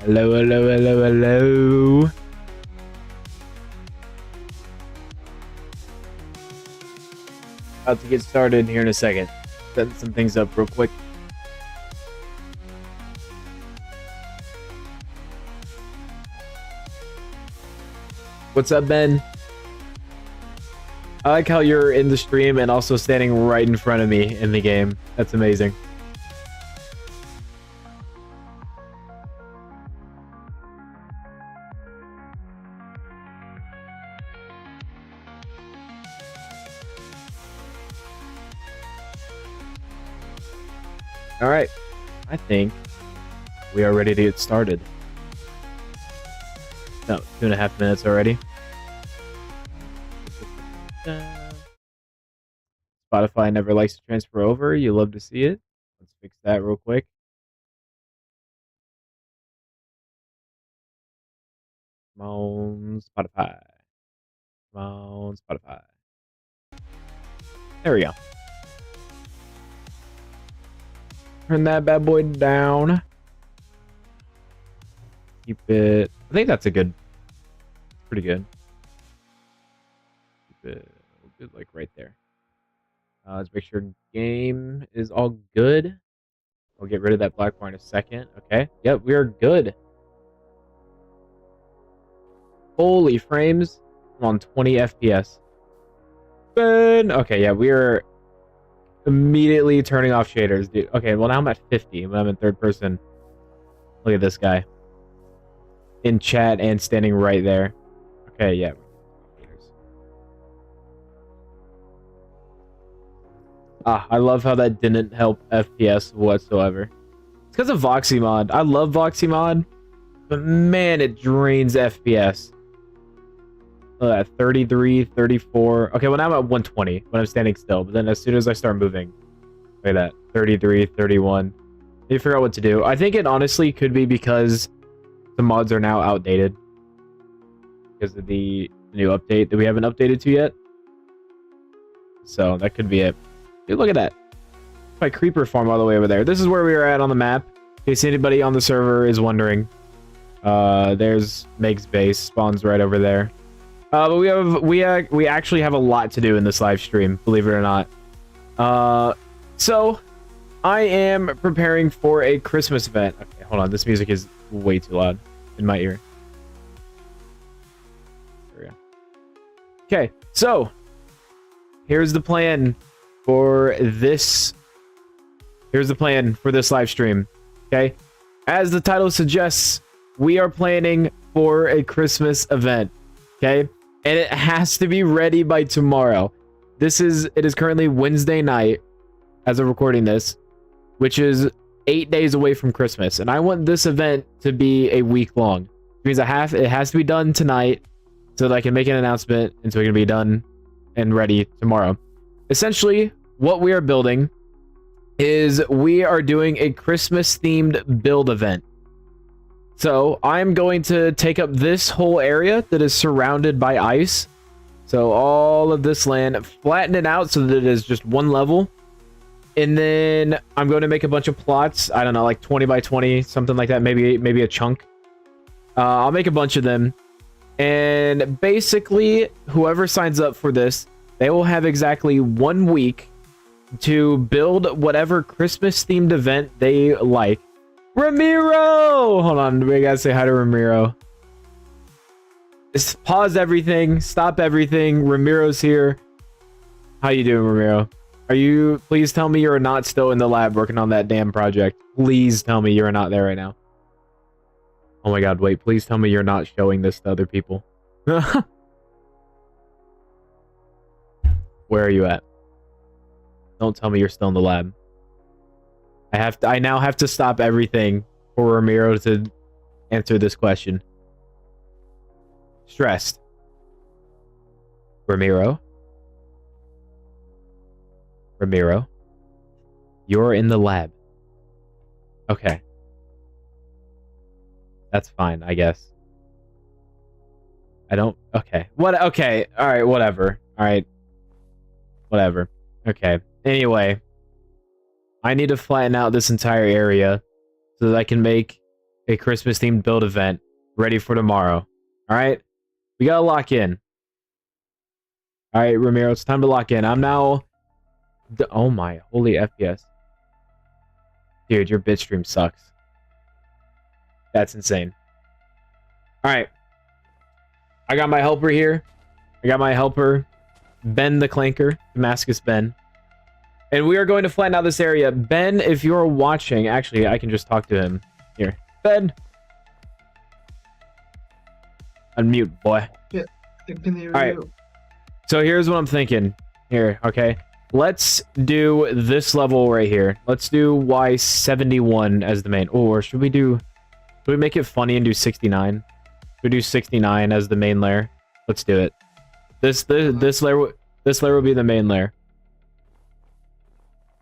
Hello, hello, hello, hello. About to get started here in a second. Setting some things up real quick. What's up, Ben? I like how you're in the stream and also standing right in front of me in the game. That's amazing. All right, I think we are ready to get started. No, 2.5 minutes already. Spotify never likes to transfer over. You love to see it. Let's fix that real quick. Come on, Spotify. Come on, Spotify. There we go. Turn that bad boy down. Keep it. I think that's a good. Pretty good. Keep it good, like right there. Let's make sure game is all good. We'll get rid of that black bar in a second. Okay. Yep, we are good. Holy frames. I'm on 20 FPS. Ben. Okay, yeah, we are immediately turning off shaders, dude. Okay, well now I'm at 50 when I'm in third person. Look at this guy. In chat and standing right there. Okay, yeah. I love how that didn't help FPS whatsoever. It's because of Voxy mod. I love Voxy mod, but man, it drains FPS. At 33, 34. Okay, well now I'm at 120 when I'm standing still, but then as soon as I start moving, look at that. 33, 31. You figure out what to do. I think it honestly could be because the mods are now outdated. Because of the new update that we haven't updated to yet. So that could be it. Dude, look at that. My creeper farm all the way over there. This is where we are at on the map. In case anybody on the server is wondering. There's Meg's base. Spawns right over there. But we actually have a lot to do in this live stream, believe it or not. So I am preparing for a Christmas event. Okay, hold on. This music is way too loud in my ear. There we go. Okay, so here's the plan for this. Here's the plan for this live stream. Okay, as the title suggests, we are planning for a Christmas event. Okay, and it has to be ready by tomorrow. It is currently Wednesday night as of recording this, which is 8 days away from Christmas, and I want this event to be a week long. It means it has to be done tonight so that I can make an announcement and so it can be done and ready tomorrow. Essentially, what we are building is we are doing a Christmas themed build event. So I'm going to take up this whole area that is surrounded by ice. So all of this land, flatten it out so that it is just one level. And then I'm going to make a bunch of plots. I don't know, like 20 by 20, something like that. Maybe a chunk. I'll make a bunch of them. And basically, whoever signs up for this, they will have exactly 1 week to build whatever Christmas themed event they like. Ramiro! Hold on, we gotta say hi to Ramiro. Just pause everything, stop everything. Ramiro's here. How you doing, Ramiro? Please tell me you're not still in the lab working on that damn project. Please tell me you're not there right now. Oh my god, wait, please tell me you're not showing this to other people. Where are you at? Don't tell me you're still in the lab. I now have to stop everything for Ramiro to answer this question. Stressed. Ramiro? Ramiro? You're in the lab. Okay. That's fine, I guess. I don't... Okay. What? Okay. Alright, whatever. Alright. Whatever. Okay. Anyway. I need to flatten out this entire area so that I can make a Christmas themed build event ready for tomorrow. All right, we gotta lock in. All right, Ramiro, it's time to lock in. I'm now. Oh my, holy FPS, dude, your bit stream sucks. That's insane. All right, I got my helper here. I got my helper, Ben the Clanker, Damascus Ben. And we are going to flatten out this area. Ben, if you're watching, actually, I can just talk to him. Here. Ben. Unmute, boy. Yeah, I can hear All right. you. So here's what I'm thinking. Here, okay. Let's do this level right here. Let's do Y71 as the main. Oh, or should we make it funny and do 69? Should we do 69 as the main layer? Let's do it. This layer will be the main layer.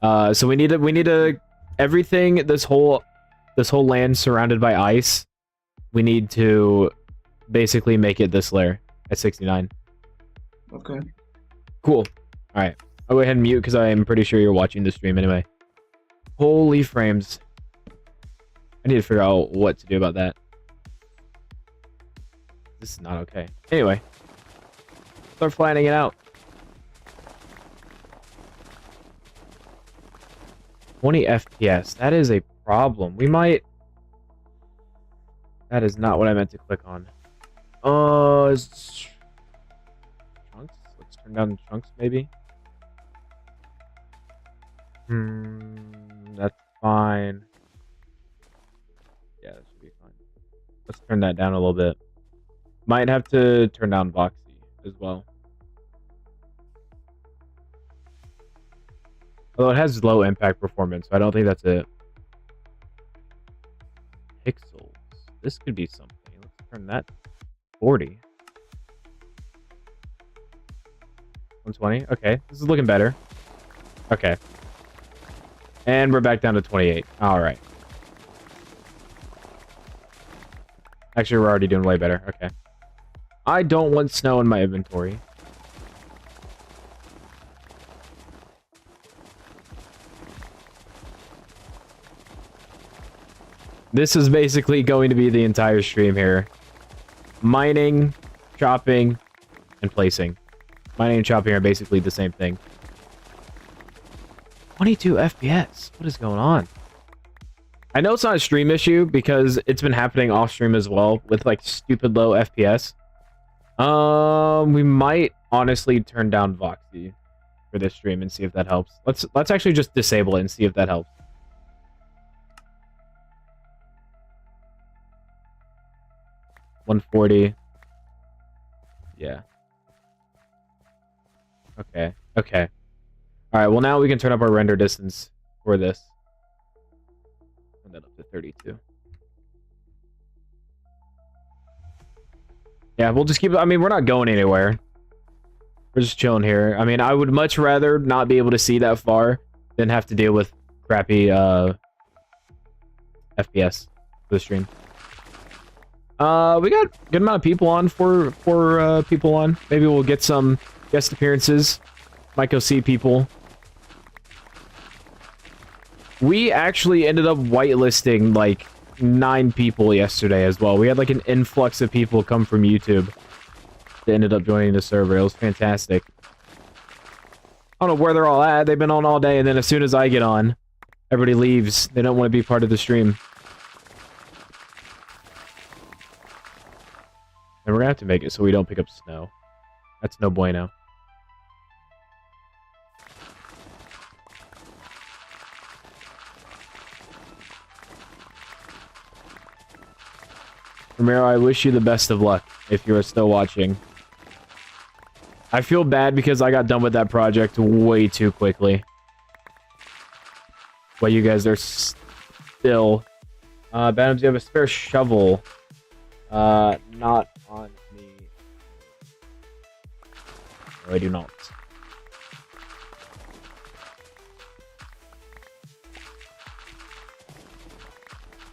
So we need to everything, this whole land surrounded by ice, we need to basically make it this layer at 69. Okay. Cool. All right, I'll go ahead and mute because I am pretty sure you're watching the stream anyway. Holy frames. I need to figure out what to do about that. This is not okay. Anyway, start flattening it out. 20 FPS. That is a problem. We might... That is not what I meant to click on. Chunks? Let's turn down chunks, maybe. That's fine. Yeah, that should be fine. Let's turn that down a little bit. Might have to turn down Voxy as well. Although it has low impact performance, so I don't think that's it. Pixels. This could be something. Let's turn that to 40. 120. Okay, this is looking better. Okay. And we're back down to 28. All right. Actually, we're already doing way better. Okay. I don't want snow in my inventory. This is basically going to be the entire stream here. Mining, chopping, and placing. Mining and chopping are basically the same thing. 22 FPS. What is going on? I know it's not a stream issue because it's been happening off stream as well with like stupid low FPS. We might honestly turn down Voxy for this stream and see if that helps. Let's actually just disable it and see if that helps. $140. Yeah. Okay. Okay. All right. Well, now we can turn up our render distance for this. Turn that up to 32. Yeah, we'll just keep. I mean, we're not going anywhere. We're just chilling here. I mean, I would much rather not be able to see that far than have to deal with crappy FPS for the stream. We got a good amount of people on. Four people on. Maybe we'll get some guest appearances. Might go see people. We actually ended up whitelisting like 9 people yesterday as well. We had like an influx of people come from YouTube that ended up joining the server. It was fantastic. I don't know where they're all at. They've been on all day, and then as soon as I get on, everybody leaves. They don't want to be part of the stream. And we're gonna have to make it so we don't pick up snow. That's no bueno. Ramiro, I wish you the best of luck if you're still watching. I feel bad because I got done with that project way too quickly. Well, you guys are still... Bottoms, you have a spare shovel. Not on me. No, I do not.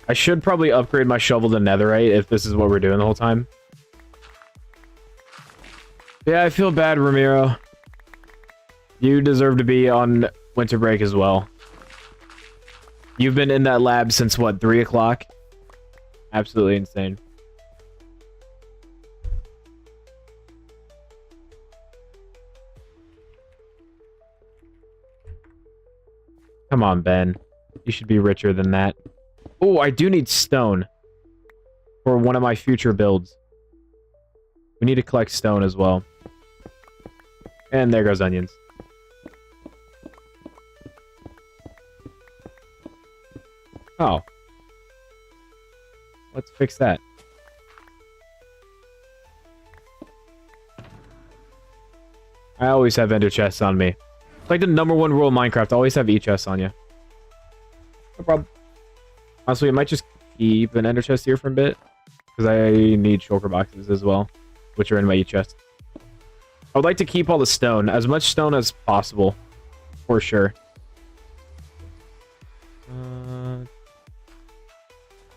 I should probably upgrade my shovel to netherite if this is what we're doing the whole time. Yeah, I feel bad, Ramiro. You deserve to be on winter break as well. You've been in that lab since, what, 3 o'clock? Absolutely insane. Come on, Ben. You should be richer than that. Oh, I do need stone for one of my future builds. We need to collect stone as well. And there goes onions. Oh. Let's fix that. I always have ender chests on me. It's like the #1 rule of Minecraft. Always have chests on you. No problem. Honestly, I might just keep an ender chest here for a bit. Because I need shulker boxes as well. Which are in my chest. I would like to keep all the stone. As much stone as possible. For sure.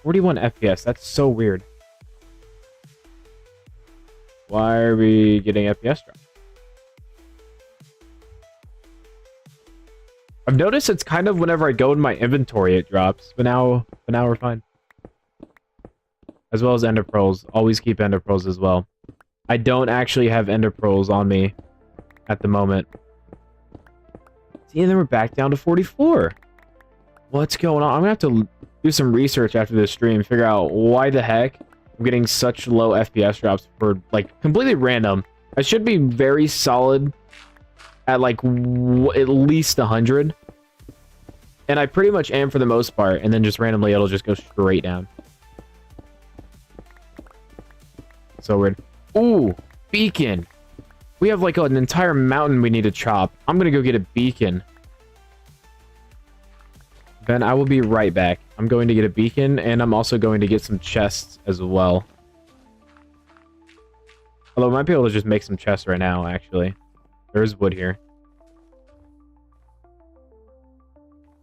41 FPS. That's so weird. Why are we getting FPS drop? I've noticed it's kind of whenever I go in my inventory it drops, but now we're fine. As well as ender pearls. Always keep ender pearls as well. I don't actually have ender pearls on me at the moment. See, and then we're back down to 44. What's going on? I'm gonna have to do some research after this stream, figure out why the heck I'm getting such low FPS drops for, like, completely random. I should be very solid at, like, at least 100. And I pretty much am for the most part, and then just randomly it'll just go straight down. So weird. Ooh, beacon. We have, like, an entire mountain we need to chop. I'm gonna go get a beacon. Ben, I will be right back. I'm going to get a beacon, and I'm also going to get some chests as well. Although I might be able to just make some chests right now, actually. There's wood here.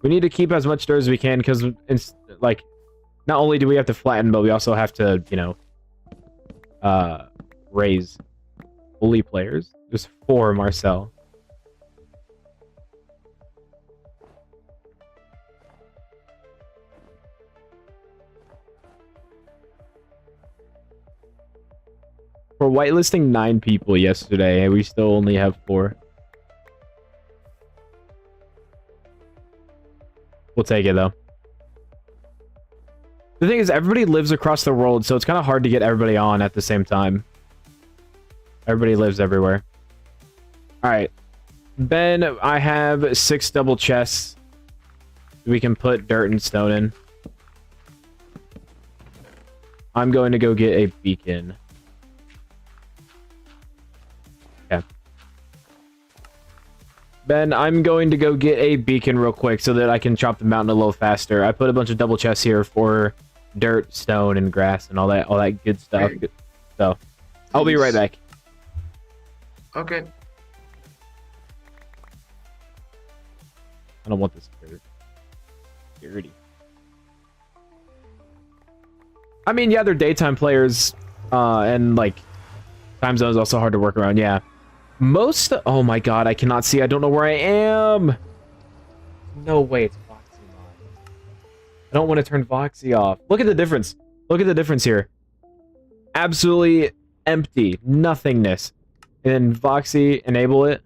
We need to keep as much dirt as we can, because it's, like, not only do we have to flatten, but we also have to, you know, raise bully players. There's 4, Marcel. We're whitelisting 9 people yesterday, and we still only have 4. We'll take it, though. The thing is, everybody lives across the world, so it's kind of hard to get everybody on at the same time. Everybody lives everywhere. Alright. Ben, I have 6 double chests. We can put dirt and stone in. I'm going to go get a beacon. Okay. Ben, I'm going to go get a beacon real quick so that I can chop the mountain a little faster. I put a bunch of double chests here for dirt, stone, and grass and all that good stuff. Okay. So, I'll be right back. Okay. I don't want this dirt. Dirty. I mean, yeah, they're daytime players, and, like, time zone's also hard to work around, yeah. Oh my god, I cannot see. I don't know where I am. No way, it's Voxy on. I don't want to turn Voxy off. Look at the difference. Look at the difference here. Absolutely empty. Nothingness. And then Voxy, enable it.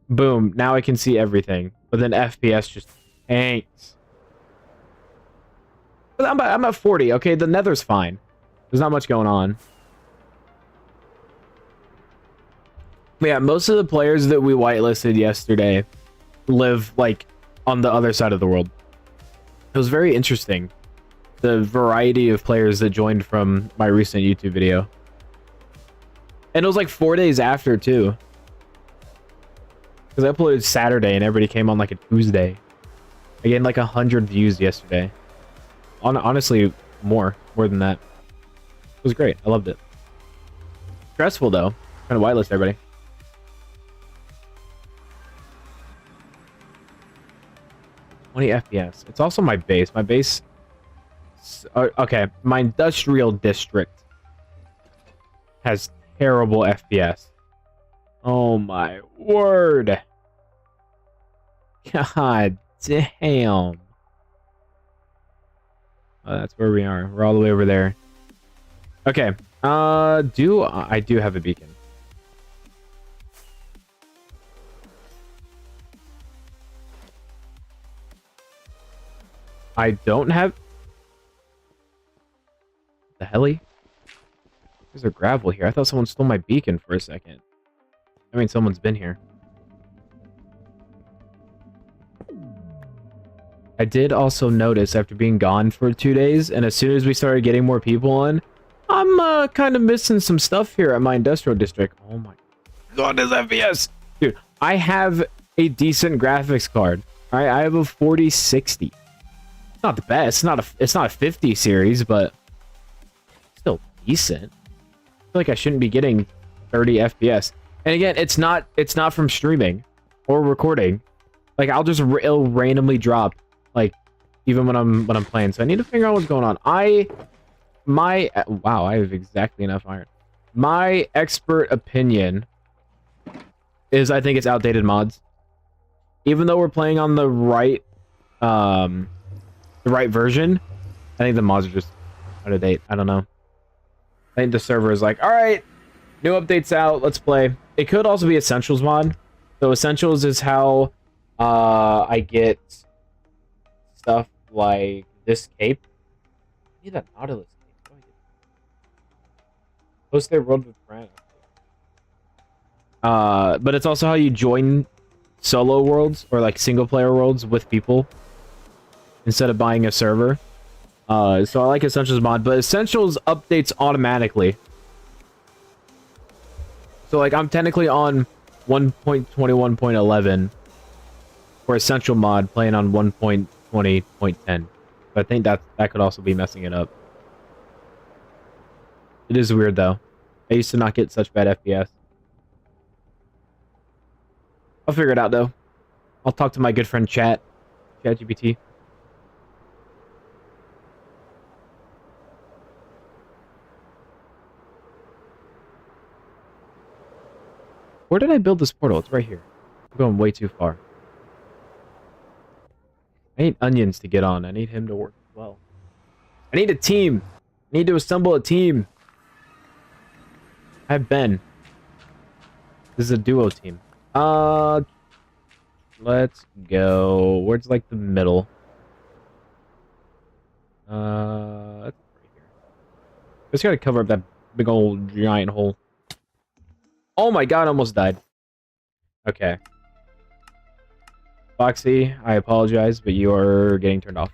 Boom. Now I can see everything. But then FPS just tanks. But I'm at 40. Okay, the nether's fine. There's not much going on. But yeah, most of the players that we whitelisted yesterday live, like, on the other side of the world. It was very interesting. The variety of players that joined from my recent YouTube video. And it was like 4 days after, too. Because I uploaded Saturday and everybody came on like a Tuesday. I gained like 100 views yesterday. Honestly, more than that. It was great. I loved it. Stressful, though. Trying to whitelist everybody. FPS. It's also my base. My base... Okay, my industrial district has terrible FPS. Oh my word. God damn. That's where we are. We're all the way over there. Okay. I do have a beacon. I don't have... The heli? There's a gravel here. I thought someone stole my beacon for a second. I mean, someone's been here. I did also notice after being gone for 2 days, and as soon as we started getting more people on, I'm kind of missing some stuff here at my industrial district. Oh my god, this FPS! Dude, I have a decent graphics card. Alright, I have a 4060. It's not the best. It's not a 50 series, but still decent. I feel like I shouldn't be getting 30 FPS. And again, it's not from streaming or recording. Like it'll randomly drop, like even when I'm playing. So I need to figure out what's going on. Wow, I have exactly enough iron. My expert opinion is I think it's outdated mods. Even though we're playing on the right version, I think the mods are just out of date. I don't know. I think the server is like, all right, new updates out, let's play. It could also be Essentials mod. So Essentials is how I get stuff like this cape. I need that Nautilus cape. What do I get? Post their world with friends. But it's also how you join solo worlds or like single player worlds with people instead of buying a server. So I like Essentials mod, but Essentials updates automatically. So like I'm technically on 1.21.11 for Essential mod, playing on 1.20.10. But I think that could also be messing it up. It is weird though. I used to not get such bad FPS. I'll figure it out though. I'll talk to my good friend ChatGPT. Where did I build this portal? It's right here. I'm going way too far. I need onions to get on. I need him to work as well. I need a team. I need to assemble a team. I have Ben. This is a duo team. Let's go. Where's like the middle? That's right here. Just gotta cover up that big old giant hole. Oh my god, I almost died. Okay. Foxy, I apologize, but you are getting turned off.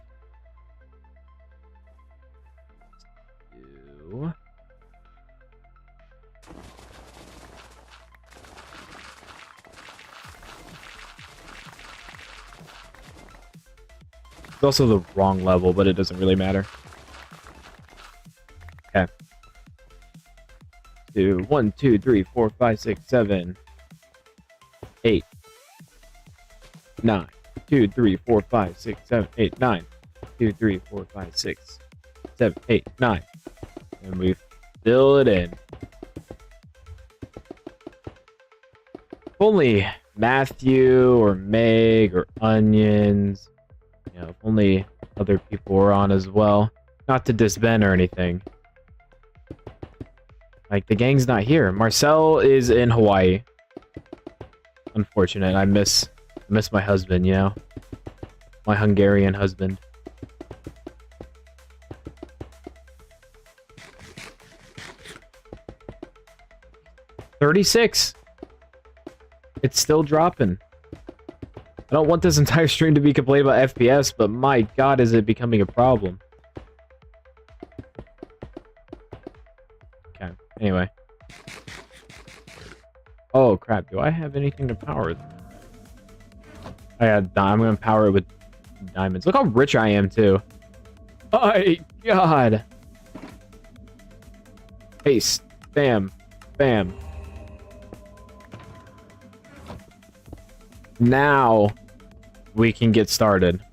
There's also the wrong level, but it doesn't really matter. Okay. 1, 2, 3, 4, 5, 6, 7, 8, 9. 2, 3, 4, 5, 6, 7, 8, 9. 2, 3, 4, 5, 6, 7, 8, 9. And we fill it in. If only Matthew or Meg or Onions, you know, if only other people were on as well. Not to diss Ben or anything. Like, the gang's not here. Marcel is in Hawaii. Unfortunate. I miss my husband, you know? My Hungarian husband. $36. It's still dropping. I don't want this entire stream to be complaining about FPS, but my god, is it becoming a problem. Okay, anyway. Oh crap, do I have anything to power them? I'm gonna power it with diamonds. Look how rich I am too. Oh my god. Haste. Bam. Bam. Now we can get started.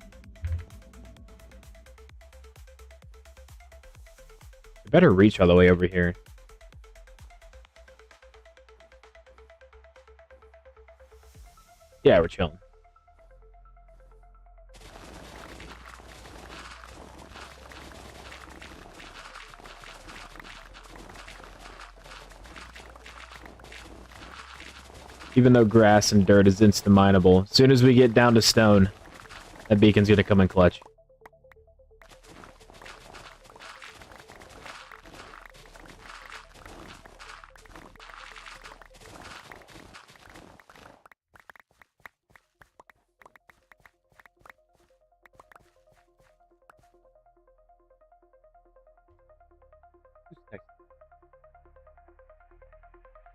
I better reach all the way over here. Yeah, we're chilling. Even though grass and dirt is insta-mineable. As soon as we get down to stone, that beacon's gonna come in clutch.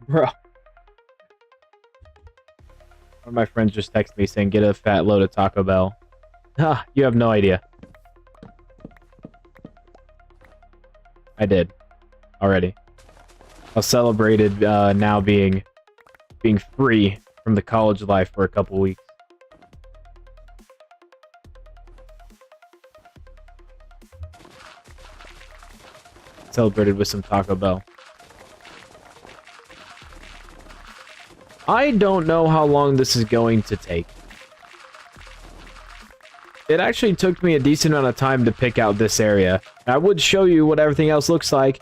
Bro. One of my friends just texted me saying, get a fat load of Taco Bell. Ah, you have no idea. I did. Already. I celebrated now being free from the college life for a couple weeks. Celebrated with some Taco Bell. I don't know how long this is going to take. It actually took me a decent amount of time to pick out this area. I would show you what everything else looks like,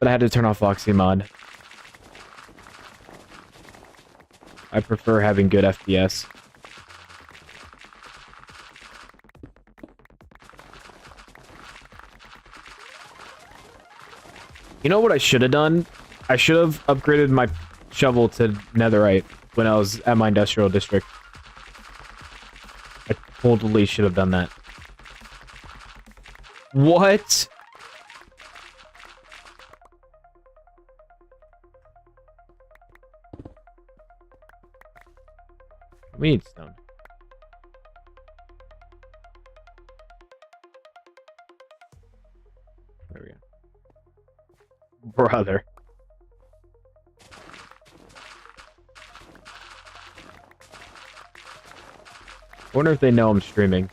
but I had to turn off Voxy mod. I prefer having good FPS. You know what I should have done? I should have upgraded my shovel to netherite when I was at my industrial district. I totally should have done that. What? We need stone. There we go. Brother. I wonder if they know I'm streaming.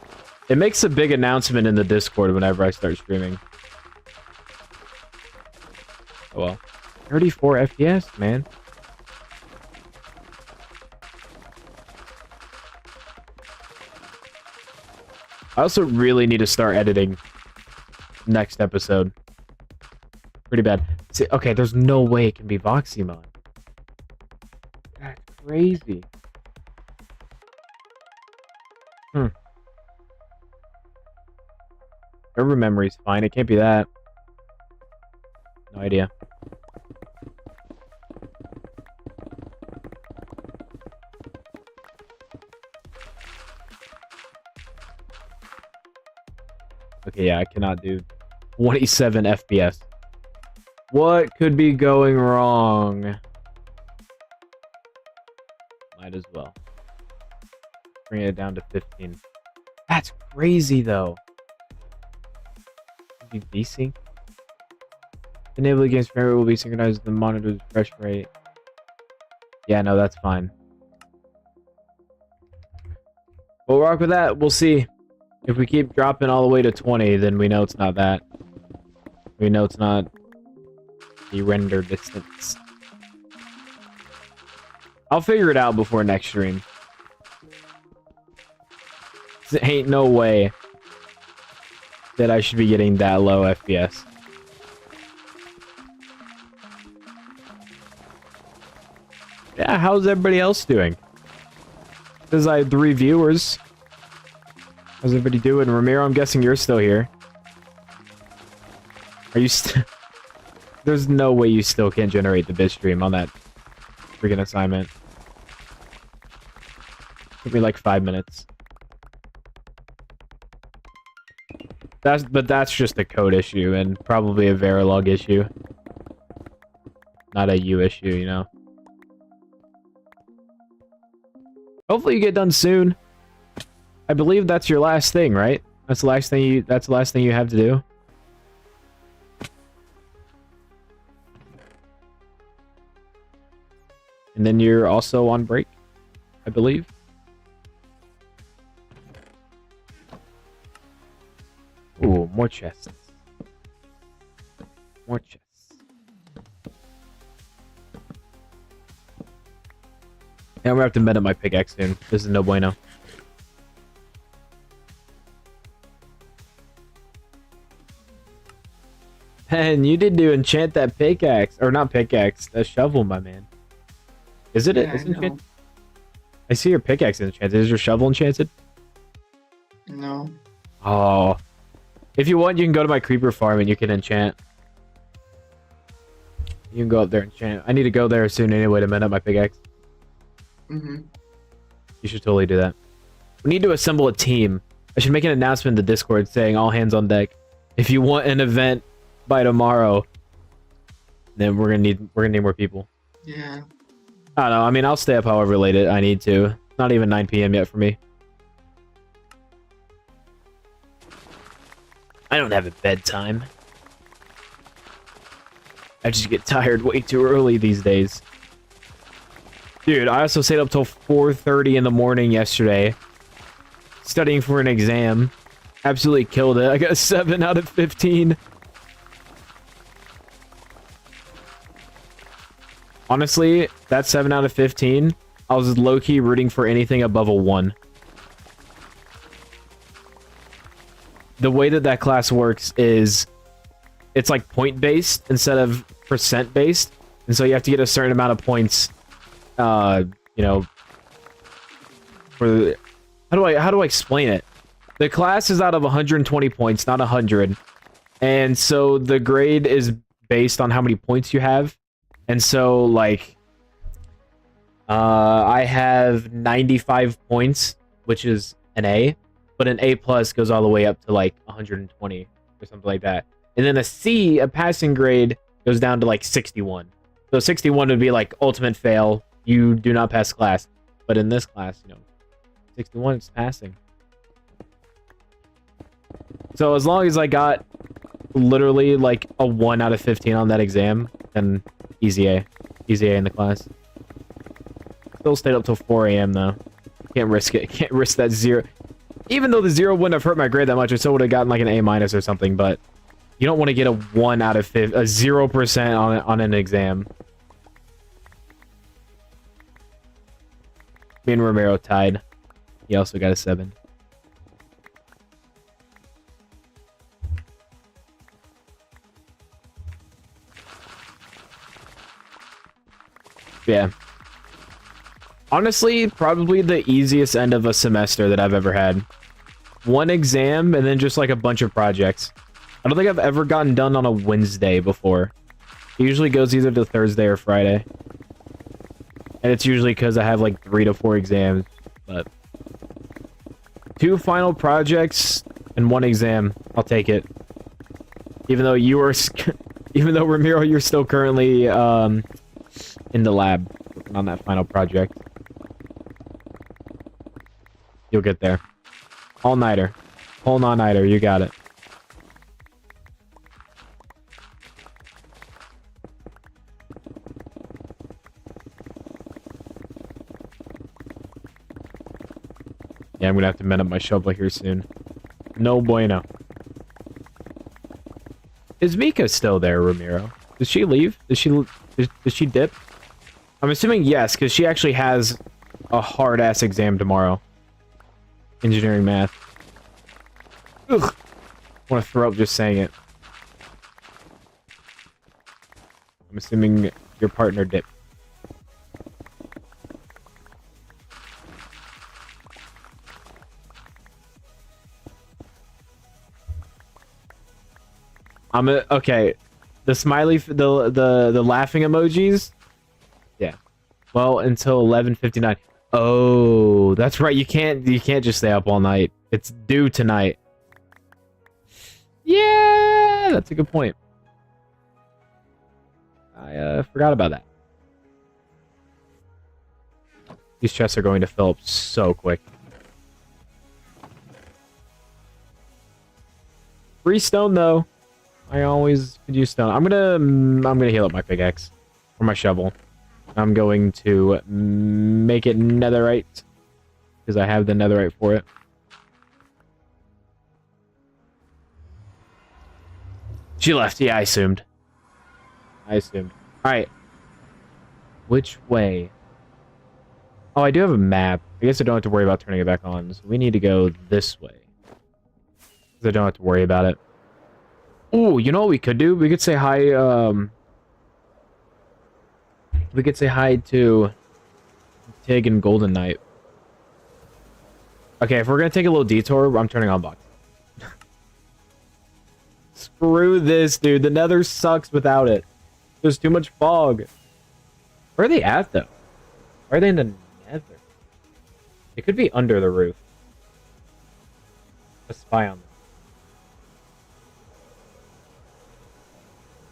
It makes a big announcement in the Discord whenever I start streaming. Oh well. 34 FPS, man. I also really need to start editing next episode. Pretty bad. See, okay, there's no way it can be Voxy mod. That's crazy. Server memory's fine. It can't be that. No idea. Okay, yeah, I cannot do 27 FPS. What could be going wrong? Might as well. Bring it down to 15. That's crazy, though. VSync. Enable the game's frame rate will be synchronized with the monitor's refresh rate. Yeah, no, that's fine. We'll rock with that. We'll see. If we keep dropping all the way to 20, then we know it's not that. We know it's not the render distance. I'll figure it out before next stream. There ain't no way that I should be getting that low FPS. Yeah, how's everybody else doing? Because I have 3 viewers. How's everybody doing? Ramiro, I'm guessing you're still here. Are you still... There's no way you still can't generate the bitstream on that freaking assignment. Took me like 5 minutes. But that's just a code issue and probably a Verilog issue. Not a you issue, you know. Hopefully you get done soon. I believe that's your last thing, right? That's the last thing you have to do. And then you're also on break, I believe. Ooh, more chests. More chests. Yeah, I'm gonna have to meta my pickaxe soon. This is no bueno. And you did to enchant that pickaxe. Or not pickaxe, a shovel, my man. Is it? Yeah, I It's know. enchanted? I see your pickaxe is enchanted. Is your shovel enchanted? No. Oh. If you want, you can go to my creeper farm and you can enchant. You can go up there and enchant. I need to go there soon anyway to mend up my pickaxe. Mm-hmm. You should totally do that. We need to assemble a team. I should make an announcement in the Discord saying all hands on deck. If you want an event by tomorrow, then we're gonna need more people. Yeah. I don't know. I mean, I'll stay up however late I need to. Not even 9 p.m. yet for me. I don't have a bedtime. I just get tired way too early these days. Dude, I also stayed up till 4:30 in the morning yesterday, studying for an exam. Absolutely killed it. I got a 7 out of 15. Honestly, that 7 out of 15, I was low-key rooting for anything above a 1. The way that class works is it's like point-based instead of percent-based. And so you have to get a certain amount of points, you know, for the... How do I explain it? The class is out of 120 points, not 100. And so the grade is based on how many points you have. And so, like, I have 95 points, which is an A. But an A plus goes all the way up to, like, 120 or something like that. And then a C, a passing grade, goes down to, like, 61. So 61 would be, like, ultimate fail. You do not pass class. But in this class, you know, 61 is passing. So as long as I got literally like a 1 out of 15 on that exam, then easy A. Easy A in the class. Still stayed up till 4 a.m. though. Can't risk it. Can't risk that 0. Even though the 0 wouldn't have hurt my grade that much, I still would have gotten like an A minus or something, but you don't want to get a 1 out of 50, a 0% on an exam. Me and Romero tied. He also got a 7. Yeah. Honestly, probably the easiest end of a semester that I've ever had. 1 exam and then just like a bunch of projects. I don't think I've ever gotten done on a Wednesday before. It usually goes either to Thursday or Friday. And it's usually because I have like 3 to 4 exams. But 2 final projects and 1 exam. I'll take it. Even though you are... Even though, Ramiro, you're still currently in the lab working on that final project. You'll get there. All-nighter. All-nighter. You got it. Yeah, I'm gonna have to mend up my shovel here soon. No bueno. Is Mika still there, Ramiro? Did she leave? Did she dip? I'm assuming yes, because she actually has a hard-ass exam tomorrow. Engineering math. Ugh. I want to throw up just saying it. I'm assuming your partner dipped. Okay. The smiley, the laughing emojis. Yeah. Well, until 11:59. Oh, that's right. You can't just stay up all night. It's due tonight. Yeah, that's a good point. I forgot about that. These chests are going to fill up so quick. Free stone though. I always could use stone. I'm gonna heal up my pickaxe or my shovel. I'm going to make it netherite because I have the netherite for it. She left. Yeah, I assumed. All right. Which way? Oh, I do have a map. I guess I don't have to worry about turning it back on. So we need to go this way. Because I don't have to worry about it. Ooh, you know what we could do? We could say hi, we could say hi to TIG and Golden Knight. Okay, if we're gonna take a little detour, I'm turning on box. Screw this, dude. The Nether sucks without it. There's too much fog. Where are they at, though? Why are they in the Nether? It could be under the roof. A spy on them.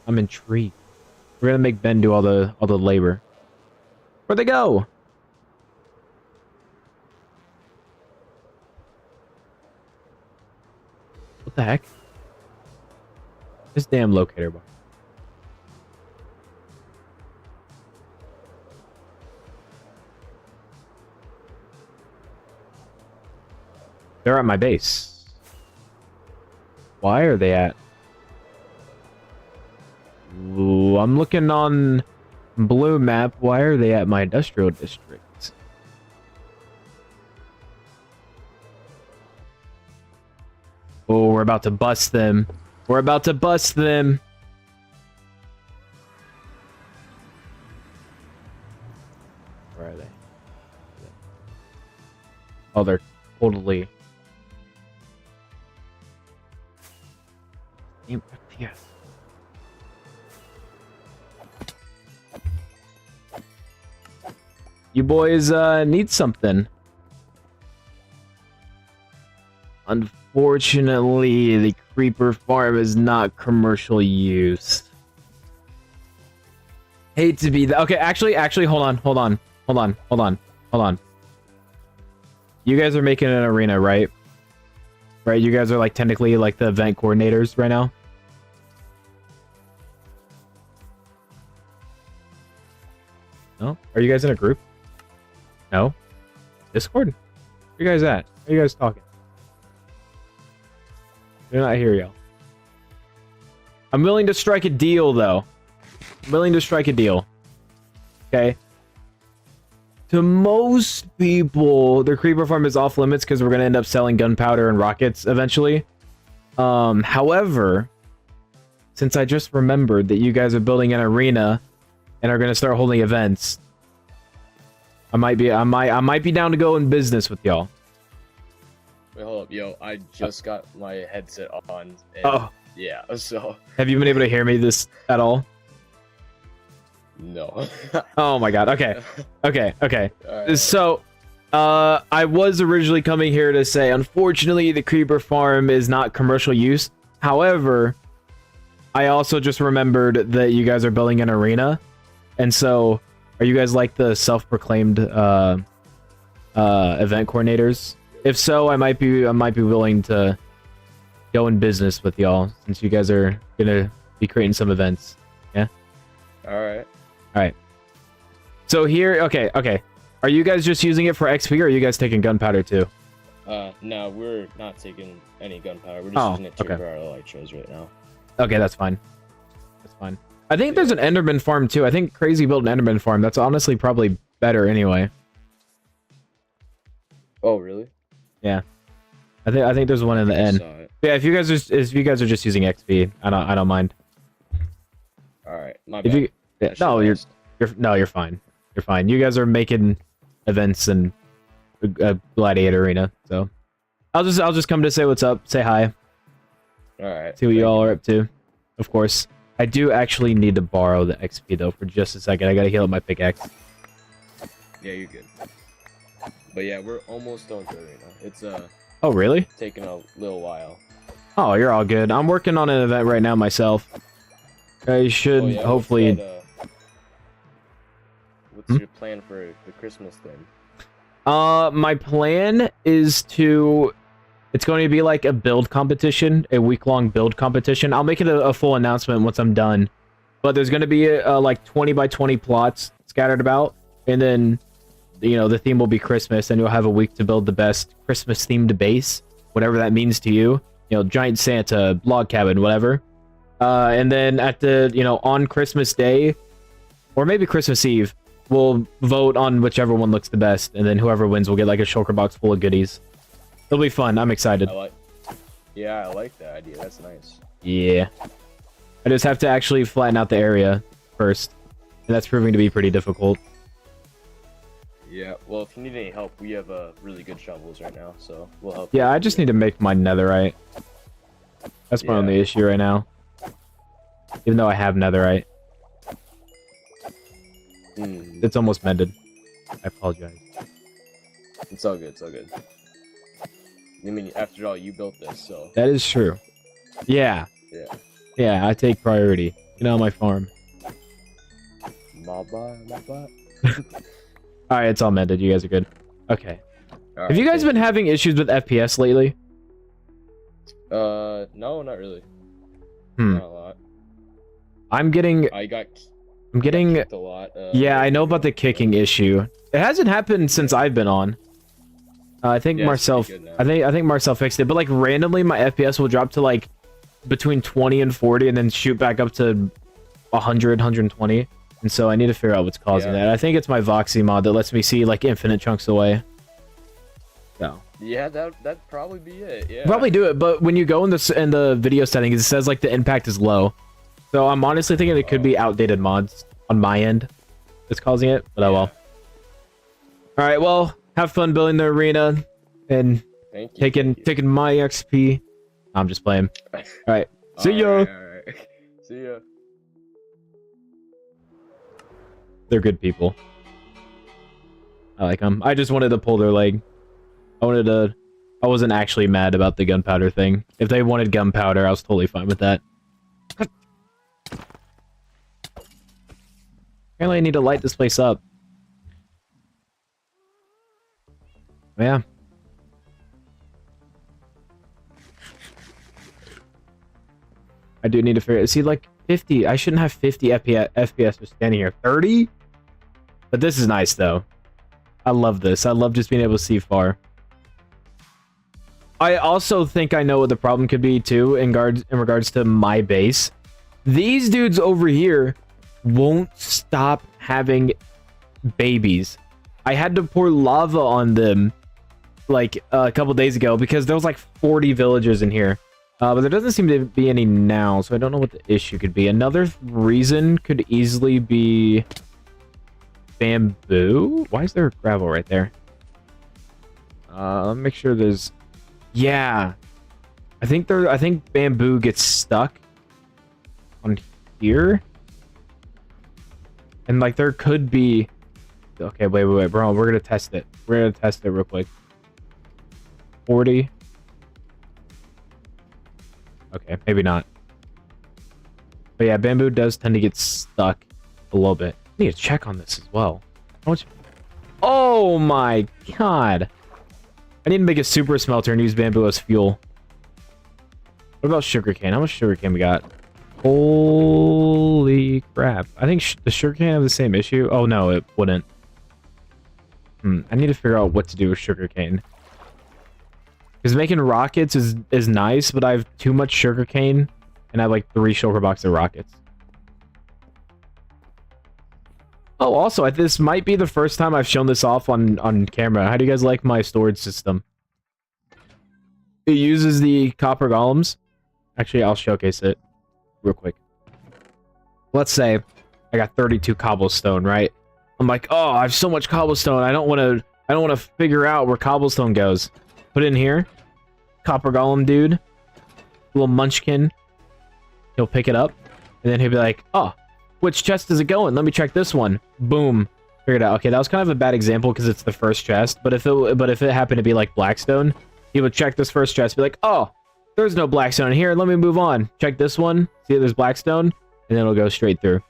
I'm intrigued. We're gonna make Ben do all the labor. Where'd they go? What the heck? This damn locator bar. They're at my base. Why are they at? Ooh, I'm looking on blue map. Why are they at my industrial district? Oh, we're about to bust them. We're about to bust them. Where are they? Oh, they're totally... FPS. You boys need something. Unfortunately, the creeper farm is not commercial use. Hate to be that. Okay, actually, hold on. You guys are making an arena, right? Right, you guys are like technically like the event coordinators right now. No? Are you guys in a group? No? Discord? Where you guys at? Where you guys talking? They're not here, y'all. I'm willing to strike a deal, though. I'm willing to strike a deal. Okay? To most people, their creeper farm is off limits because we're going to end up selling gunpowder and rockets eventually. However, since I just remembered that you guys are building an arena and are going to start holding events, I might be down to go in business with y'all. Wait, hold up, yo! I just got my headset on. And Oh, yeah. So have you been able to hear me this at all? no. Oh my god. Okay. Alright. So, I was originally coming here to say, unfortunately, the creeper farm is not commercial use. However, I also just remembered that you guys are building an arena, and so are you guys like the self-proclaimed event coordinators? If so, I might be willing to go in business with y'all since you guys are gonna be creating some events. Yeah. All right. So here, okay. Are you guys just using it for XP, or are you guys taking gunpowder too? No, we're not taking any gunpowder. We're just using it to repair our elytras right now. Okay, that's fine. That's fine. I think there's an Enderman farm too. I think Crazy built an Enderman farm. That's honestly probably better anyway. Oh, really? Yeah. I think there's one in the end. Yeah, if you guys are just using XP, I don't mind. All right, my If bad. you you're fine. You're fine. You guys are making events and a gladiator arena, so I'll just come to say what's up, say hi, All right. see what you all are up to. Of course, I do actually need to borrow the XP though for just a second. I gotta heal up my pickaxe. Yeah, you're good. But yeah, we're almost done with it right now. It's Oh really? taking a little while. Oh, you're all good. I'm working on an event right now myself. I should Oh, yeah, hopefully. What's your plan for the Christmas thing? My plan is to... It's going to be like a build competition, a week-long build competition. I'll make it a full announcement once I'm done. But there's going to be like 20 by 20 plots scattered about. And then, you know, the theme will be Christmas, and you'll have a week to build the best Christmas-themed base, whatever that means to you. You know, giant Santa, log cabin, whatever. And then at the, you know, on Christmas Day, or maybe Christmas Eve, we'll vote on whichever one looks the best, and then whoever wins will get like a shulker box full of goodies. It'll be fun. I'm excited. Yeah, I like that idea. That's nice. Yeah. I just have to actually flatten out the area first, and that's proving to be pretty difficult. Yeah. Well, if you need any help, we have really good shovels right now, so we'll help. Yeah, I just need to make my netherite. That's my only issue right now. Even though I have netherite. It's almost mended. I apologize. It's all good. It's all good. I mean, after all, you built this, so. That is true. Yeah. Yeah. Yeah, I take priority. Get on my farm. My bad. Alright, it's all mended. You guys are good. Okay. All Have you right, guys been having issues with FPS lately? No, not really. Not a lot. I'm getting kicked a lot. yeah, I know about the kicking issue. It hasn't happened since I've been on. I think Marcel I think Marcel fixed it, but like randomly my FPS will drop to like between 20 and 40 and then shoot back up to 100, 120. And so I need to figure out what's causing that. I think it's my Voxy mod that lets me see like infinite chunks away. So. Yeah, that'd probably be it. Yeah. Probably do it, but when you go in the video settings, it says like the impact is low. So I'm honestly thinking it could be outdated mods on my end that's causing it, but oh well. All right, well, have fun building the arena and taking my XP. I'm just playing. All right, see ya. All right. See ya. They're good people. I like them. I just wanted to pull their leg. I wasn't actually mad about the gunpowder thing. If they wanted gunpowder, I was totally fine with that. Apparently I need to light this place up. Yeah. I do need to figure it. See, like 50. I shouldn't have 50 FPS just standing here. 30? But this is nice, though. I love this. I love just being able to see far. I also think I know what the problem could be, too, in regards to my base. These dudes over here won't stop having babies. I had to pour lava on them, like, a couple days ago, because there was, like, 40 villagers in here. But there doesn't seem to be any now, so I don't know what the issue could be. Another reason could easily be bamboo. Why is there gravel right there? Let me make sure there's... Yeah. I think bamboo gets stuck on here. And, like, there could be... Okay, wait, bro. We're gonna test it. We're gonna test it real quick. 40... Okay, maybe not. But yeah, bamboo does tend to get stuck a little bit. I need to check on this as well. How much... Oh my god! I need to make a super smelter and use bamboo as fuel. What about sugarcane? How much sugarcane we got? Holy crap. I think the sugarcane have the same issue. Oh no, it wouldn't. I need to figure out what to do with sugarcane. Because making rockets is nice, but I have too much sugarcane, and I have like 3 shulker boxes of rockets. Oh, also, this might be the first time I've shown this off on camera. How do you guys like my storage system? It uses the copper golems. Actually, I'll showcase it real quick. Let's say I got 32 cobblestone, right? I'm like, oh, I have so much cobblestone. I don't want to figure out where cobblestone goes. Put it in here. Copper golem dude. Little munchkin. He'll pick it up. And then he'll be like, oh, which chest is it going? Let me check this one. Boom. Figured out. Okay, that was kind of a bad example because it's the first chest. But if it happened to be like blackstone, he would check this first chest, be like, oh, there's no blackstone in here. Let me move on. Check this one. See if there's blackstone. And then it'll go straight through.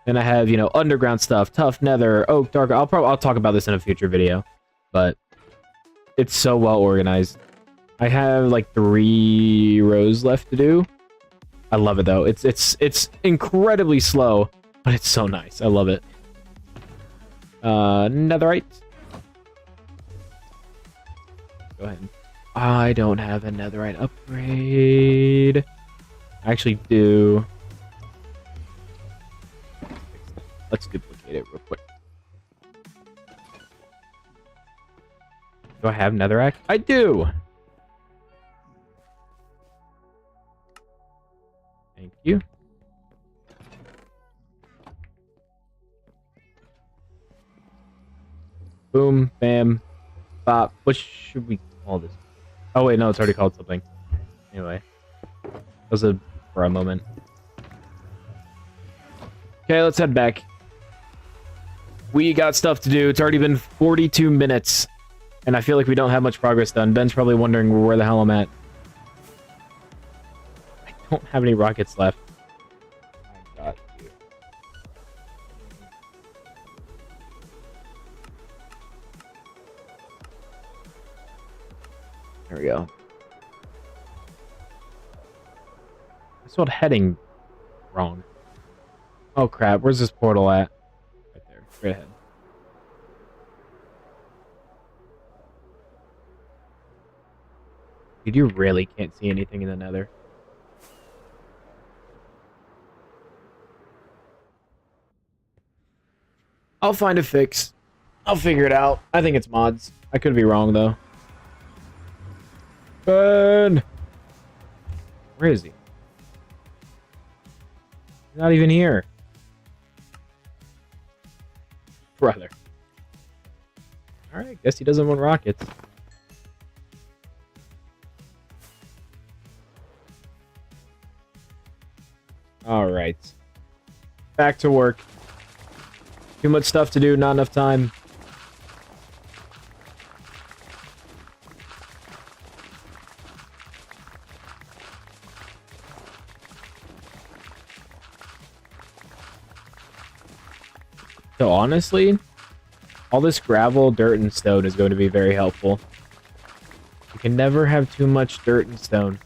Then I have, you know, underground stuff. Tough, nether, oak, dark. I'll talk about this in a future video. But it's so well organized. I have like 3 rows left to do. I love it though. It's incredibly slow, but it's so nice. I love it. Netherite. Go ahead. I don't have a netherite upgrade. I actually do. Let's duplicate it real quick. Do I have netherrack? I do. Thank you. Boom, bam, bop. What should we call this? Oh wait, no, it's already called something. Anyway, that was for a moment. Okay, let's head back. We got stuff to do. It's already been 42 minutes, and I feel like we don't have much progress done. Ben's probably wondering where the hell I'm at. I don't have any rockets left. I got you. There we go. I spelled heading wrong. Oh crap, where's this portal at? Right there, straight ahead. Dude, you really can't see anything in the nether. I'll find a fix. I'll figure it out. I think it's mods. I could be wrong, though. Ben! Where is he? He's not even here. Brother. Alright, guess he doesn't want rockets. Alright. Back to work. Too much stuff to do, not enough time. So honestly, all this gravel, dirt, and stone is going to be very helpful. You can never have too much dirt and stone.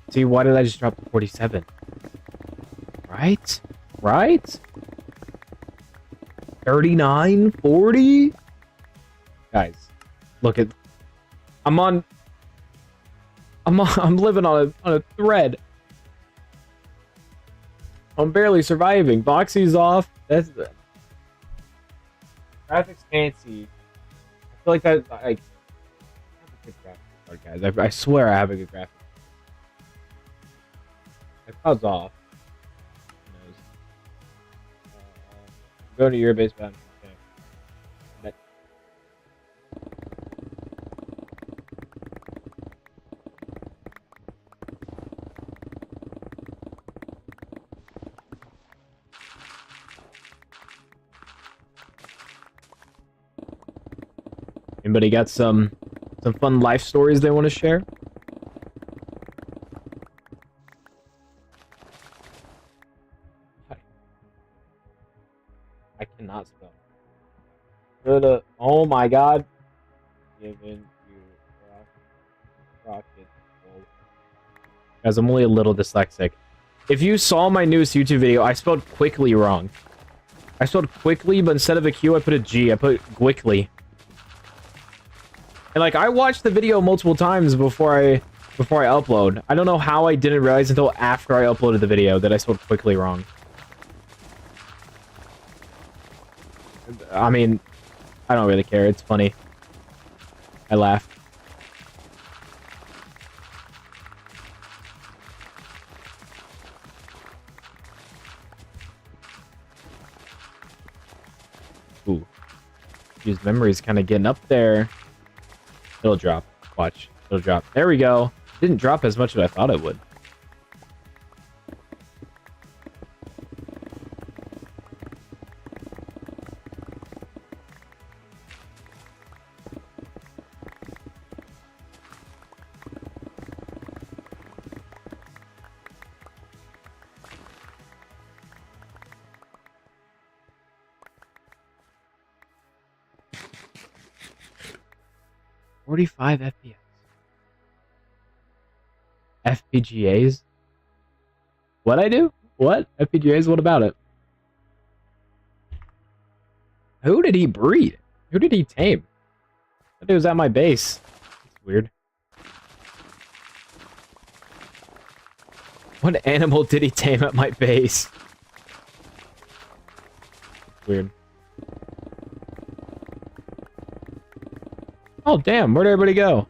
See, why did I just drop to 47? Right? Right? 39? 40? Guys, look at... I'm living on a thread. I'm barely surviving. Boxy's off. That's the... Graphics fancy. I feel like that... I have a good graphics card, guys. I swear I have a good graphics. My cloud's off. Who knows? Go to your base button. Okay. That... Anybody got some fun life stories they want to share? I cannot spell. Oh my god. Given you rocket. Guys, I'm only a little dyslexic. If you saw my newest YouTube video, I spelled quickly wrong. I spelled quickly, but instead of a Q, I put a G. I put quickly. And like, I watched the video multiple times before I upload. I don't know how I didn't realize until after I uploaded the video that I spelled quickly wrong. I mean, I don't really care. It's funny. I laugh. Ooh. His memory's kind of getting up there. It'll drop. Watch. It'll drop. There we go. Didn't drop as much as I thought it would. $45 FPS. FPGAs? What I do? What? FPGAs? What about it? Who did he breed? Who did he tame? That dude was at my base. That's weird. What animal did he tame at my base? Weird. Oh, damn. Where'd everybody go?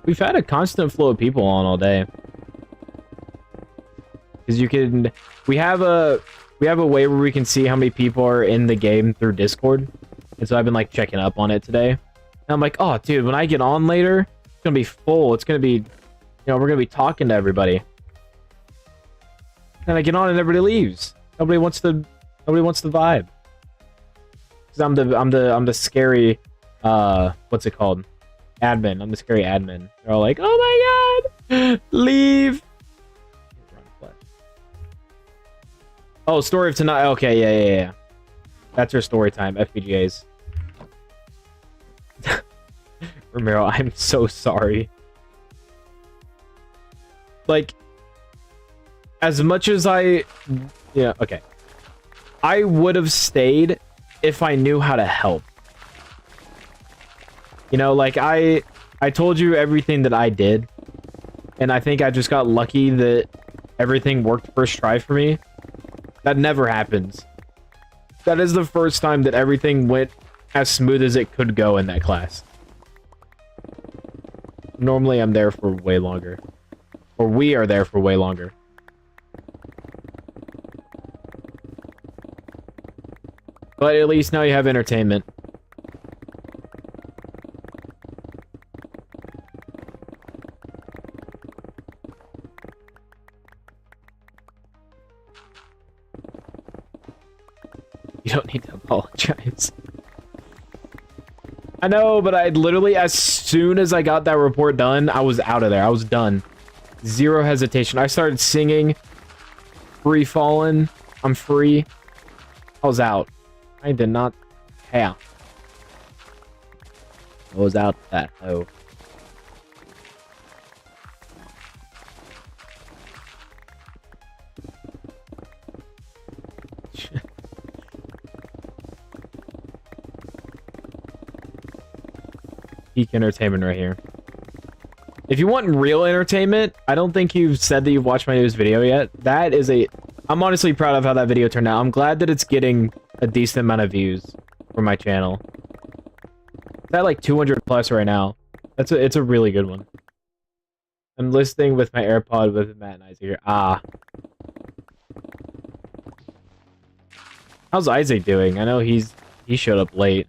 We've had a constant flow of people on all day. Because you can... We have a way where we can see how many people are in the game through Discord. And so I've been, like, checking up on it today. And I'm like, oh, dude, when I get on later, it's going to be full. It's going to be... You know, we're going to be talking to everybody. And I get on and everybody leaves. Nobody wants the vibe. Because I'm the scary... what's it called? Admin. I'm the scary admin. They're all like, oh my god! Leave! Oh, story of tonight. Okay, yeah. That's your story time, FPGAs. Ramiro, I'm so sorry. Like, as much as I... Yeah, okay. I would have stayed if I knew how to help. You know, like, I told you everything that I did. And I think I just got lucky that everything worked first try for me. That never happens. That is the first time that everything went as smooth as it could go in that class. Normally, I'm there for way longer. Or we are there for way longer. But at least now you have entertainment. You don't need to apologize. I know, but I literally, as soon as I got that report done, I was out of there. I was done. Zero hesitation. I started singing. Free falling. I'm free. I was out. I did not care. I was out that though. Peak entertainment right here. If you want real entertainment, I don't think you've said that you've watched my newest video yet. That is a... I'm honestly proud of how that video turned out. I'm glad that it's getting a decent amount of views for my channel. It's at like 200 plus right now. It's a really good one. I'm listening with my AirPod with Matt and Isaac here. Ah. How's Isaac doing? I know he showed up late.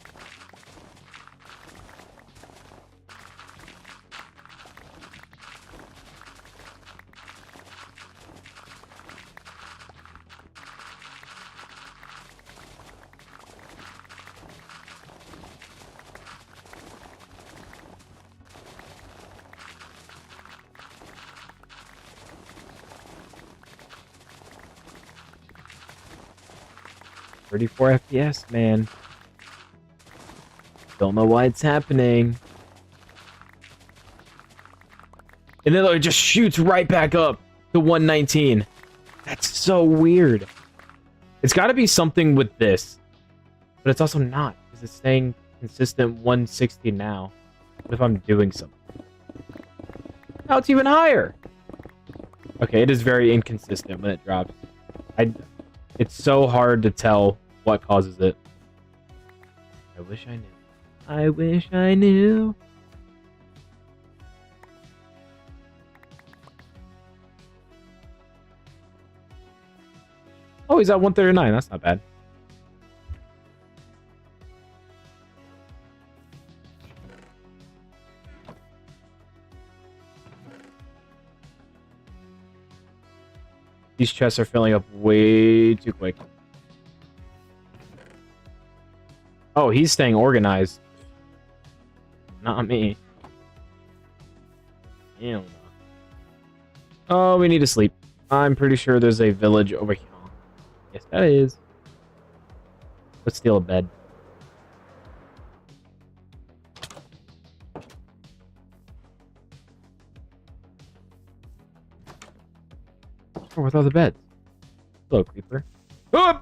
FPS, man. Don't know why it's happening. And then it just shoots right back up to 119. That's so weird. It's got to be something with this. But it's also not. Because it's staying consistent 160 now. What if I'm doing something? Now it's even higher. Okay, it is very inconsistent when it drops. It's so hard to tell what causes it. I wish I knew. I wish I knew. Oh, he's at 139. That's not bad. These chests are filling up way too quick. Oh, he's staying organized. Not me. Ew. Oh, we need to sleep. I'm pretty sure there's a village over here. Yes, that is. Let's steal a bed. Oh, with all the beds. Hello, creeper. Oh!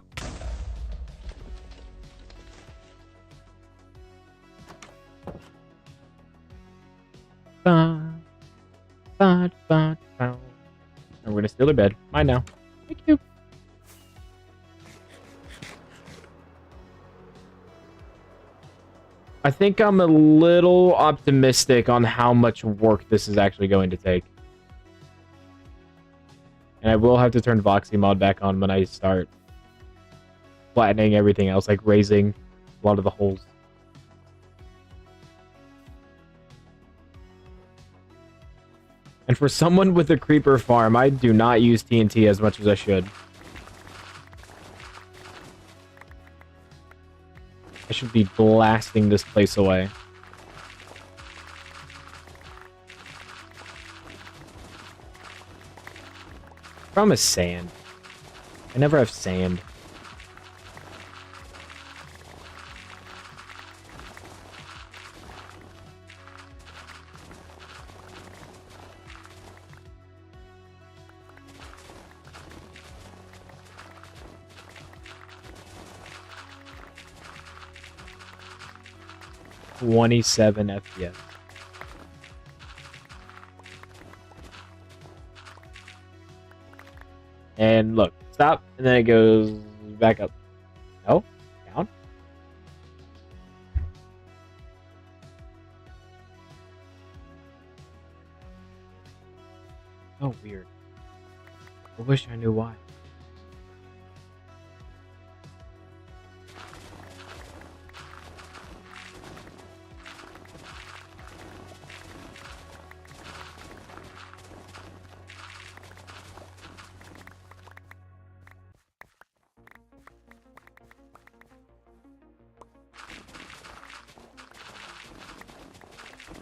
And we're gonna steal their bed. Mine now. Thank you. I think I'm a little optimistic on how much work this is actually going to take. And I will have to turn Voxy mod back on when I start flattening everything else, like raising a lot of the holes. And for someone with a creeper farm, I do not use TNT as much as I should. I should be blasting this place away. Problem is sand. I never have sand. (27 FPS). And look, stop, and then it goes back up. No? Down? Oh, weird. I wish I knew why.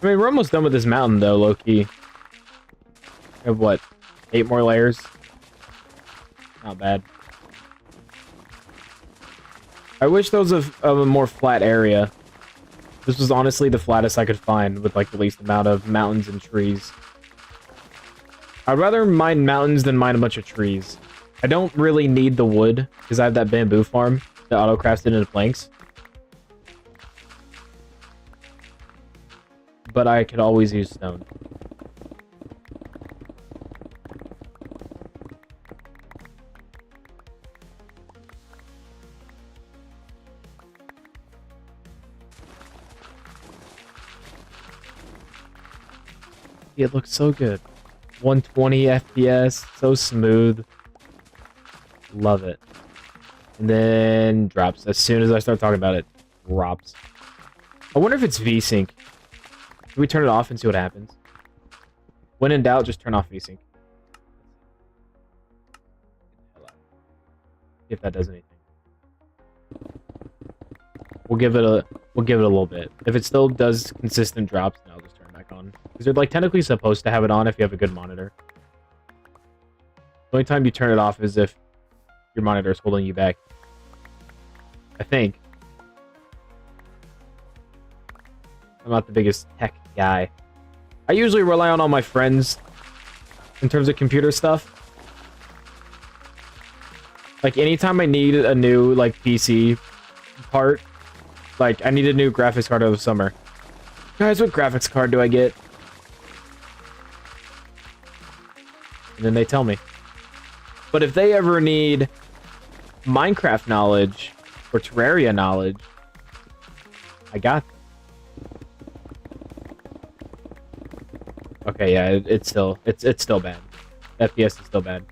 I mean, we're almost done with this mountain, though, low-key. We have, what, 8 more layers? Not bad. I wish there was a more flat area. This was honestly the flattest I could find, with, like, the least amount of mountains and trees. I'd rather mine mountains than mine a bunch of trees. I don't really need the wood, because I have that bamboo farm that auto-crafts it into planks. But I could always use stone. It looks so good. 120 FPS, so smooth. Love it. And then drops. As soon as I start talking about it, drops. I wonder if it's VSync. Can we turn it off and see what happens? When in doubt, just turn off VSync. If that does anything. We'll give it a little bit. If it still does consistent drops, then I'll just turn it back on. Because you're like technically supposed to have it on if you have a good monitor. The only time you turn it off is if your monitor is holding you back. I think. I'm not the biggest tech guy. I usually rely on all my friends in terms of computer stuff. Like anytime I need a new like PC part, like I need a new graphics card over the summer. Guys, what graphics card do I get? And then they tell me. But if they ever need Minecraft knowledge or Terraria knowledge, I got them. Okay, yeah, it's still bad. FPS is still bad.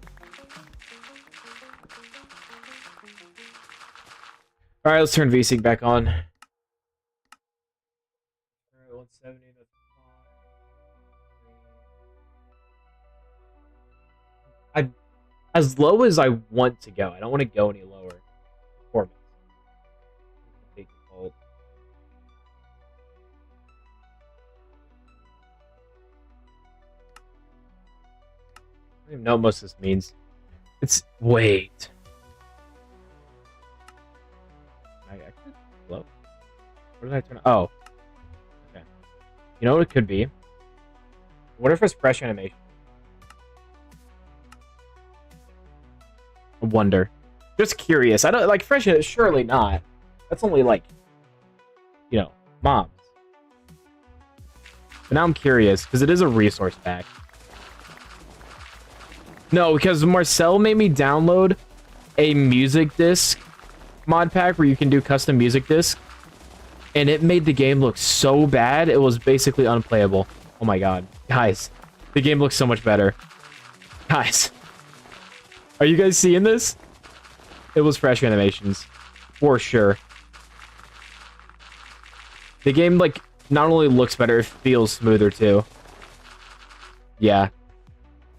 All right, let's turn VSync back on. All right, 170. As low as I want to go. I don't want to go any lower. Performance. Take default. I don't even know what most of this means. It's wait. I actually low. What did I turn? Oh. Okay. You know what it could be? What if it's fresh animation? I wonder. Just curious. I don't like fresh. Surely not. That's only like, you know, mobs. But now I'm curious because it is a resource pack. No, because Marcel made me download a music disc mod pack where you can do custom music disc, and it made the game look so bad, it was basically unplayable. Oh my god. Guys, the game looks so much better. Guys, are you guys seeing this? It was fresh animations, for sure. The game, like, not only looks better, it feels smoother, too. Yeah,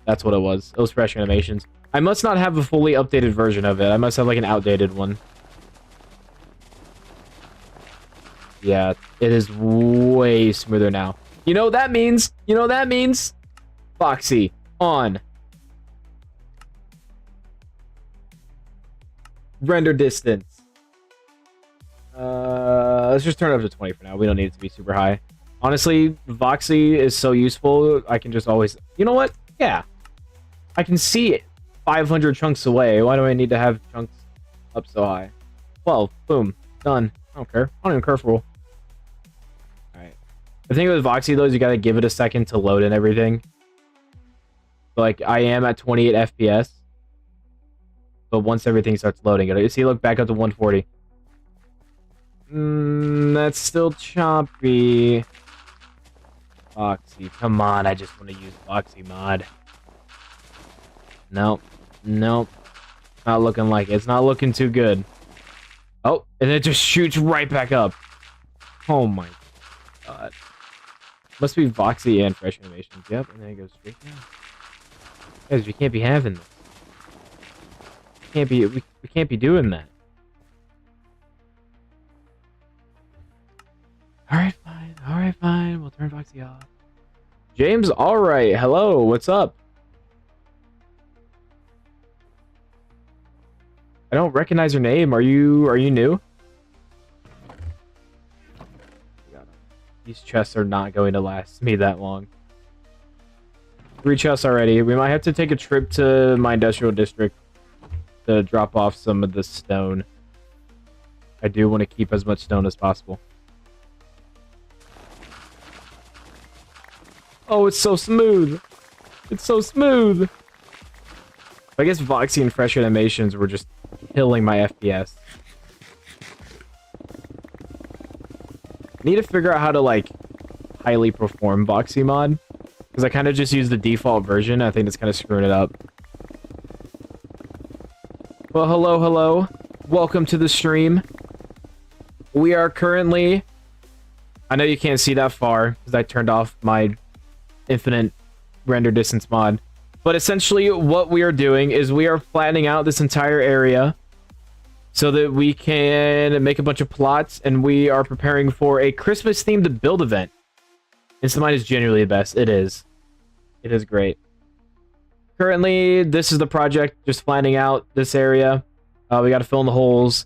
that's what it was. It was fresh animations. I must not have a fully updated version of it. I must have, like, an outdated one. Yeah, it is way smoother now. You know what that means? You know what that means? Foxy, on. Render distance. Let's just turn it up to 20 for now. We don't need it to be super high. Honestly, Voxy is so useful. I can just always... You know what? Yeah. I can see it 500 chunks away. Why do I need to have chunks up so high? 12. Boom. Done. I don't care. I don't even care for... Alright. The thing with Voxy, though, is you gotta give it a second to load and everything. So, like, I am at 28 FPS. But once everything starts loading, you see, look, back up to 140. That's still choppy. Foxy, come on, I just want to use Foxy mod. Nope. Nope. Not looking like it. It's not looking too good. Oh, and it just shoots right back up. Oh my god. Must be Voxy and fresh animations. Yep, and then it goes straight down. Guys, we can't be having this. We can't be doing that. Alright, fine. We'll turn Foxy off. James, alright. Hello, what's up? I don't recognize your name. Are you new? These chests are not going to last me that long. 3 chests already. We might have to take a trip to my industrial district to drop off some of the stone. I do want to keep as much stone as possible. Oh, it's so smooth. It's so smooth. I guess Voxy and fresh animations were just killing my FPS. Need to figure out how to, like, highly perform Voxy mod. Because I kind of just use the default version. I think it's kind of screwing it up. Well, hello. Welcome to the stream. We are currently... I know you can't see that far because I turned off my infinite render distance mod. But essentially what we are doing is we are flattening out this entire area so that we can make a bunch of plots, and we are preparing for a Christmas themed build event. Instamind is genuinely the best. It is. It is great. Currently, this is the project, just flattening out this area. We got to fill in the holes,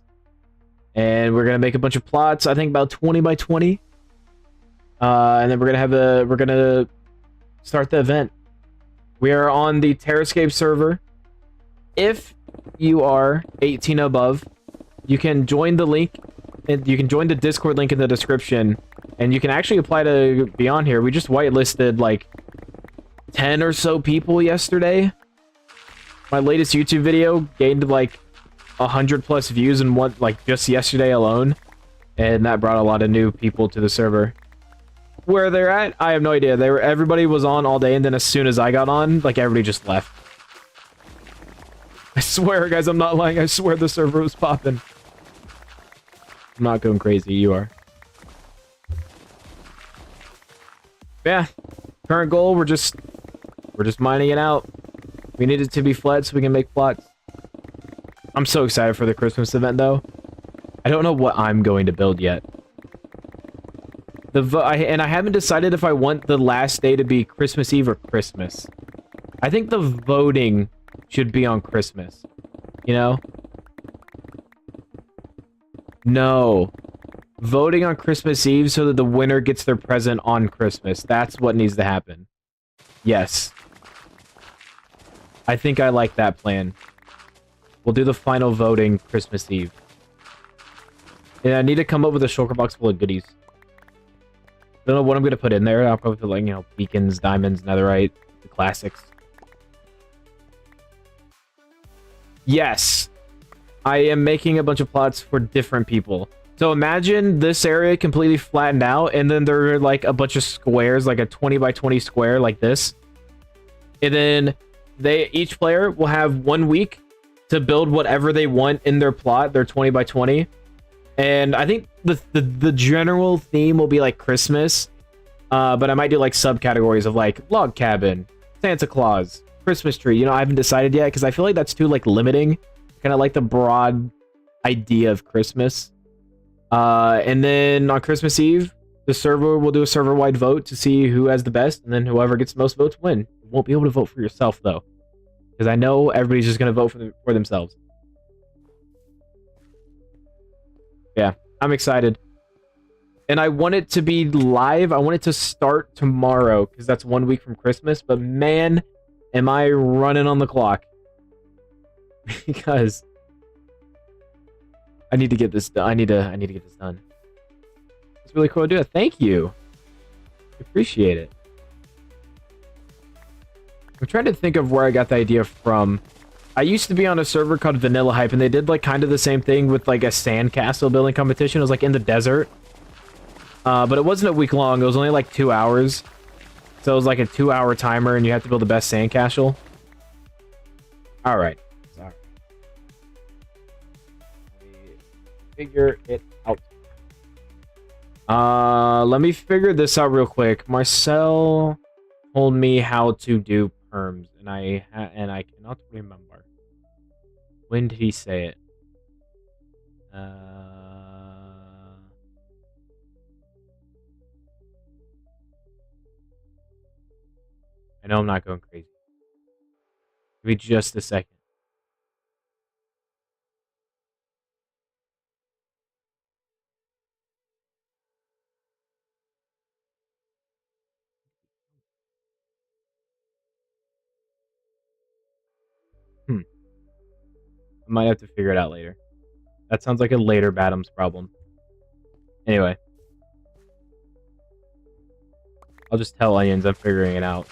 and we're gonna make a bunch of plots. I think about 20 by 20, and then we're gonna start the event. We are on the Terrascape server. If you are 18 above, you can join the link, and you can join the Discord link in the description, and you can actually apply to be on here. We just whitelisted like 10 or so people yesterday. My latest YouTube video gained like 100+ views in one, like, just yesterday alone, and that brought a lot of new people to the server. Where they're at, I have no idea. Everybody was on all day, and then as soon as I got on, like, everybody just left. I swear, guys, I'm not lying. I swear the server was popping. I'm not going crazy. You are. Yeah. Current goal, we're just mining it out. We need it to be flat so we can make plots. I'm so excited for the Christmas event, though. I don't know what I'm going to build yet. And I haven't decided if I want the last day to be Christmas Eve or Christmas. I think the voting should be on Christmas. You know? No. Voting on Christmas Eve so that the winner gets their present on Christmas. That's what needs to happen. Yes. I think I like that plan. We'll do the final voting Christmas Eve. And I need to come up with a shulker box full of goodies. Don't know what I'm going to put in there. I'll probably put, like, you know, beacons, diamonds, netherite, the classics. Yes. I am making a bunch of plots for different people. So imagine this area completely flattened out, and then there are like a bunch of squares, like a 20 by 20 square like this. And then each player will have 1 week to build whatever they want in their plot, their 20 by 20. And I think the general theme will be like Christmas. But I might do like subcategories of like log cabin, Santa Claus, Christmas tree. You know, I haven't decided yet because I feel like that's too like limiting. Kind of like the broad idea of Christmas. And then on Christmas Eve, the server will do a server-wide vote to see who has the best, and then whoever gets the most votes win. You won't be able to vote for yourself though, because I know everybody's just gonna vote for themselves. Yeah, I'm excited. And I want it to be live. I want it to start tomorrow because that's 1 week from Christmas. But man, am I running on the clock. Because I need to get this done. I need to get this done. It's really cool to do it. Thank you. Appreciate it. I'm trying to think of where I got the idea from. I used to be on a server called Vanilla Hype, and they did like kind of the same thing with like a sandcastle building competition. It was like in the desert. But it wasn't a week long. It was only like 2 hours. So it was like a 2-hour timer, and you have to build the best sandcastle. All right. Sorry. Let me figure it out. Let me figure this out real quick. Marcel told me how to do perms, and I cannot remember. When did he say it? I know I'm not going crazy. Give me just a second. I might have to figure it out later. That sounds like a later Badams problem. Anyway. I'll just tell Onions I'm figuring it out.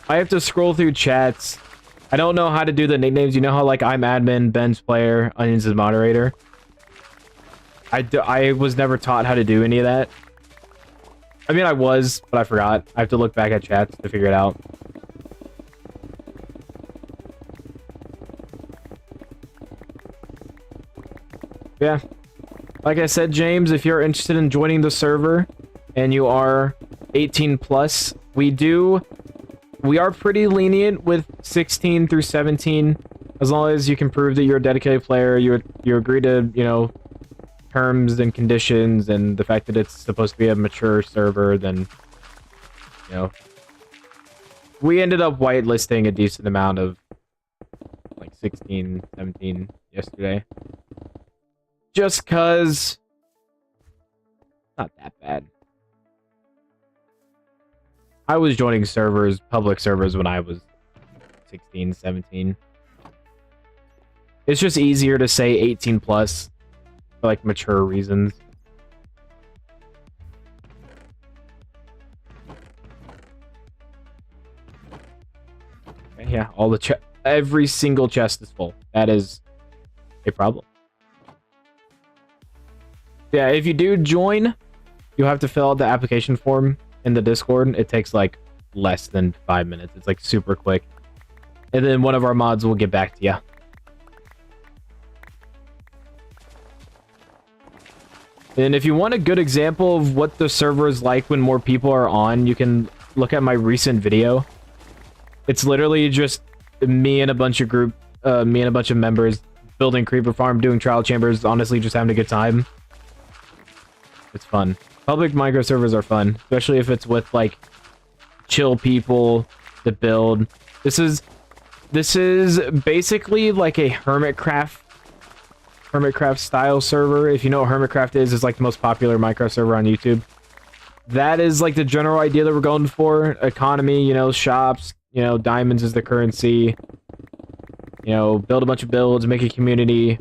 I have to scroll through chats. I don't know how to do the nicknames. You know how like I'm admin, Ben's player, Onions is moderator? I was never taught how to do any of that. I mean, I was, but I forgot. I have to look back at chats to figure it out. Yeah. Like I said, James, if you're interested in joining the server and you are 18 plus, we are pretty lenient with 16 through 17. As long as you can prove that you're a dedicated player, you agree to, you know, terms and conditions and the fact that it's supposed to be a mature server, then, you know. We ended up whitelisting a decent amount of like 16, 17 yesterday. Just cause not that bad. I was joining servers, public servers, when I was 16, 17. It's just easier to say 18 plus for like mature reasons. Okay, yeah, every single chest is full. That is a problem. Yeah, if you do join, you'll have to fill out the application form in the Discord. It takes like less than 5 minutes. It's like super quick. And then one of our mods will get back to you. And if you want a good example of what the server is like when more people are on, you can look at my recent video. It's literally just me and a bunch of members building Creeper Farm, doing trial chambers, honestly just having a good time. It's fun. Public Minecraft servers are fun, especially if it's with like chill people that build. This is basically like a Hermitcraft style server. If you know what Hermitcraft is, it's like the most popular Minecraft server on YouTube. That is like the general idea that we're going for. Economy, you know, shops, you know, diamonds is the currency. You know, build a bunch of builds, make a community,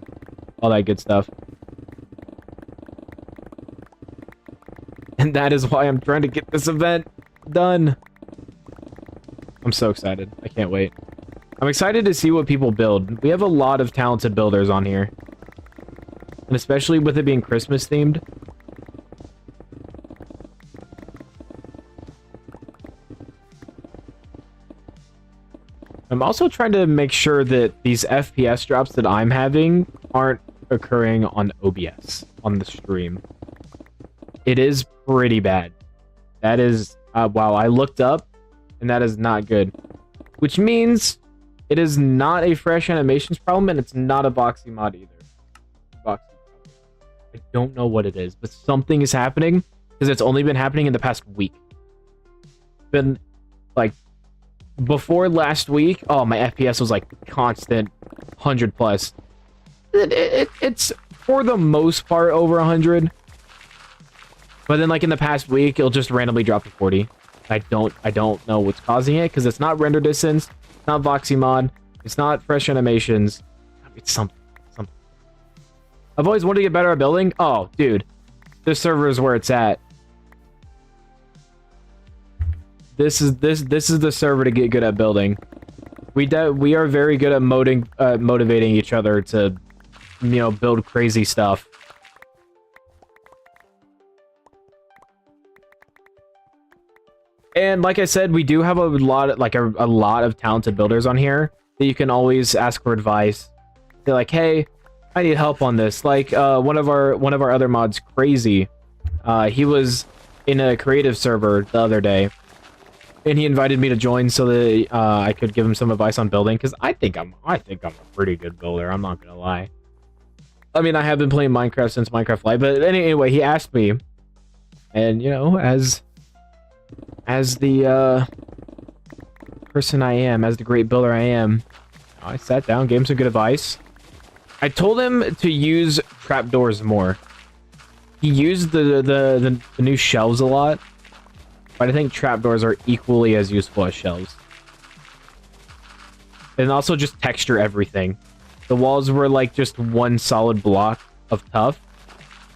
all that good stuff. And that is why I'm trying to get this event done. I'm so excited. I can't wait. I'm excited to see what people build. We have a lot of talented builders on here. and especially with it being Christmas themed. I'm also trying to make sure that these FPS drops that I'm having aren't occurring on OBS on the stream. It is pretty bad. That is, wow, I looked up and that is not good. Which means it is not a fresh animations problem and it's not a Voxy mod either. I don't know what it is, but something is happening because it's only been happening in the past week. Been like before last week, oh, my FPS was like constant 100 plus. It's for the most part over 100. But then like in the past week, it'll just randomly drop to 40. I don't know what's causing it because it's not render distance, it's not Voxy mod, it's not fresh animations. It's something. I've always wanted to get better at building. Oh, dude, this server is where it's at. This is the server to get good at building. We are very good at motivating each other to, you know, build crazy stuff. And like I said, we do have a lot of talented builders on here that you can always ask for advice. They're like, hey, I need help on this. Like one of our other mods, Crazy. He was in a creative server the other day, and he invited me to join so that I could give him some advice on building. Because I think I'm a pretty good builder. I'm not gonna lie. I mean, I have been playing Minecraft since Minecraft Live, but anyway, he asked me, and you know, as the person I am, as the great builder I am, I sat down, gave him some good advice. I told him to use trapdoors more. He used the new shelves a lot, but I think trapdoors are equally as useful as shelves. And also just texture everything. The walls were like just one solid block of tuff.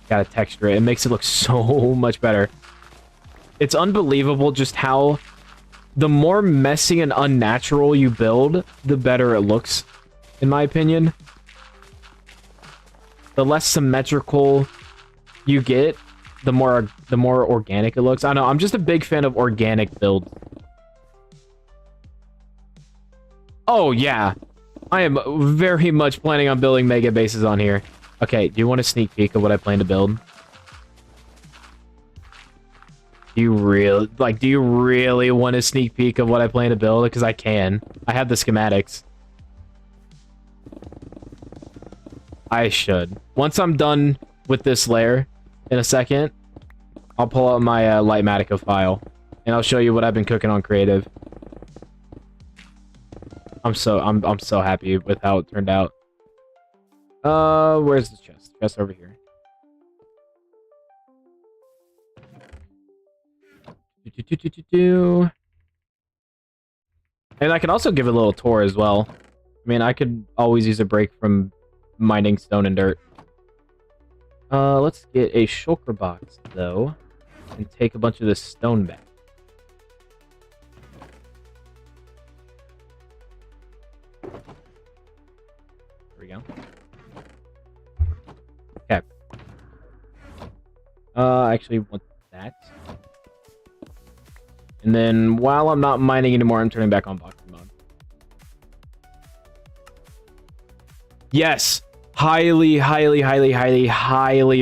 Gotta texture it. It makes it look so much better. It's unbelievable just how the more messy and unnatural you build, the better it looks, in my opinion. The less symmetrical you get, the more organic it looks. I know, I'm just a big fan of organic builds. Oh yeah, I am very much planning on building mega bases on here. Okay, do you want a sneak peek of what I plan to build? Do you really want a sneak peek of what I plan to build? Because I can. I have the schematics. I should. Once I'm done with this layer in a second, I'll pull out my Lightmatica file and I'll show you what I've been cooking on creative. I'm so happy with how it turned out. Where's the chest? Chest over here. And I can also give it a little tour as well. I mean, I could always use a break from mining stone and dirt. Let's get a shulker box though, and take a bunch of this stone back. There we go. Okay. I actually want that. And then while I'm not mining anymore, I'm turning back on boxing mode. Yes. Highly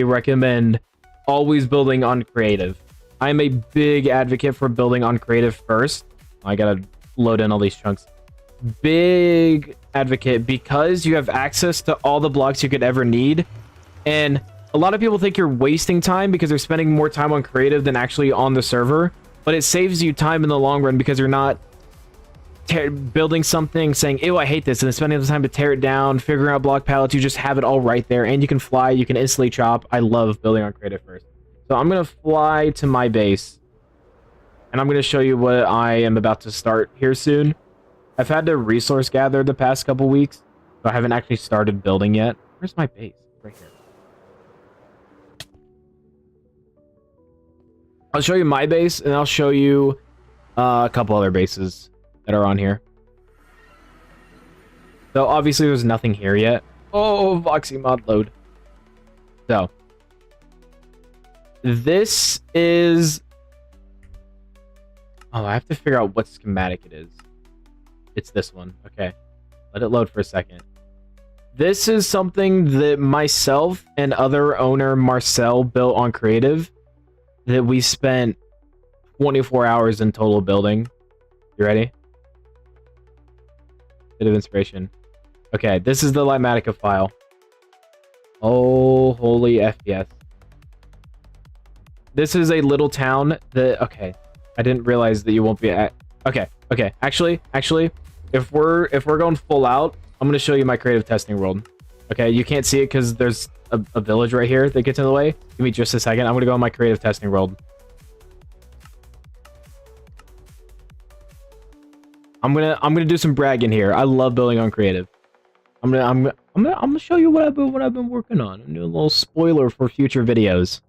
recommend always building on creative. I'm a big advocate for building on creative first. I gotta load in all these chunks. Big advocate because you have access to all the blocks you could ever need. And a lot of people think you're wasting time because they're spending more time on creative than actually on the server. But it saves you time in the long run because you're not building something, saying, ew, I hate this, and then spending the time to tear it down, figuring out block pallets. You just have it all right there, and you can fly, you can instantly chop. I love building on creative first. So I'm going to fly to my base, and I'm going to show you what I am about to start here soon. I've had to resource gather the past couple weeks, so I haven't actually started building yet. Where's my base? Right here. I'll show you my base, and I'll show you a couple other bases that are on here. So obviously there's nothing here yet. Oh, Voxy mod load. So this is... Oh, I have to figure out what schematic it is. It's this one. Okay. Let it load for a second. This is something that myself and other owner Marcel built on Creative that we spent 24 hours in total building. You ready? Bit of inspiration. Okay, this is the Lighmatica file. Oh, holy FPS. This is a little town that... Okay, I didn't realize that you won't be at... Okay. Actually, if we're going full out, I'm gonna show you my creative testing world. Okay, you can't see it because there's a village right here that gets in the way. Give me just a second. I'm gonna go on my creative testing world. I'm gonna do some bragging here. I love building on creative. I'm gonna show you what I've been working on. I'm doing a little spoiler for future videos.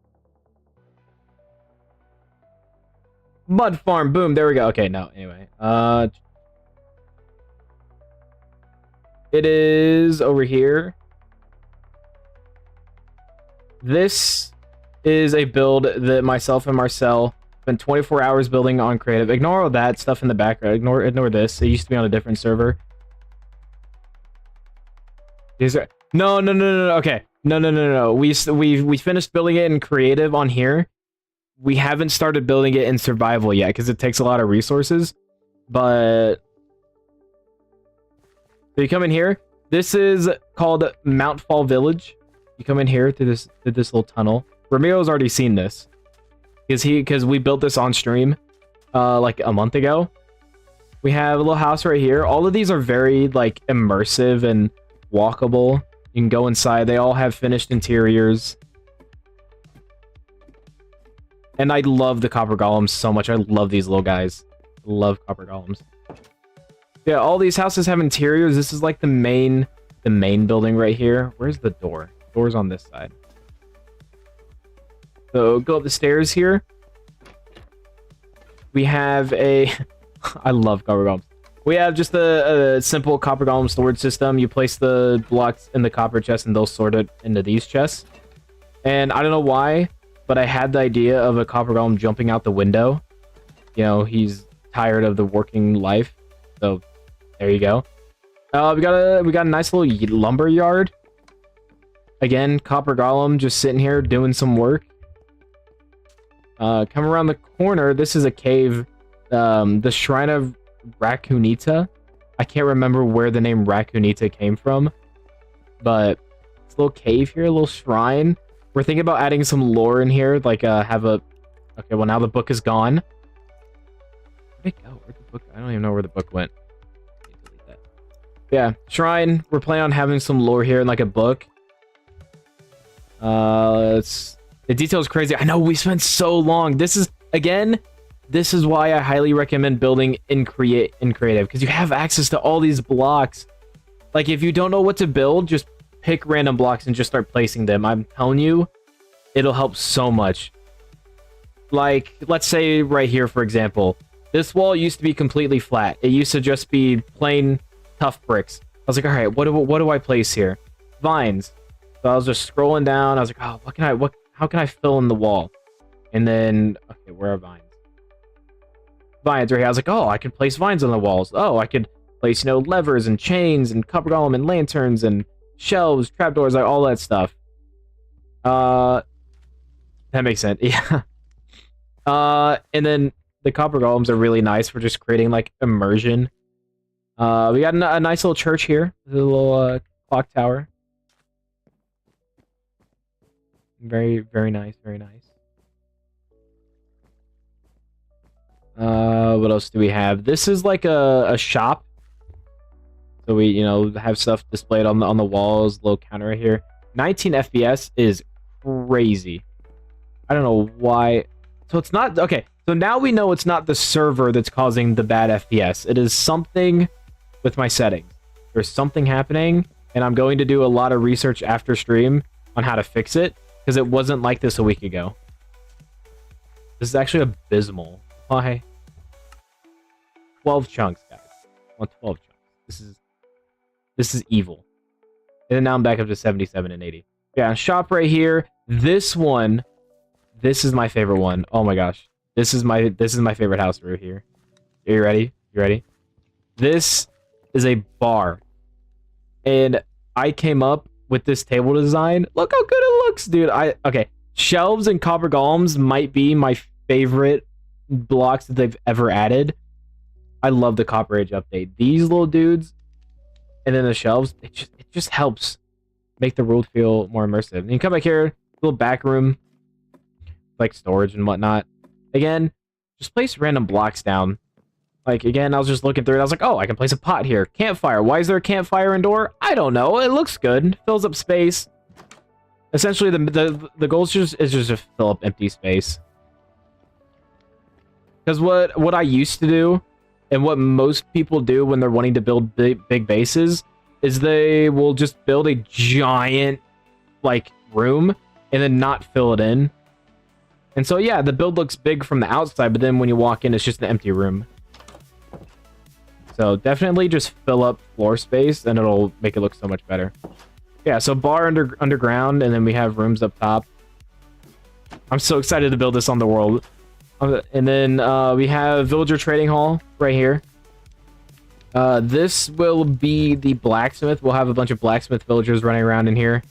Mud farm, boom, there we go. Okay, no, anyway. It is over here. This is a build that myself and Marcel spent 24 hours building on creative. Ignore all that stuff in the background. Ignore this. It used to be on a different server. No. Okay. No. We finished building it in creative on here. We haven't started building it in survival yet because it takes a lot of resources. But so you come in here. This is called Mount Fall Village. You come in here through this little tunnel. Ramiro's already seen this because we built this on stream like a month ago. We have a little house right here. All of these are very like immersive and walkable. You can go inside. They all have finished interiors. And I love the copper golems so much. I love these little guys. I love copper golems. Yeah, all these houses have interiors. This is like the main building right here. Where's the door? The door's on this side. So go up the stairs here. We have a... I love copper golems. We have just a simple copper golem storage system. You place the blocks in the copper chest and they'll sort it into these chests. And I don't know why, but I had the idea of a copper golem jumping out the window. You know, he's tired of the working life. So there you go. We got a nice little lumber yard. Again, copper golem just sitting here doing some work. Come around the corner. This is a cave. The Shrine of Raccoonita. I can't remember where the name Raccoonita came from, but it's a little cave here, a little shrine. We're thinking about adding some lore in here, like have a... Okay, well now the book is gone. Where'd it go? Where'd the book... I don't even know where the book went. Delete that. Yeah, shrine. We're planning on having some lore here in like a book. The detail is crazy. I know we spent so long. This is, again, this is why I highly recommend building in creative, because you have access to all these blocks. Like if you don't know what to build, just pick random blocks and just start placing them. I'm telling you, it'll help so much. Like, let's say right here, for example, this wall used to be completely flat. It used to just be plain tough bricks. I was like, all right, what do I place here? Vines. So I was just scrolling down. I was like, oh, how can I fill in the wall? And then, okay, where are vines? Vines right here. I was like, oh, I could place vines on the walls. Oh, I could place, you know, levers and chains and copper golem and lanterns and shelves, trapdoors, like all that stuff. That makes sense. Yeah. And then the copper golems are really nice for just creating like immersion. We got a nice little church here. A little clock tower. Very, very nice, very nice. What else do we have? This is like a shop. So we, you know, have stuff displayed on the walls, little counter right here. 19 FPS is crazy. I don't know why. So it's not okay. So now we know it's not the server that's causing the bad FPS. It is something with my settings. There's something happening, and I'm going to do a lot of research after stream on how to fix it, because it wasn't like this a week ago. This is actually abysmal. Why? 12 chunks, guys. I want 12 chunks. This is evil. And then now I'm back up to 77 and 80. Yeah, shop right here. This one, this is my favorite one. Oh my gosh. This is my favorite house right here. Are you ready? You ready? This is a bar. And I came up with this table design. Look how good it looks, dude. Okay. Shelves and copper golems might be my favorite blocks that they've ever added. I love the Copper Age update. These little dudes and then the shelves, it just helps make the world feel more immersive. And you come back here, little back room, like storage and whatnot. Again, just place random blocks down. Like, again, I was just looking through it. I was like, oh, I can place a pot here. Campfire. Why is there a campfire indoor? I don't know. It looks good. Fills up space. Essentially, the goal is just to fill up empty space. Because what I used to do, and what most people do when they're wanting to build big bases, is they will just build a giant, like, room, and then not fill it in. And so, yeah, the build looks big from the outside, but then when you walk in, it's just an empty room. So definitely just fill up floor space, and it'll make it look so much better. Yeah, so bar underground, and then we have rooms up top. I'm so excited to build this on the world. And then we have villager trading hall right here. This will be the blacksmith. We'll have a bunch of blacksmith villagers running around in here.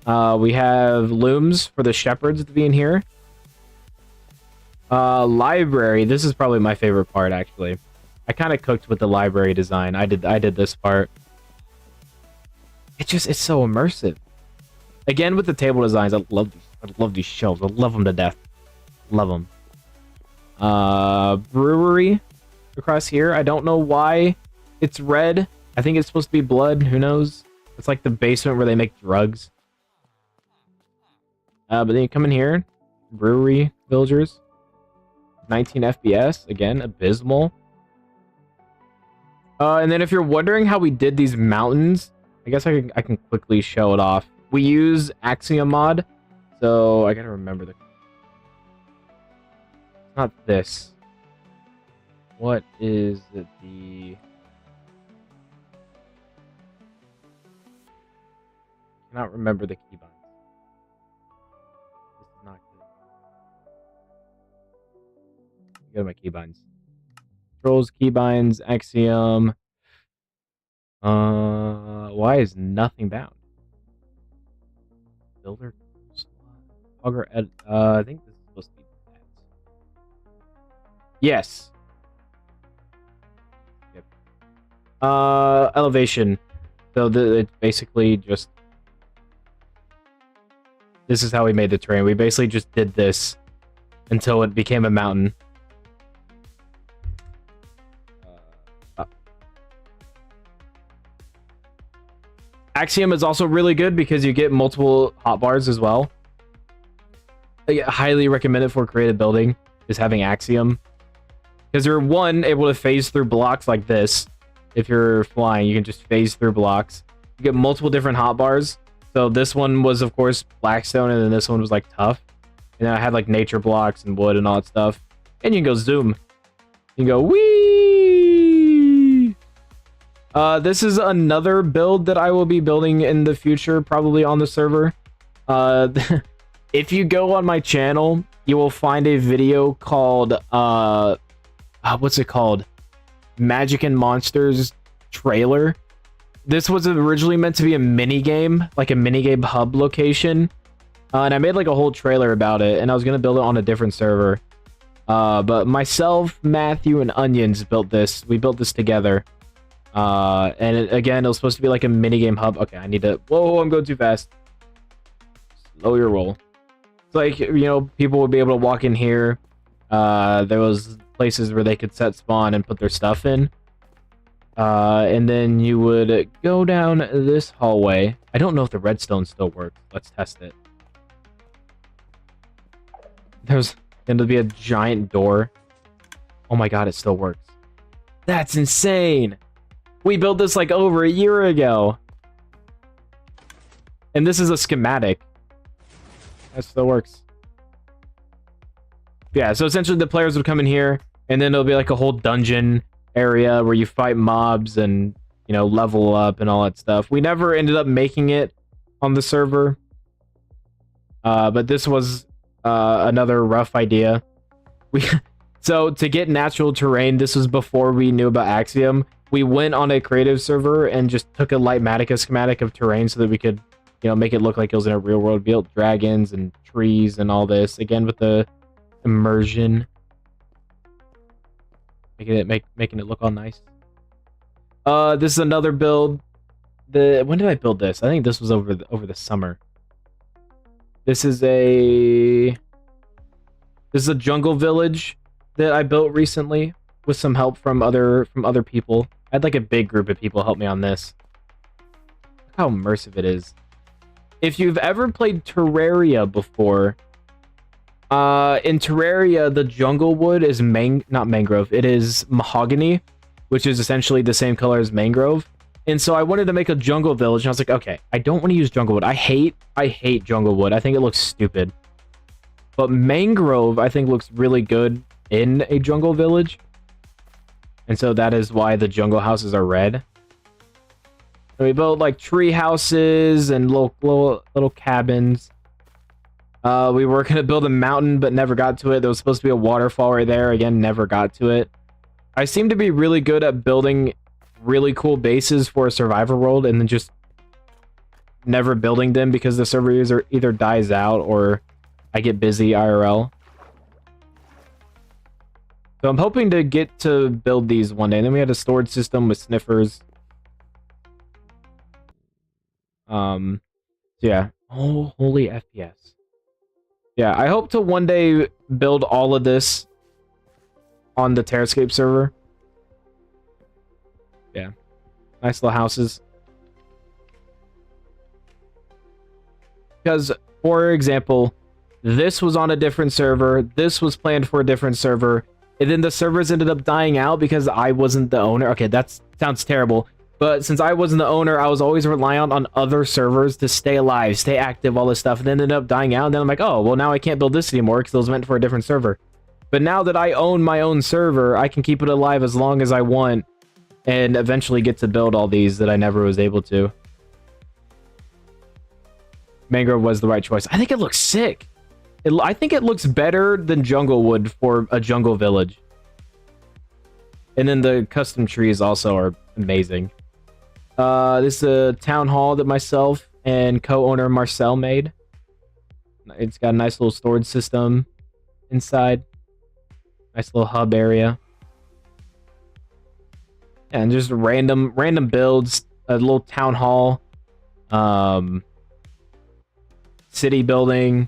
We have looms for the shepherds to be in here. Library. This is probably my favorite part, actually. I kind of cooked with the library design. I did this part. It's so immersive. Again, with the table designs, I love these shelves. I love them to death. Love them. Brewery across here. I don't know why it's red. I think it's supposed to be blood. Who knows? It's like the basement where they make drugs. But then you come in here. Brewery villagers. 19 FPS. Again, abysmal. And then if you're wondering how we did these mountains, I guess I can quickly show it off. We use Axiom mod, so I gotta remember the... Not this. What is it? Cannot remember the keybinds. This is not good. Go to my keybinds. Controls, keybinds, Axiom. Why is nothing bound? Builder, Auger, I think this is supposed to be that. Yes. Yep. Elevation. So it's basically just... This is how we made the terrain. We basically just did this until it became a mountain. Axiom is also really good because you get multiple hotbars as well. I highly recommend it for creative building, is having Axiom. Because you're, one, able to phase through blocks like this. If you're flying, you can just phase through blocks. You get multiple different hotbars. So this one was, of course, Blackstone, and then this one was, like, tough. And then I had, like, nature blocks and wood and all that stuff. And you can go zoom. You can go, whee! This is another build that I will be building in the future, probably on the server. If you go on my channel, you will find a video called, what's it called? Magic and Monsters trailer. This was originally meant to be a minigame, like a minigame hub location. And I made like a whole trailer about it, and I was going to build it on a different server. But myself, Matthew, and Onions built this. We built this together. Again, it was supposed to be like a minigame hub. Okay, I need to... Whoa, I'm going too fast. Slow your roll. It's like, you know, people would be able to walk in here. There was places where they could set spawn and put their stuff in. And then you would go down this hallway. I don't know if the redstone still works. Let's test it. There's going to be a giant door. Oh my god, it still works. That's insane! We built this like over a year ago. And this is a schematic. That still works. Yeah, so essentially the players would come in here, and then it'll be like a whole dungeon area where you fight mobs and, you know, level up and all that stuff. We never ended up making it on the server. But this was another rough idea. So to get natural terrain, this was before we knew about Axiom. We went on a creative server and just took a Lightmatica schematic of terrain so that we could, make it look like it was in a real world. Built dragons and trees and all this again with the immersion, making it look all nice. This is another build. When did I build this? I think this was over the summer. This is a jungle village that I built recently with some help from other people. I had like a big group of people help me on this. Look how immersive it is. If you've ever played Terraria before, in Terraria the jungle wood is not mangrove, it is mahogany, which is essentially the same color as mangrove. And so I wanted to make a jungle village, and I was like, okay, I don't want to use jungle wood. I hate jungle wood. I think it looks stupid. But mangrove, I think, looks really good in a jungle village. And so that is why the jungle houses are red. So we built like tree houses and little cabins. We were going to build a mountain, but never got to it. There was supposed to be a waterfall right there. Again, never got to it. I seem to be really good at building really cool bases for a survivor world and then just never building them because the server either dies out or I get busy IRL. So I'm hoping to get to build these one day. And then we had a storage system with sniffers. So yeah. Oh, holy FPS. Yeah, I hope to one day build all of this on the Terrascape server. Yeah. Nice little houses. Because, for example, this was on a different server. This was planned for a different server. And then the servers ended up dying out because I wasn't the owner. Okay, that sounds terrible. But since I wasn't the owner, I was always reliant on other servers to stay alive, stay active, all this stuff. And then it ended up dying out. And then I'm like, oh, well, now I can't build this anymore because it was meant for a different server. But now that I own my own server, I can keep it alive as long as I want and eventually get to build all these that I never was able to. Mangrove was the right choice. I think it looks sick. I think it looks better than jungle wood for a jungle village. And then the custom trees also are amazing. This is a town hall that myself and co-owner Marcel made. It's got a nice little storage system inside. Nice little hub area. And just random builds. A little town hall. City building.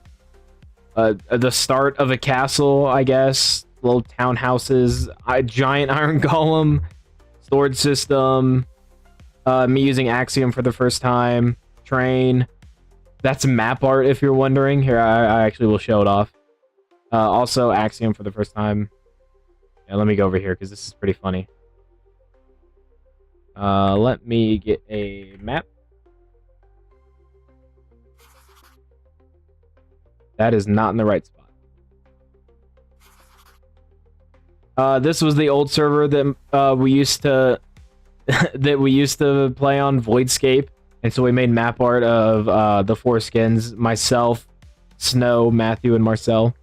The start of a castle, I guess. Little townhouses. A giant iron golem. Storage system. Me using Axiom for the first time. Train. That's map art, if you're wondering. Here, I actually will show it off. Also, Axiom for the first time. Yeah, let me go over here, because this is pretty funny. Let me get a map. That is not in the right spot. This was the old server that we used to that we used to play on, Voidscape, and so we made map art of the four skins: myself, Snow, Matthew, and Marcel.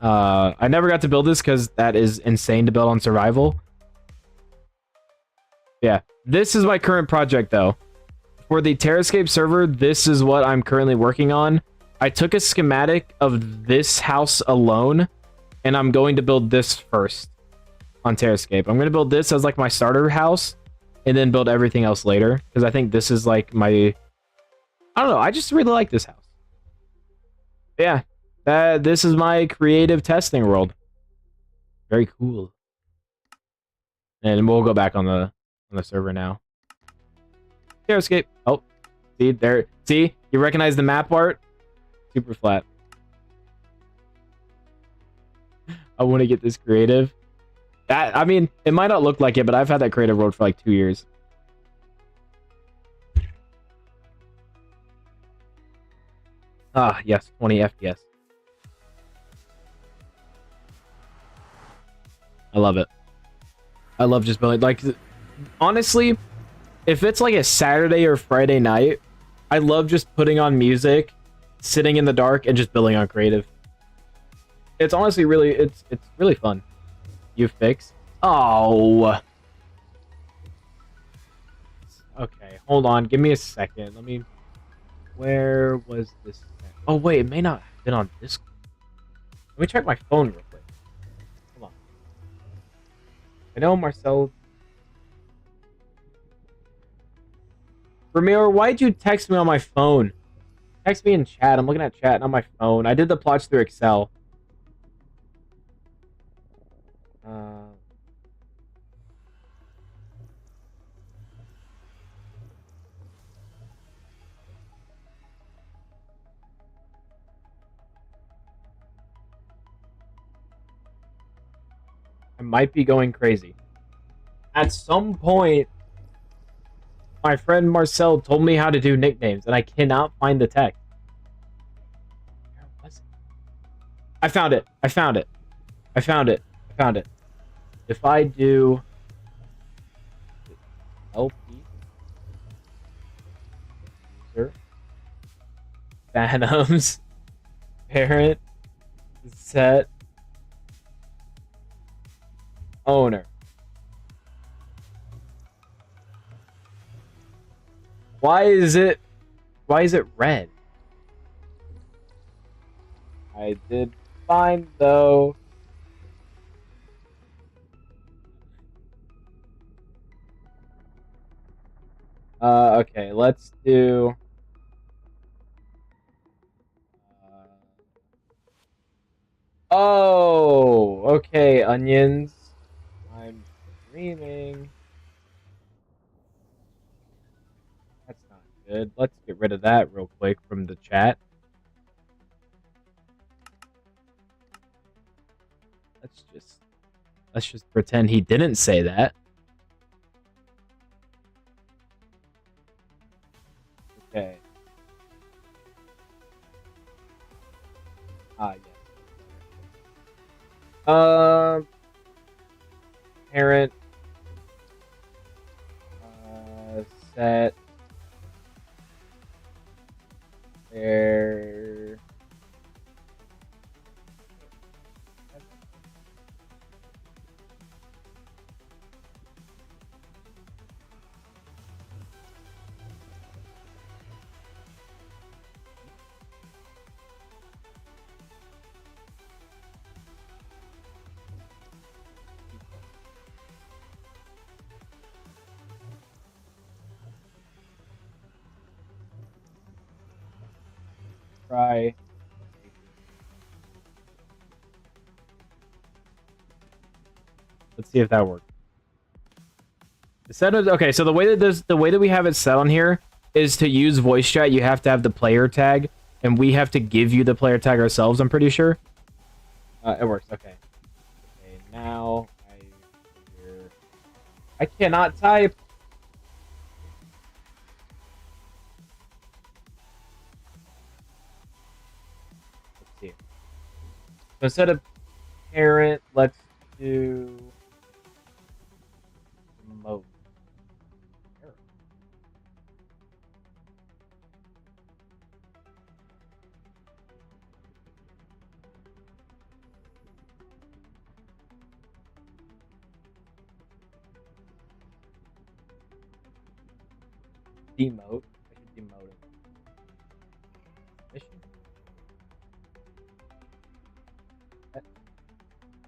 I never got to build this because that is insane to build on survival. Yeah, this is my current project though. For the Terrascape server, this is what I'm currently working on. I took a schematic of this house alone, and I'm going to build this first on Terrascape. I'm going to build this as like my starter house, and then build everything else later, because I think this is like my... I don't know, I just really like this house. Yeah, this is my creative testing world. Very cool. And we'll go back on the server now. Terrascape. Oh, see there. See, you recognize the map art? Super flat. I want to get this creative. I mean, it might not look like it, but I've had that creative world for like 2 years. Ah, yes, 20 FPS. I love it. I love just building. Like, honestly, if it's like a Saturday or Friday night, I love just putting on music, sitting in the dark and just building on creative. It's honestly really, it's really fun. You fix. Oh. Okay, hold on. Give me a second. Let me. Where was this? Oh wait, it may not have been on Discord. Let me check my phone real quick. Hold on. I know Marcel. Ramiro, why'd you text me on my phone? Text me in chat. I'm looking at chat, not my phone. I did the plots through Excel. I might be going crazy. At some point, my friend Marcel told me how to do nicknames, and I cannot find the text. Where was it? I found it. I found it. I found it. I found it. If I do LP user Phantoms parent set owner. Why is it red? I did fine though. Okay, let's do oh, okay, onions. I'm dreaming. That's not good. Let's get rid of that real quick from the chat. Let's just pretend he didn't say that. Okay. Ah, yes. Parent set their try. Let's see if that works. Okay, so the way that we have it set on here is to use voice chat. You have to have the player tag, and we have to give you the player tag ourselves. I'm pretty sure. It works. Okay. Okay. Now I cannot type. Let's see. So instead of parent, let's do remote. Demote. I should demote it. Mission.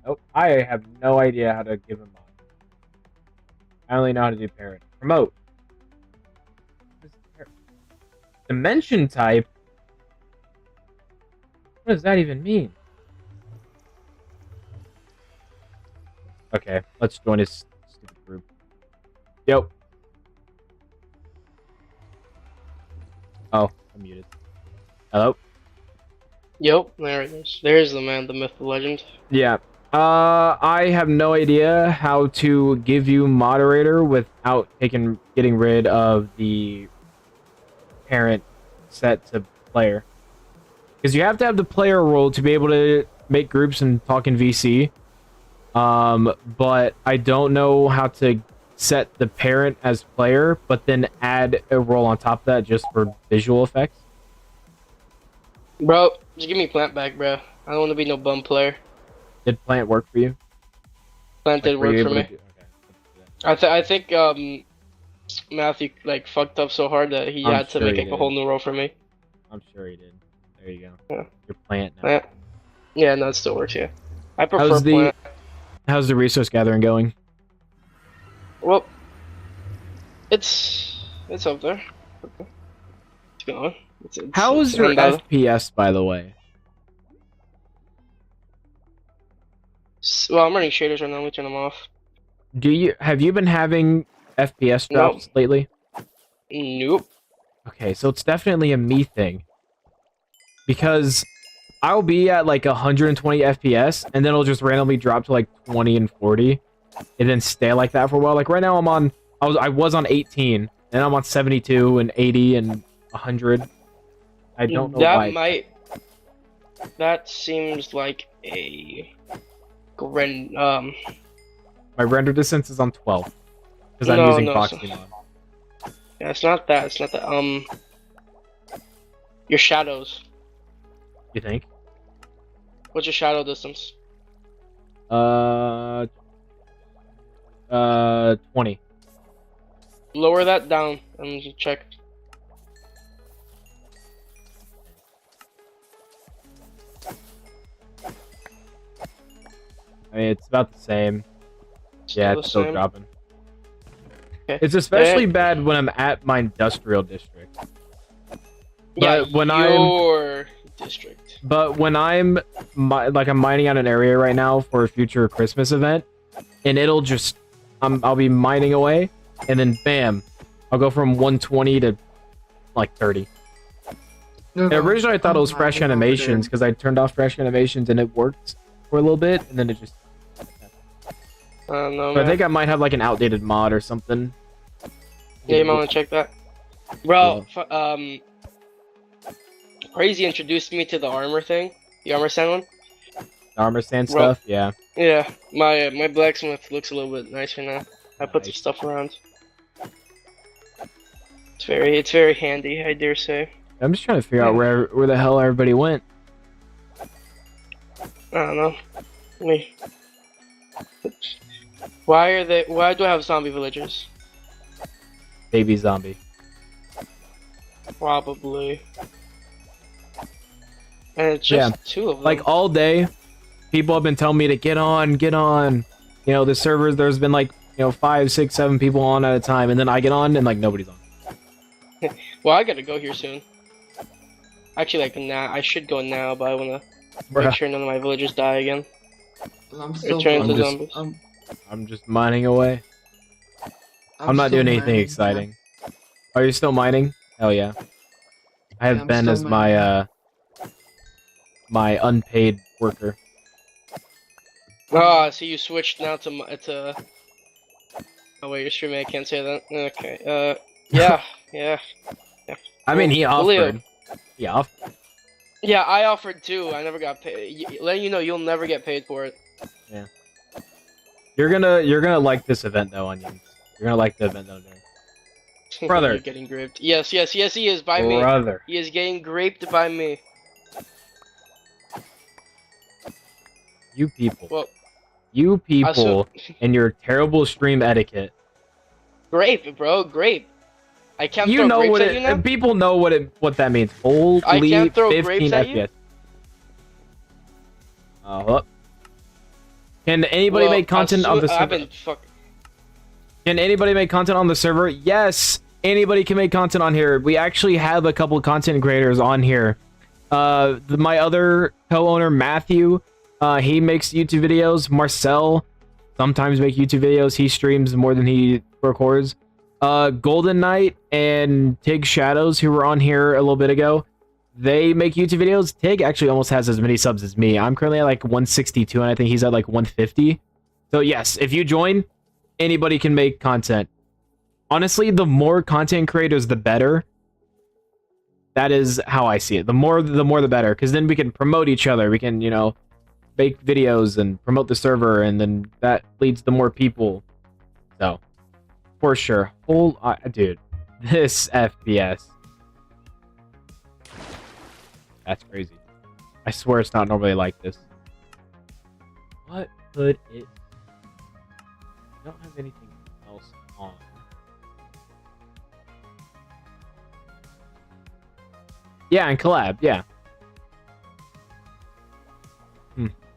Nope. I have no idea how to give him on. I only know how to do parent. Promote. Dimension type? What does that even mean? Okay, let's join his stupid group. Yep. Oh, I'm muted. Hello? Yep, there it is. There's the man, the myth, the legend. Yeah. I have no idea how to give you moderator without getting rid of the parent set to player. Because you have to have the player role to be able to make groups and talk in VC. But I don't know how to set the parent as player, but then add a role on top of that just for visual effects. Bro, just give me plant back, bro. I don't want to be no bum player. Did plant work for you? Plant did Were you work for able me. to do- okay. I think Matthew like fucked up so hard that he I'm had to sure make he like a did. whole new role for me. I'm sure he did. There you go. Yeah. Your plant now. Plant. Yeah, no, it still works. Yeah, I prefer plant. How's the resource gathering going? Well, it's up there. It's going. How is your FPS, by the way? Well, I'm running shaders right now. Let me turn them off. Have you been having FPS drops lately? Nope. Okay, so it's definitely a me thing. Because I'll be at like 120 FPS, and then it'll just randomly drop to like 20 and 40, and then stay like that for a while. Like right now, I was on 18, and I'm on 72 and 80 and 100. I don't know why. That seems like a My render distance is on 12 because I'm using proxy mod. Yeah, it's not that. It's not that. Your shadows. You think? What's your shadow distance? 20. Lower that down and just check. I mean, it's about the same. Yeah, it's still same. dropping. Okay. It's especially bad when I'm at my industrial district. But when your district. But when I'm mining out an area right now for a future Christmas event, and it'll just I'll be mining away, and then bam, I'll go from 120 to like 30. And originally I thought it was fresh animations because I turned off fresh animations and it worked for a little bit, and then it just. No, so I think I might have like an outdated mod or something. Yeah, you might want to check that. Bro, Crazy introduced me to the armor thing. The armor stand one. The armor stand stuff, yeah. Yeah, my blacksmith looks a little bit nicer now. I put some stuff around. It's very handy, I dare say. I'm just trying to figure out where the hell everybody went. I don't know. Why do I have zombie villagers? Baby zombie. Probably. And it's just two of them. Like all day, people have been telling me to get on. You know, the servers, there's been like, 5, 6, 7 people on at a time, and then I get on and like nobody's on. Well, I gotta go here soon. Actually, like now, I should go now, but I wanna make sure none of my villagers die again. I'm still zombies. I'm just mining away. I'm not doing anything exciting. Are you still mining? Hell yeah. I have Ben as my my unpaid worker. Oh, so you switched now to. Oh wait, you're streaming. I can't say that. Okay. Yeah. I mean, he offered. He offered. Yeah, I offered too. I never got paid. Letting you know, you'll never get paid for it. Yeah. You're gonna like this event though, Onions. You're gonna like the event though, dude. Brother. You're getting graped. Yes, he is by me. Brother. He is getting graped by me. You people. Well, you people and your terrible stream etiquette. Grape, bro, grape. I can't you throw know grapes what at you now? People know what that means. Holy I can't throw 15 grapes at FPS. Can anybody make content on the server? Can anybody make content on the server? Yes, anybody can make content on here. We actually have a couple content creators on here. My other co-owner Matthew, he makes YouTube videos. Marcel sometimes make YouTube videos. He streams more than he records. Golden Knight and Tig Shadows, who were on here a little bit ago, they make YouTube videos. Tig actually almost has as many subs as me. I'm currently at like 162, and I think he's at like 150. So yes, if you join, anybody can make content. Honestly, the more content creators, the better. That is how I see it. The more the better, because then we can promote each other. We can, make videos and promote the server, and then that leads to more people. So, for sure. Dude, this FPS. That's crazy. I swear it's not normally like this. What could it... I don't have anything else on. Yeah, and collab, yeah.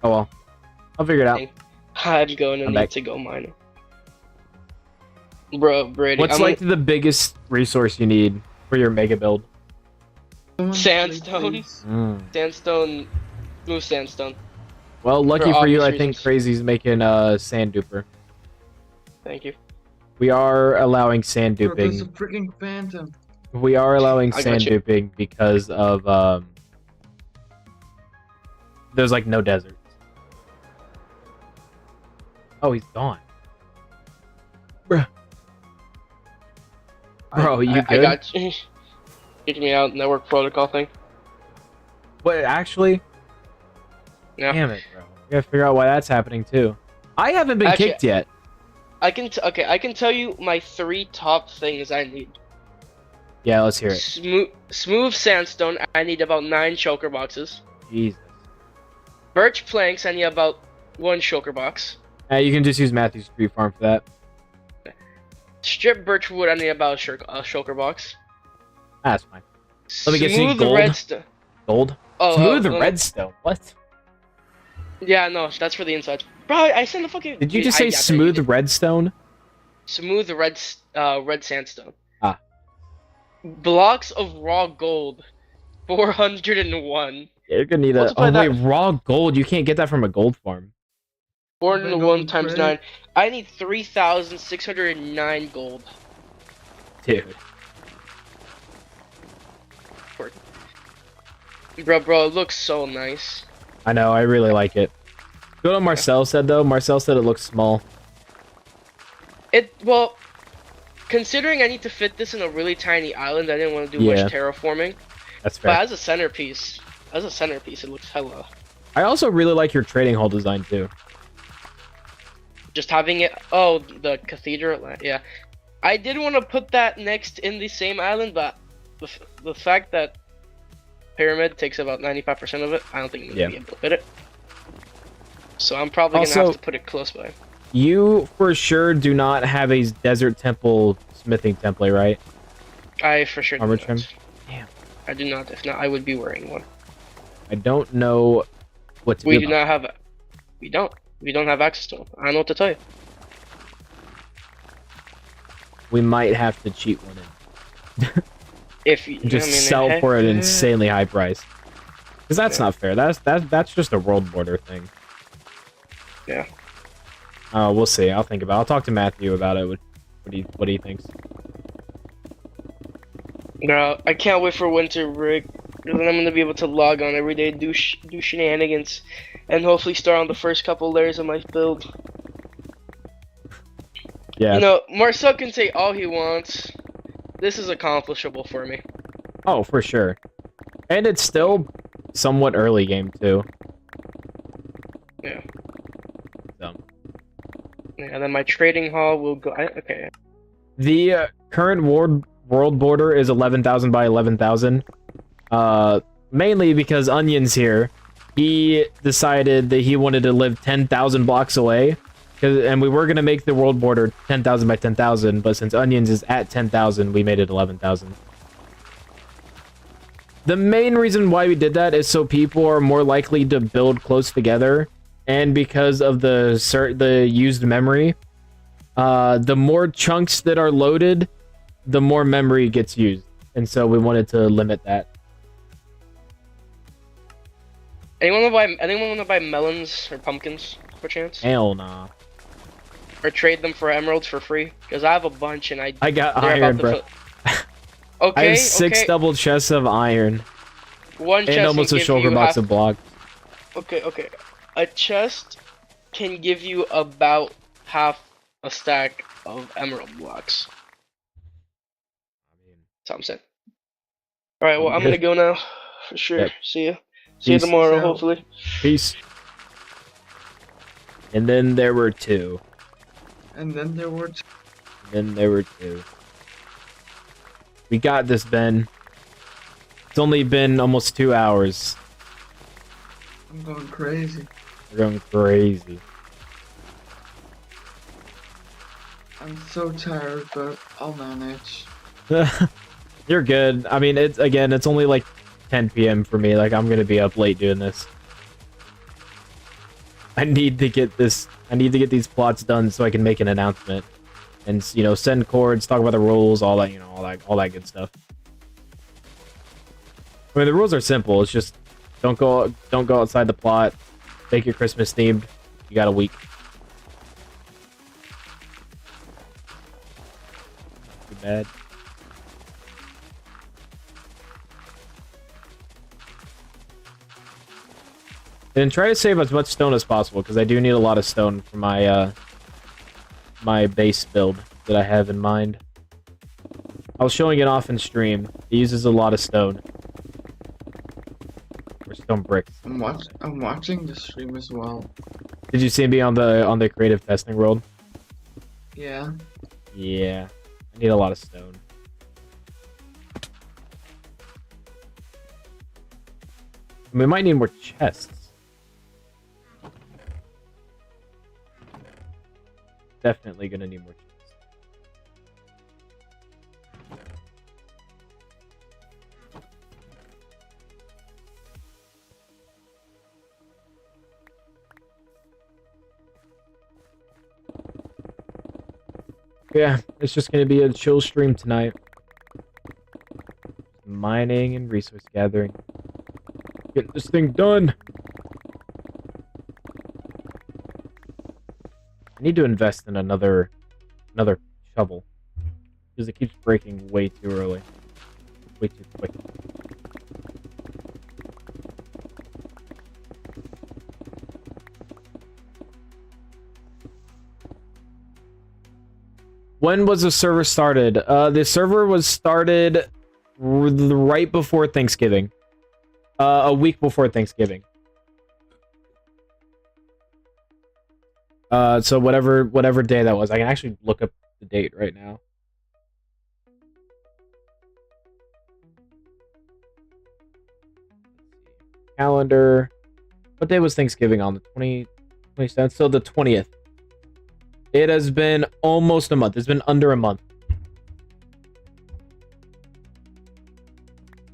Oh well. I'll figure it out. I'm going to I'm need back. to go mining. Bro, Brady. What's like the biggest resource you need for your mega build? Sandstone. Mm. Sandstone. Smooth sandstone. Well, lucky For for you, obvious I think reasons. Crazy's making sand duper. Thank you. We are allowing sand Bro, there's a duping. freaking phantom. We are allowing I got sand you. duping because of there's like no deserts. Oh, he's gone. Bruh. Bro, you I good? got you. Kicking me out. Network protocol thing. Wait, actually? Yeah. Damn it, bro. We gotta figure out why that's happening too. I haven't been Actually- kicked yet. I can tell you my 3 top things I need. Yeah, let's hear it. Smooth sandstone. I need about 9 shulker boxes. Jesus. Birch planks. I need about 1 shulker box. You can just use Matthew's Street Farm for that. Strip birch wood. I need about a shulker box. That's fine. Let me get you Smooth gold. redstone. Gold? Oh, Smooth no. redstone. What? Yeah, no, that's for the inside. Bro, I sent the fucking. Did you just say yeah, you smooth did. redstone? Smooth red sandstone. Ah. Blocks of raw gold. 401. You're gonna need a. Multiply Oh, wait, that- raw gold. You can't get that from a gold farm. 401 times Bread. 9. I need 3,609 gold. Dude. Bro, it looks so nice. I know, I really like it. You know what Marcel said, though? Marcel said it looks small. Well, considering I need to fit this in a really tiny island, I didn't want to do Yeah. much terraforming. That's fair. But as a centerpiece, it looks hella. I also really like your trading hall design, too. Just having it. Oh, the cathedral. Yeah, I did want to put that next in the same island, but the fact that pyramid takes about 95% of it, I don't think I'm gonna be able to fit it. So I'm probably gonna Also- have to put it close by. You, for sure, do not have a desert temple smithing template, right? I for sure. do Armor not. trim? Damn. I do not. If not, I would be wearing one. I don't know what to We do. do about not have. We don't. We don't have access to them. I don't know what to tell you. it. We might have to cheat one in. If you And just I mean, sell hey, for an yeah. insanely high price. Because that's Yeah. not fair. That's just a world border thing. Yeah. We'll see. I'll think about it. I'll talk to Matthew about it. What he thinks. No, I can't wait for winter break. Because then I'm gonna be able to log on every day, do shenanigans, and hopefully start on the first couple layers of my build. Yeah. You know, Marcel can say all he wants. This is accomplishable for me. Oh, for sure. And it's still somewhat early game too. Yeah. So. Yeah, and then my trading hall will go. Okay. The current world border is 11,000 by 11,000. Mainly because Onion's here. He decided that he wanted to live 10,000 blocks away. And we were going to make the world border 10,000 by 10,000, but since Onions is at 10,000, we made it 11,000. The main reason why we did that is so people are more likely to build close together, and because of the used memory, the more chunks that are loaded, the more memory gets used, and so we wanted to limit that. Anyone wanna buy melons or pumpkins, per chance? Hell nah. Or trade them for emeralds for free? Because I have a bunch and I got they're iron, about to bro. fill- Okay, I have 6 okay. double chests of iron, One chest and almost a can give shoulder you box half- of block. Okay. A chest can give you about half a stack of emerald blocks. That's what I'm saying. Alright, well, I'm gonna go now. For sure. Yep. See ya. See you Peace. tomorrow, Peace out. hopefully. Peace. And then there were 2. And then there were And then there were 2. We got this, Ben. It's only been almost 2 hours. I'm going crazy. We're going crazy. I'm so tired, but I'll manage. You're good. I mean, it's only like 10 p.m. for me. Like, I'm gonna be up late doing this. I need to get these plots done so I can make an announcement. And, you know, send chords, talk about the rules, all that, you know, all that good stuff. I mean, the rules are simple. It's just don't go outside the plot. Make it Christmas themed. You got a week. Too bad. And try to save as much stone as possible, because I do need a lot of stone for my my base build that I have in mind. I was showing it off in stream. It uses a lot of stone. Or stone bricks. I'm watching the stream as well. Did you see me on the creative testing world? Yeah. Yeah. I need a lot of stone. We might need more chests. Definitely gonna need more chests. Yeah, it's just gonna be a chill stream tonight. Mining and resource gathering. Get this thing done! I need to invest in another shovel. Because it keeps breaking way too early. Way too quick. When was the server started? The server was started right before Thanksgiving. A week before Thanksgiving. So whatever day that was. I can actually look up the date right now. Calendar. What day was Thanksgiving on? The 27th? So the 20th. It has been almost a month. It's been under a month.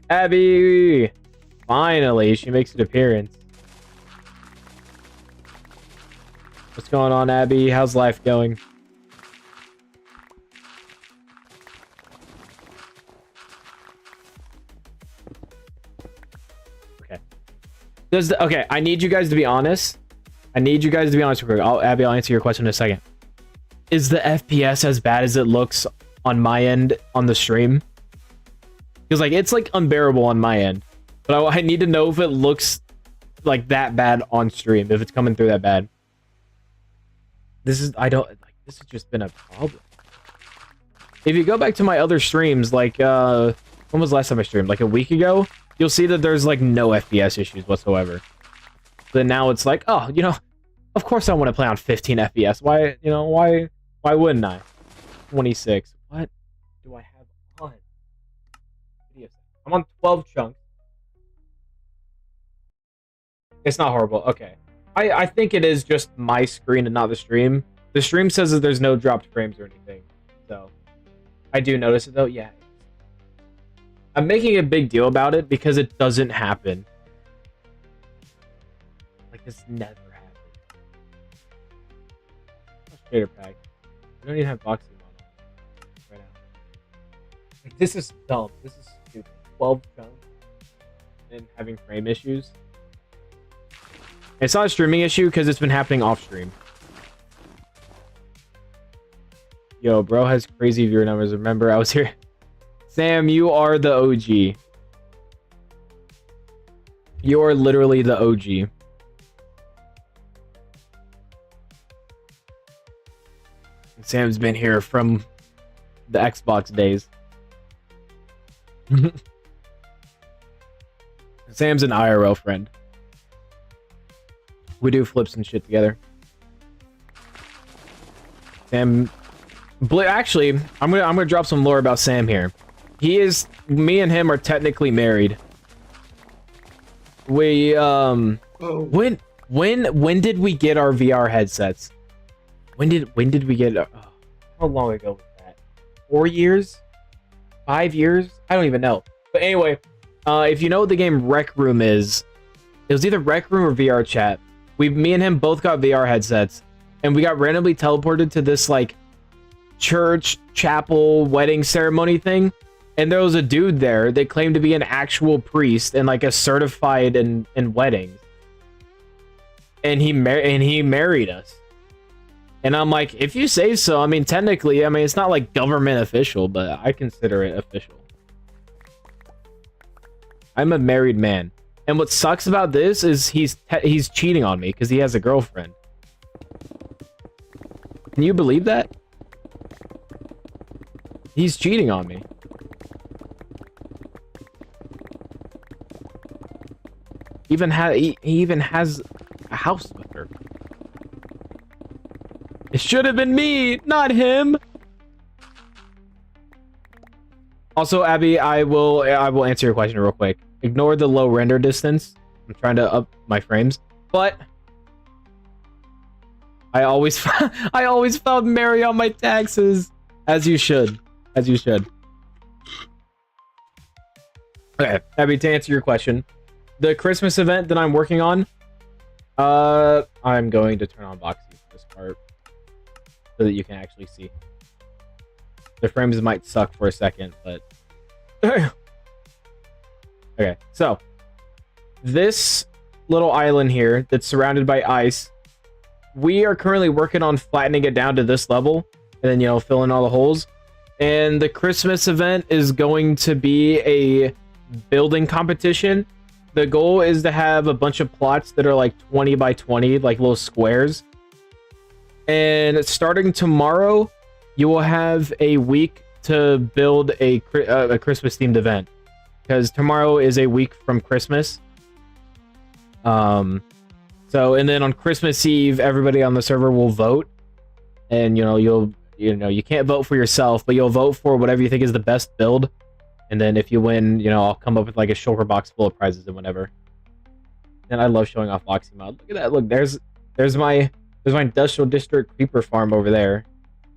Abby! Finally, she makes an appearance. What's going on, Abby? How's life going? Okay. Okay, I need you guys to be honest. Real quick. Abby, I'll answer your question in a second. Is the FPS as bad as it looks on my end on the stream? Because, like, it's, like, unbearable on my end. But I need to know if it looks, like, that bad on stream. If it's coming through that bad. This has just been a problem. If you go back to my other streams, like, when was the last time I streamed? Like, a week ago? You'll see that there's, like, no FPS issues whatsoever. But now it's like, oh, you know, of course I want to play on 15 FPS. Why wouldn't I? 26. What do I have on? I'm on 12 chunks. It's not horrible. Okay. I think it is just my screen and not the stream. The stream says that there's no dropped frames or anything. So, I do notice it though. Yeah. I'm making a big deal about it because it doesn't happen. Like, this never happened. Shader pack. I don't even have boxing on right now. Like, this is dumb. This is stupid. 12 chunks and having frame issues. It's not a streaming issue because it's been happening off stream. Yo, bro has crazy viewer numbers. Remember, I was here. Sam, you are the OG. You are literally the OG. Sam's been here from the Xbox days. Sam's an IRL friend. We do flips and shit together. Sam, actually, I'm gonna drop some lore about Sam here. Me and him are technically married. We Oh, when did we get our VR headsets? When did we get? How long ago was that? 4 years? 5 years? I don't even know. But anyway, if you know what the game Rec Room is, it was either Rec Room or VR Chat. Me and him both got VR headsets, and we got randomly teleported to this like church, chapel, wedding ceremony thing. And there was a dude there that claimed to be an actual priest and like a certified in weddings. And he married us. And I'm like, if you say so, I mean, technically, I mean, it's not like government official, but I consider it official. I'm a married man. And what sucks about this is he's cheating on me because he has a girlfriend. Can you believe that? He's cheating on me. He even has a house with her. It should have been me, not him. Also, Abby, I will answer your question real quick. Ignore the low render distance. I'm trying to up my frames, but I always found Mary on my taxes, as you should, Okay, Abby, to answer your question, the Christmas event that I'm working on, I'm going to turn on Boxy for this part so that you can actually see. The frames might suck for a second, but okay, so this little island here that's surrounded by ice, we are currently working on flattening it down to this level and then, you know, fill in all the holes. And the Christmas event is going to be a building competition. The goal is to have a bunch of plots that are like 20 by 20, like little squares. And starting tomorrow, you will have a week to build a Christmas themed event, because tomorrow is a week from Christmas. So, and then on Christmas Eve, everybody on the server will vote, and you can't vote for yourself, but you'll vote for whatever you think is the best build. And then if you win, I'll come up with like a shulker box full of prizes and whatever. And I love showing off Loxy mod. Look at that. Look, there's my industrial district creeper farm over there.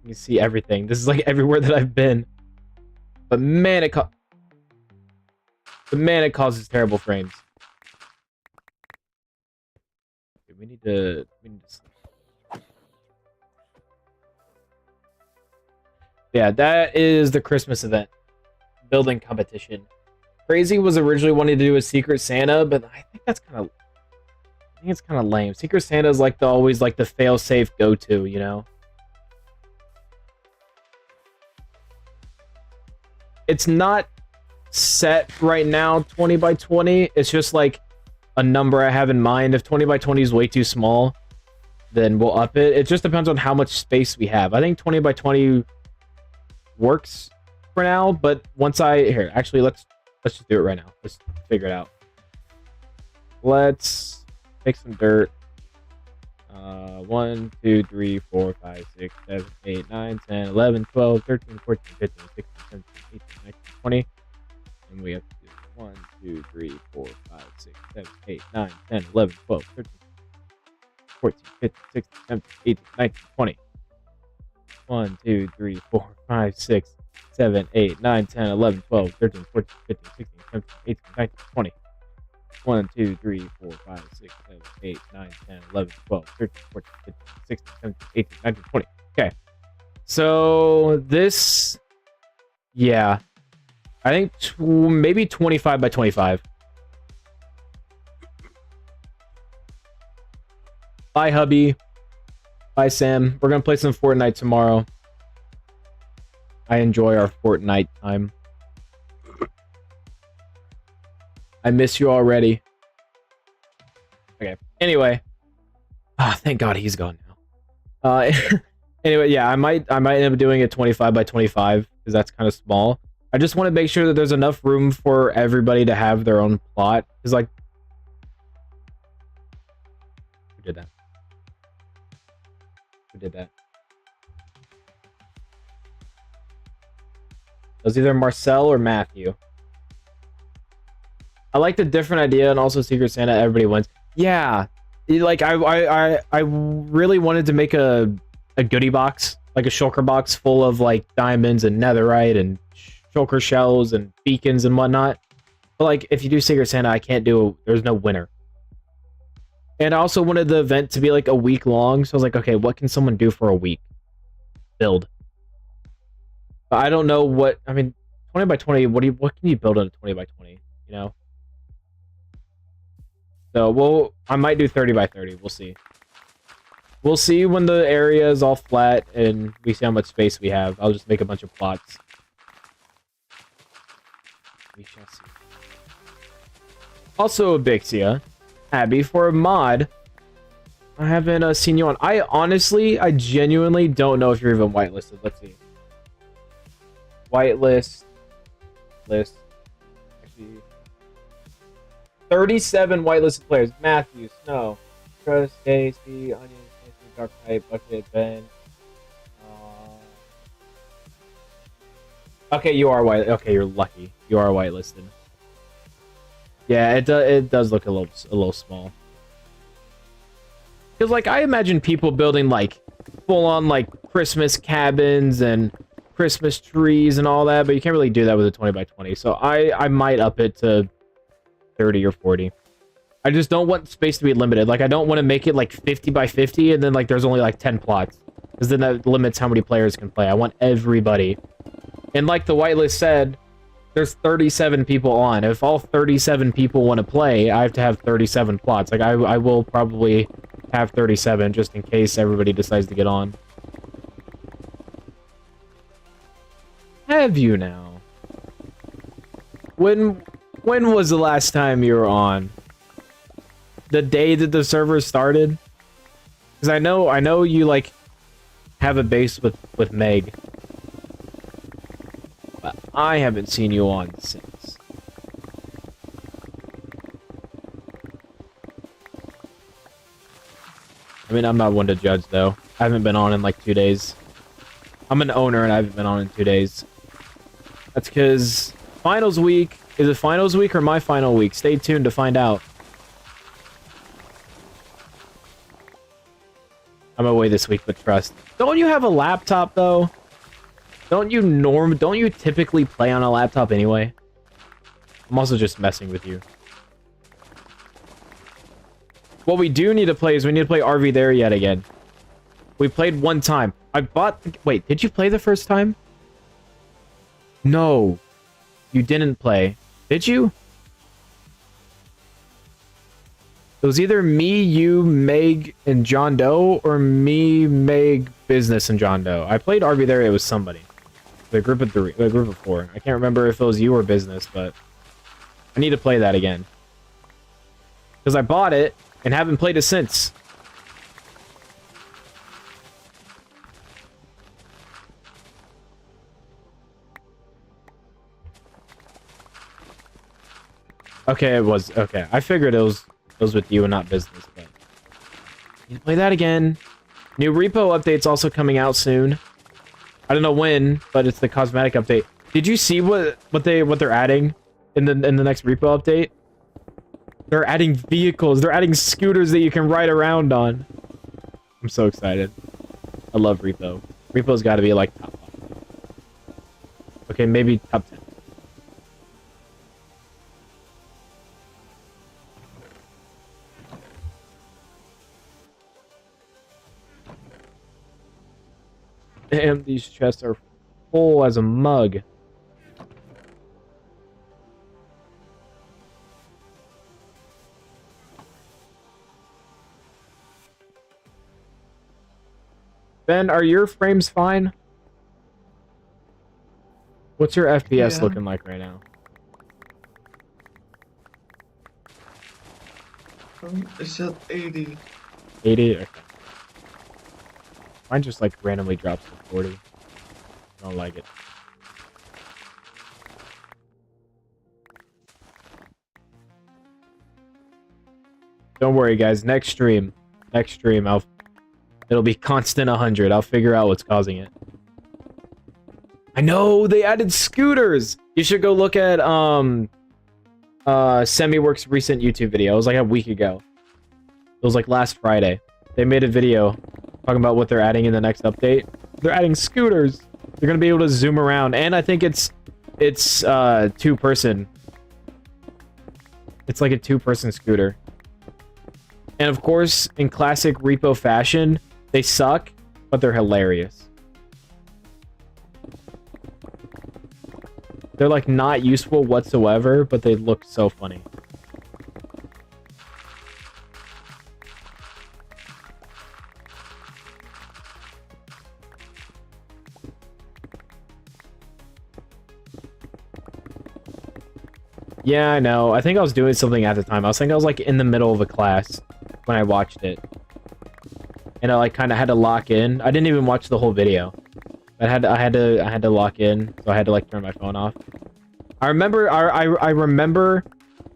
You see everything. This is like everywhere that I've been. But man, it causes terrible frames. Okay, we need to Yeah, that is the Christmas event. Building competition. Crazy was originally wanting to do a Secret Santa, but I think it's kind of lame. Secret Santa is like always the fail-safe go-to, you know? It's not set right now 20 by 20. It's just like a number I have in mind. If 20 by 20 is way too small, then we'll up it. It just depends on how much space we have. I think 20 by 20 works for now, but once actually let's just do it right now. Let's figure it out. Let's take some dirt. 1, 2, 3, 4, 5, 6, 7, 8, 9, 10, 11, 12, 13, 14, 15, 16, 17, 18, 19, 20. And we have to do 1, 2, 3, 4, 5, 6, 7, 8, 9, 10, 11, 12, 13, 14, 15, 16, 17, 18, 19, 20. 1, 2, 3, 4, 5, 6, 7, 8, 9, 10, 11, 12, 13, 14, 15, 16, 17, 18, 19, 20. 1, 2, 3, 4, 5, 6, 7, 8, 9, 10, 11, 12, 13, 14, 15, 16, 17, 18, 19, 20. Okay. So this, yeah. I think maybe 25 by 25. Bye, hubby. Bye, Sam. We're going to play some Fortnite tomorrow. I enjoy our Fortnite time. I miss you already. Okay. Anyway. Thank God he's gone now. Anyway, yeah, I might end up doing a 25 by 25 because that's kind of small. I just want to make sure that there's enough room for everybody to have their own plot. Because, like, who did that? Who did that? It was either Marcel or Matthew. I like the different idea, and also Secret Santa, everybody wins. Yeah, like I really wanted to make a goodie box, like a shulker box full of like diamonds and netherite and shulker shells and beacons and whatnot. But like, if you do Secret Santa, I can't do. There's no winner. And I also wanted the event to be like a week long, so I was like, okay, what can someone do for a week? Build. But I don't know what. I mean, 20 by 20. What can you build on a 20 by 20? You know. So I might do 30 by 30. We'll see. We'll see when the area is all flat and we see how much space we have. I'll just make a bunch of plots. We shall see. Also, Abixia, Abby, for a mod, I haven't seen you on. I genuinely don't know if you're even whitelisted. Let's see. Whitelist. List. Actually, 37 whitelisted players. Matthew, Snow, Trust, Casey, Onion, Dark Knight, Bucket, Ben. Okay, you are white. Okay, you're lucky. You are whitelisted. Yeah, it does look a little small. Because like I imagine people building like full on like Christmas cabins and Christmas trees and all that, but you can't really do that with a 20 by 20. So I might up it to 30 or 40. I just don't want space to be limited. Like I don't want to make it like 50 by 50 and then like there's only like 10 plots. Because then that limits how many players can play. I want everybody. And like the whitelist said, there's 37 people on. If all 37 people want to play, I have to have 37 plots. Like I will probably have 37 just in case everybody decides to get on. Have you now? When was the last time you were on? The day that the server started? Because I know you like have a base with Meg. But I haven't seen you on since. I mean, I'm not one to judge though. I haven't been on in like 2 days. I'm an owner and I haven't been on in 2 days. That's because finals week. Is it finals week or my final week? Stay tuned to find out. I'm away this week, but trust. Don't you have a laptop though? Don't you typically play on a laptop anyway? I'm also just messing with you. What we do need to play is we need to play RV there yet again. We played one time. Wait, did you play the first time? No. You didn't play. Did you? It was either me, you, Meg, and John Doe, or me, Meg, Business, and John Doe. I played RV there, it was somebody. A group of 4. I can't remember if it was you or Business, but I need to play that again. Because I bought it and haven't played it since. Okay, it was. Okay, I figured it was with you and not Business, but need to play that again. New repo update's also coming out soon. I don't know when, but it's the cosmetic update. Did you see what they're adding in the next repo update? They're adding vehicles. They're adding scooters that you can ride around on. I'm so excited. I love repo. Repo's got to be like top 5. Okay, maybe top 10. Damn, these chests are full as a mug. Ben, are your frames fine? What's your FPS looking like right now? It's at 80. 80? Okay. Mine just like randomly drops to 40. I don't like it. Don't worry, guys. Next stream, it'll be constant 100. I'll figure out what's causing it. I know they added scooters. You should go look at Semi-Works recent YouTube video. It was like a week ago. It was like last Friday. They made a video talking about what they're adding in the next update. They're adding scooters. They're gonna be able to zoom around, and I think it's two-person. It's like a two-person scooter. And of course, in classic repo fashion, they suck, but they're hilarious. They're like not useful whatsoever, but they look so funny. Yeah, I know. I think I was doing something at the time. I was like in the middle of a class when I watched it. And I like kind of had to lock in. I didn't even watch the whole video. I had to lock in, so I had to like turn my phone off. I remember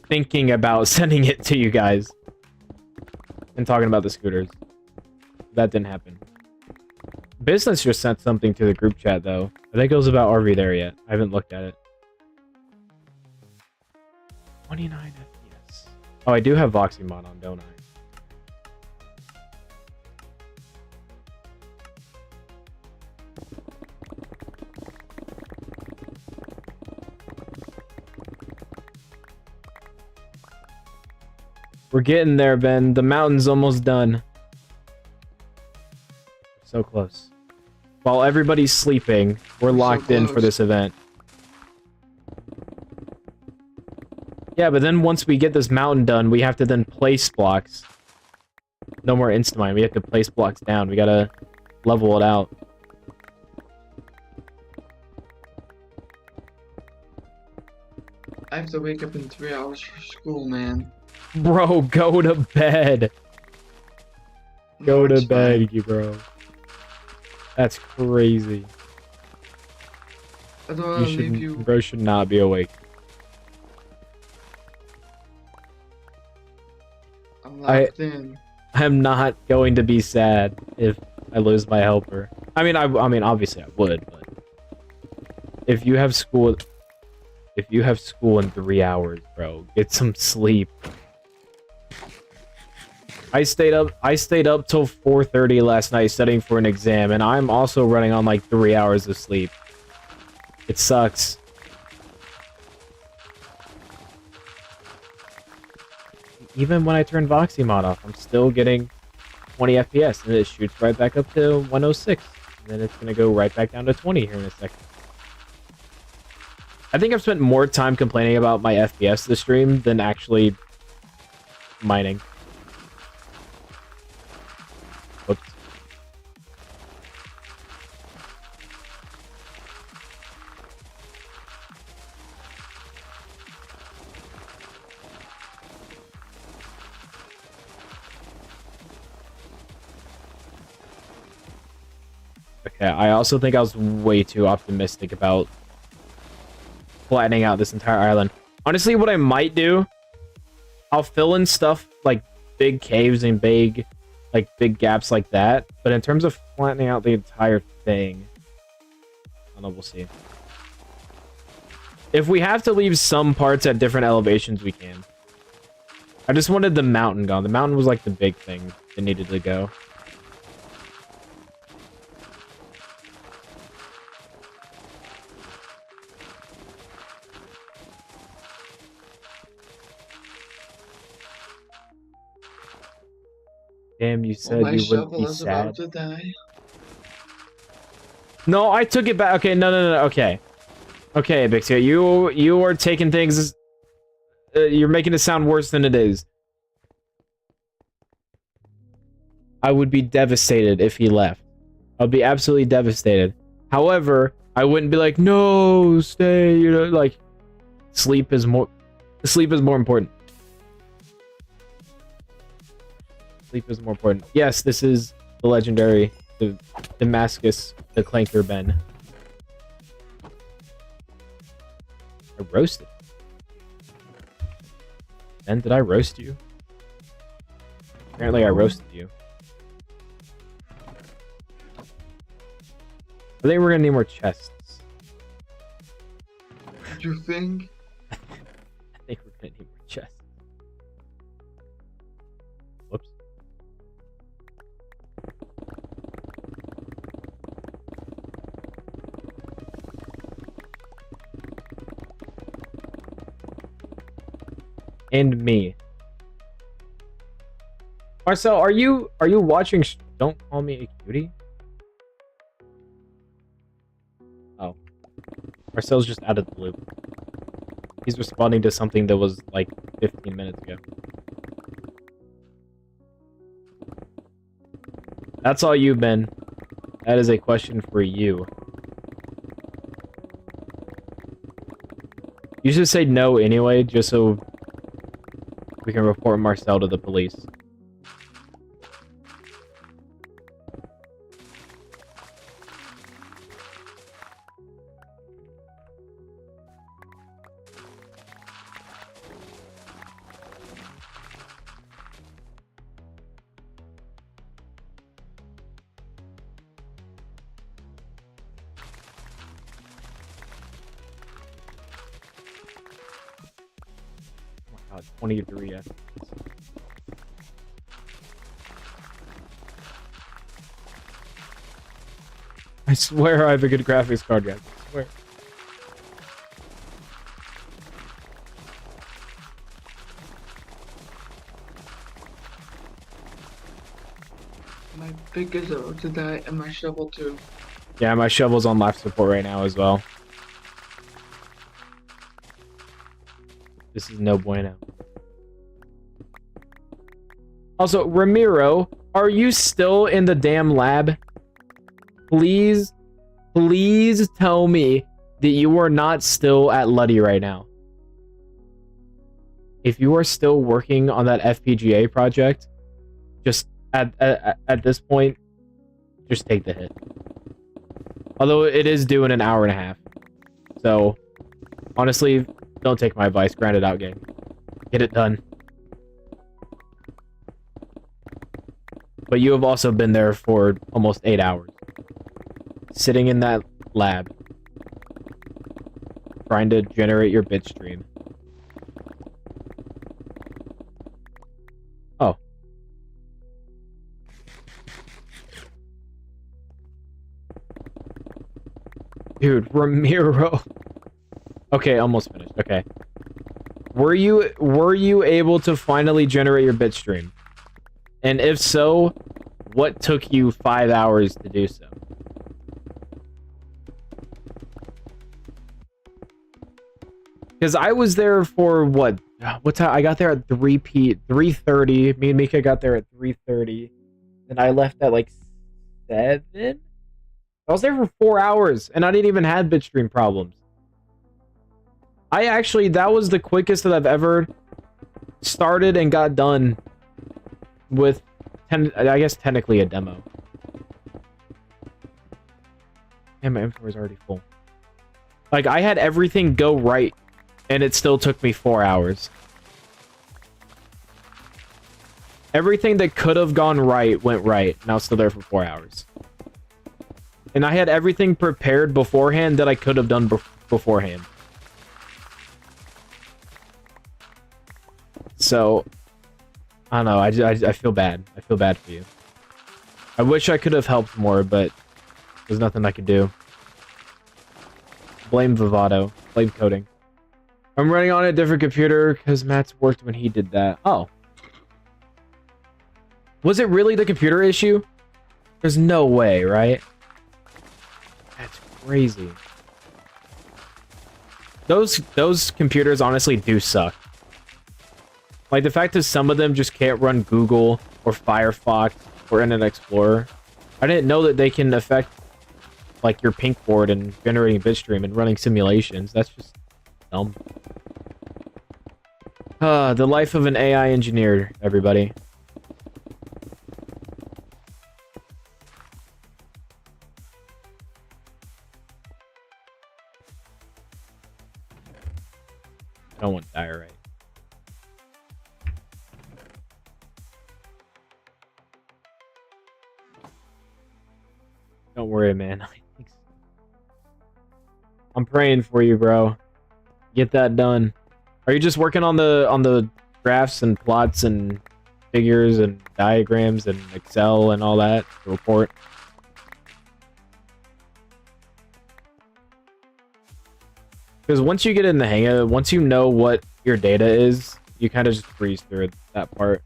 thinking about sending it to you guys and talking about the scooters. That didn't happen. Business just sent something to the group chat though. I think it was about RV there yet. I haven't looked at it. 29 FPS. Oh, I do have Voxymon on, don't I? We're getting there, Ben. The mountain's almost done. So close. While everybody's sleeping, we're locked in for this event. Yeah, but then once we get this mountain done, we have to then place blocks. No more Instamine. We have to place blocks down. We gotta level it out. I have to wake up in 3 hours for school, man. Bro, go to bed. Go to bed, you bro. That's crazy. I don't want to leave you. Bro should not be awake. I'm locked in. I'm not going to be sad if I lose my helper. I mean, obviously I would, but if you have school in 3 hours, bro, get some sleep. I stayed up till 4:30 last night studying for an exam, and I'm also running on like 3 hours of sleep. It sucks. Even when I turn Voxymon off, I'm still getting 20 FPS, and it shoots right back up to 106. And then it's gonna go right back down to 20 here in a second. I think I've spent more time complaining about my FPS this stream than actually mining. Whoops. Okay, I also think I was way too optimistic about flattening out this entire island. Honestly, what I might do, I'll fill in stuff like big caves and big gaps like that. But in terms of flattening out the entire thing, I don't know, we'll see. If we have to leave some parts at different elevations, we can. I just wanted the mountain gone. The mountain was like the big thing that needed to go. Damn, you said you wouldn't be sad. About to die. No, I took it back. Okay, no, okay. Okay, Bixia, you are taking things... you're making it sound worse than it is. I would be devastated if he left. I'd be absolutely devastated. However, I wouldn't be like, no, stay, you know, like... Sleep is more important. Sleep is more important. Yes, this is the legendary, the Damascus, the Clanker Ben. I roasted. Ben, did I roast you? Apparently I roasted you. I think we're gonna need more chests. What do you think? I think we're gonna need more chests. Whoops. And me. Marcel, are you watching? Don't call me a cutie. Oh, Marcel's just out of the loop. He's responding to something that was like 15 minutes ago. That's all you, Ben. That is a question for you. You should say no anyway, just so we can report Marcel to the police. Oh my god, 23 FPS. I swear I have a good graphics card, guys. I swear. My pick is about to die and my shovel too. Yeah, my shovel's on life support right now as well. This is no bueno. Also, Ramiro, are you still in the damn lab? Please, please tell me that you are not still at Luddy right now. If you are still working on that FPGA project, just at this point, just take the hit. Although it is due in an hour and a half. So, honestly, don't take my advice. Grind it out, game. Get it done. But you have also been there for almost 8 hours. Sitting in that lab. Trying to generate your bit stream. Oh. Dude, Ramiro. Okay, almost finished. Okay. Were you able to finally generate your bit stream? And if so, what took you 5 hours to do so? Because I was there for what time? I got there at 3:30. Me and Mika got there at 3:30. And I left at like 7? I was there for 4 hours and I didn't even have bitstream problems. That was the quickest that I've ever started and got done with, I guess technically a demo. And my inventory is already full. Like, I had everything go right and it still took me 4 hours. Everything that could have gone right went right, and I was still there for 4 hours. And I had everything prepared beforehand that I could have done beforehand. So, I don't know, I feel bad. I feel bad for you. I wish I could have helped more, but there's nothing I could do. Blame Vivado. Blame coding. I'm running on a different computer because Matt's worked when he did that. Oh. Was it really the computer issue? There's no way, right? That's crazy. Those computers honestly do suck. Like, the fact that some of them just can't run Google or Firefox or Internet Explorer. I didn't know that they can affect, like, your pink board and generating bitstream and running simulations. That's just dumb. The life of an AI engineer, everybody. I don't want diorite. Don't worry, man. I'm praying for you, bro. Get that done. Are you just working on the graphs and plots and figures and diagrams and Excel and all that, the report? Because once you get in the hang of it, once you know what your data is, you kind of just breeze through that part.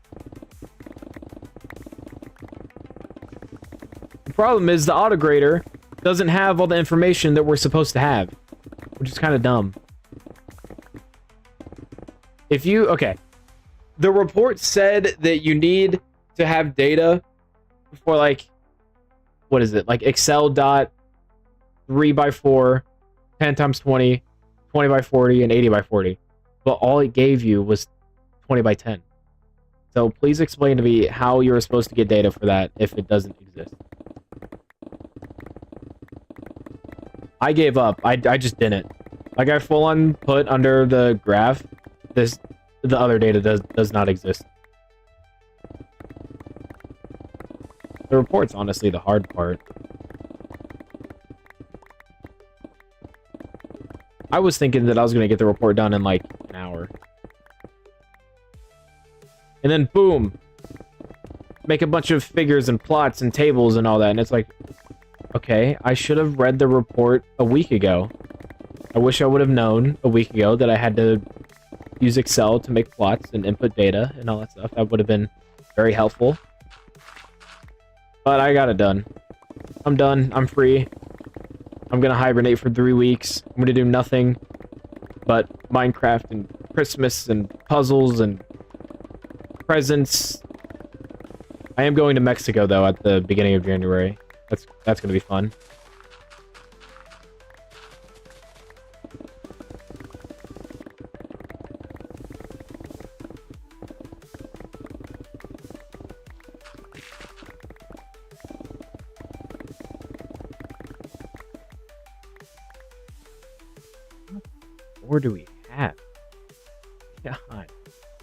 The problem is the autograder doesn't have all the information that we're supposed to have, which is kind of dumb. Okay, the report said that you need to have data for like, what is it? Like Excel dot 3x4, 10 times 20, 20 by 40, and 80 by 40. But all it gave you was 20 by 10. So please explain to me how you're supposed to get data for that if it doesn't exist. I gave up. I just didn't. Like, I full on put under the graph, the other data does not exist. The report's honestly the hard part. I was thinking that I was going to get the report done in like an hour. And then boom, make a bunch of figures and plots and tables and all that. And it's like, okay, I should have read the report a week ago. I wish I would have known a week ago that I had to use Excel to make plots and input data and all that stuff. That would have been very helpful. But I got it done. I'm done. I'm free. I'm gonna hibernate for 3 weeks. I'm gonna do nothing but Minecraft and Christmas and puzzles and presents. I am going to Mexico though at the beginning of January. That's gonna be fun. What do we have? God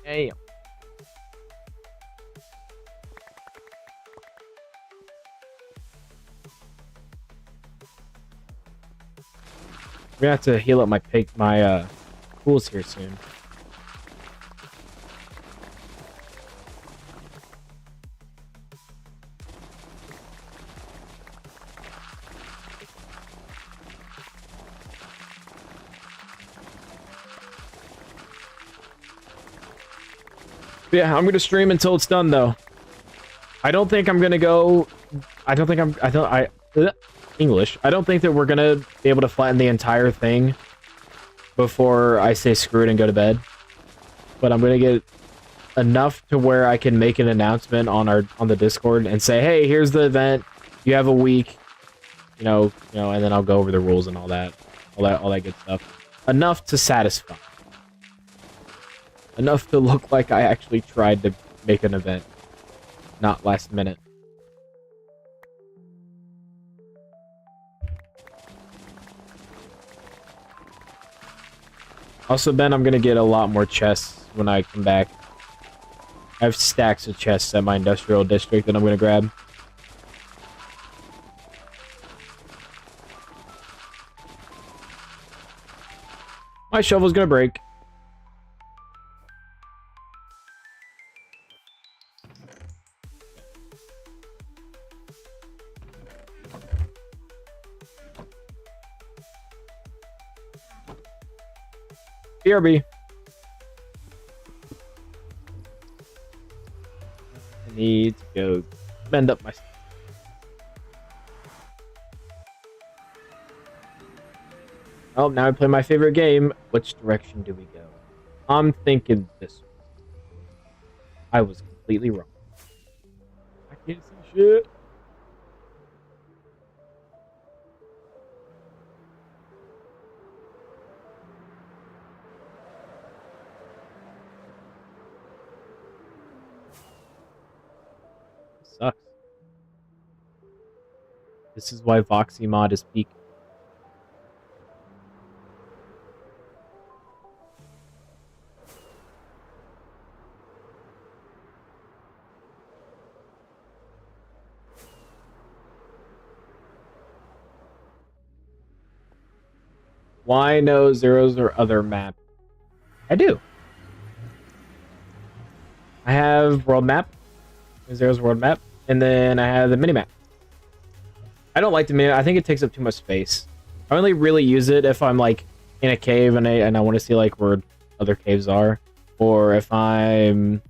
damn. We have to heal up my pools here soon. Yeah, I'm gonna stream until it's done though. I don't think I'm gonna go. English. I don't think that we're gonna be able to flatten the entire thing before I say screw it and go to bed. But I'm gonna get enough to where I can make an announcement on the Discord and say, hey, here's the event. You have a week. You know, and then I'll go over the rules and all that good stuff. Enough to satisfy. Enough to look like I actually tried to make an event, not last minute. Also, Ben, I'm gonna get a lot more chests when I come back. I have stacks of chests at my industrial district that I'm gonna grab. My shovel's gonna break. BRB. I need to go bend up my... Oh, now I play my favorite game. Which direction do we go? I'm thinking this way. I was completely wrong. I can't see shit. Sucks. This is why Voxy mod is peak. Why no zeros or other map? I do. I have world map. There's world map. And then I have the mini map. I don't like the mini. I think it takes up too much space. I only really use it if I'm like in a cave and I want to see like where other caves are, or if I'm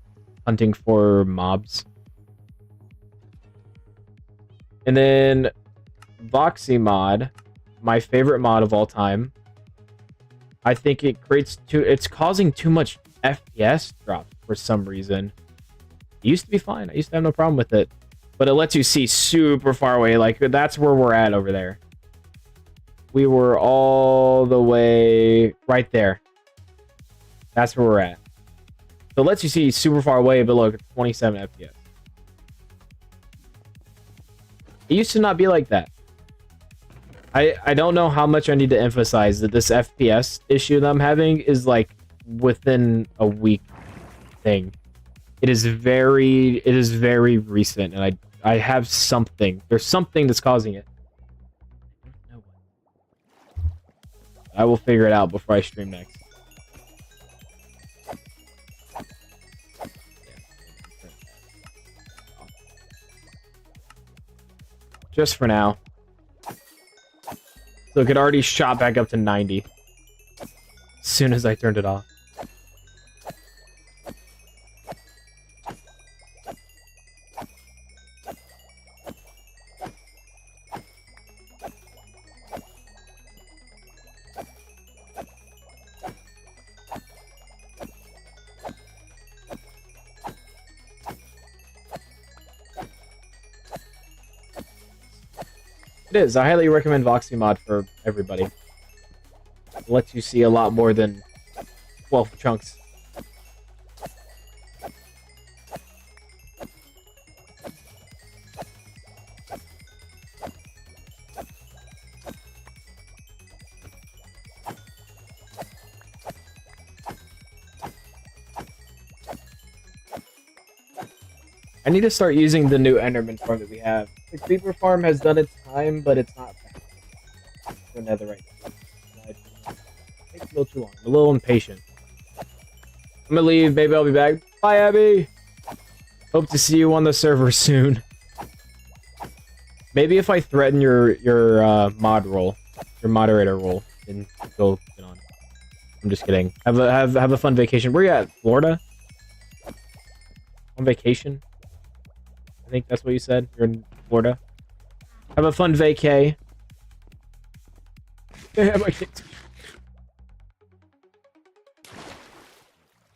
hunting for mobs. And then Voxy mod, my favorite mod of all time. I think it creates it's causing too much FPS drops for some reason. It used to be fine. I used to have no problem with it. But it lets you see super far away. Like, that's where we're at over there. We were all the way right there. That's where we're at. So it lets you see super far away, but look, it's 27 FPS. It used to not be like that. I don't know how much I need to emphasize that this FPS issue that I'm having is like within a week thing. It is very recent, and I have something. There's something that's causing it. I will figure it out before I stream next. Just for now. Look, it already shot back up to 90 as soon as I turned it off. It is. I highly recommend Voxy mod for everybody. It lets you see a lot more than 12 chunks. I need to start using the new Enderman farm that we have. The Creeper farm has done its time, but it's not fast for netherite. It takes a little too long. I'm a little impatient. I'm gonna leave. Maybe I'll be back. Bye, Abby! Hope to see you on the server soon. Maybe if I threaten your mod role, your moderator role, then go get on. I'm just kidding. Have a fun vacation. Where you at? Florida? On vacation? I think that's what you said. You're in Florida. Have a fun vacay.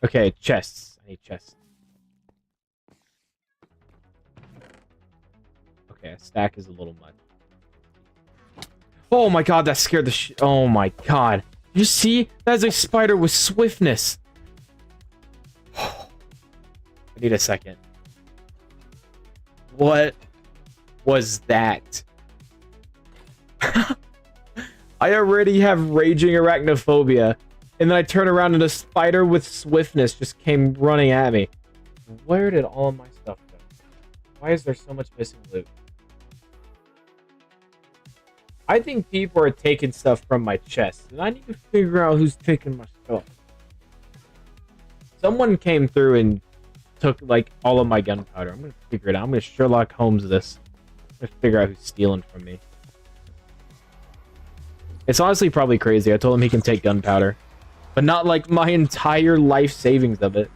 Okay, chests. I need chests. Okay, a stack is a little much. Oh my god, that scared the oh my god. You see? That's a spider with swiftness. I need a second. What was that? I already have raging arachnophobia, and then I turn around and a spider with swiftness just came running at me. Where did all my stuff go? Why is there so much missing loot? I think people are taking stuff from my chest, and I need to figure out who's taking my stuff. Someone came through and took like all of my gunpowder. I'm gonna figure it out. I'm gonna Sherlock Holmes this. I'm gonna figure out who's stealing from me. It's honestly probably crazy. I told him he can take gunpowder, but not like my entire life savings of it.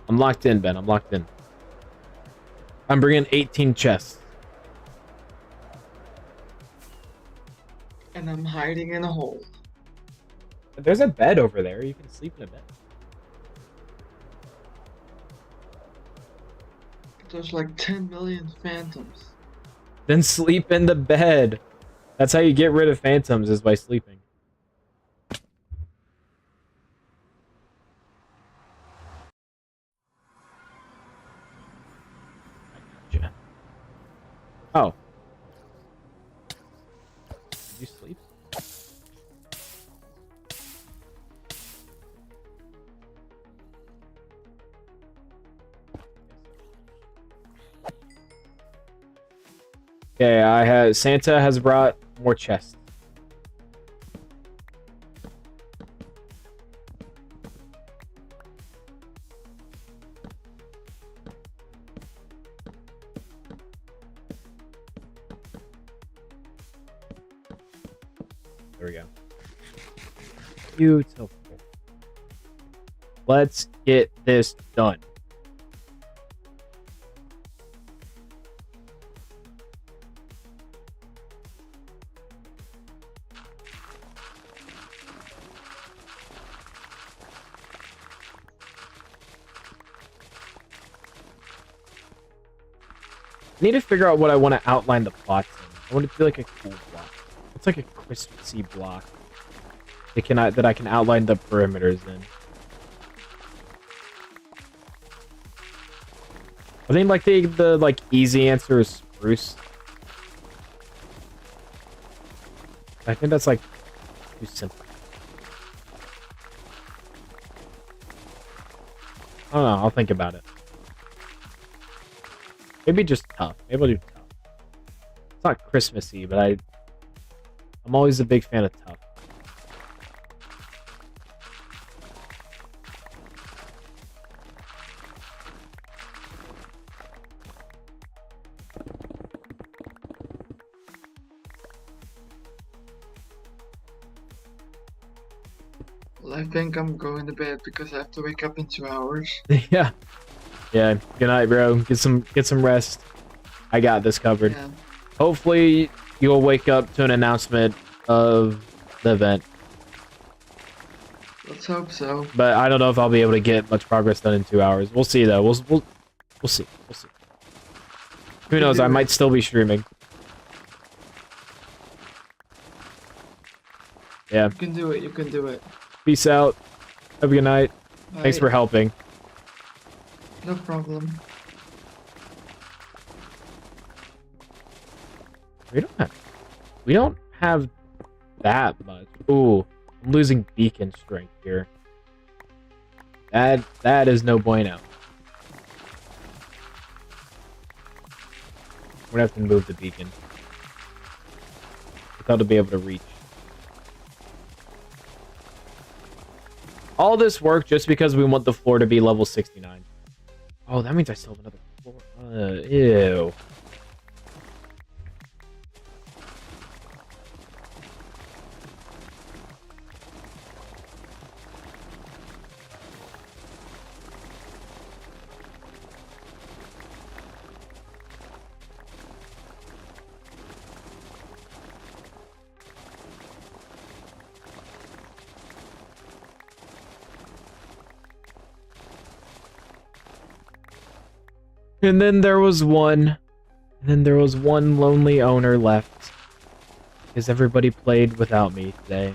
I'm locked in, Ben. I'm locked in. I'm bringing 18 chests. And I'm hiding in a hole. There's a bed over there. You can sleep in a bed. There's like 10 million phantoms. Then sleep in the bed. That's how you get rid of phantoms, is by sleeping. I gotcha. Oh. Did you sleep? Okay, Santa has brought more chests. There we go. Beautiful. Let's get this done. I need to figure out what I want to outline the plots in. I want it to be like a cool block. It's like a Christmassy block. That I can outline the perimeters in. I think like the like easy answer is spruce. I think that's like too simple. I don't know. I'll think about it. Maybe just tough. Maybe I'll do tough. It's not Christmassy, but I'm always a big fan of tough. Well, I think I'm going to bed because I have to wake up in 2 hours. Yeah. Yeah. Good night, bro. Get some rest. I got this covered. Yeah. Hopefully you'll wake up to an announcement of the event. Let's hope so. But I don't know if I'll be able to get much progress done in 2 hours. We'll see though. We'll see. We'll see. Who knows? I might still be streaming. Yeah. You can do it. You can do it. Peace out. Have a good night. Thanks for helping. No problem. We don't have that much. Ooh, I'm losing beacon strength here. That is no bueno. We're gonna have to move the beacon. Without to be able to reach. All this work just because we want the floor to be level 69. Oh, that means I still have another floor. Ew. And then there was one lonely owner left. Because everybody played without me today.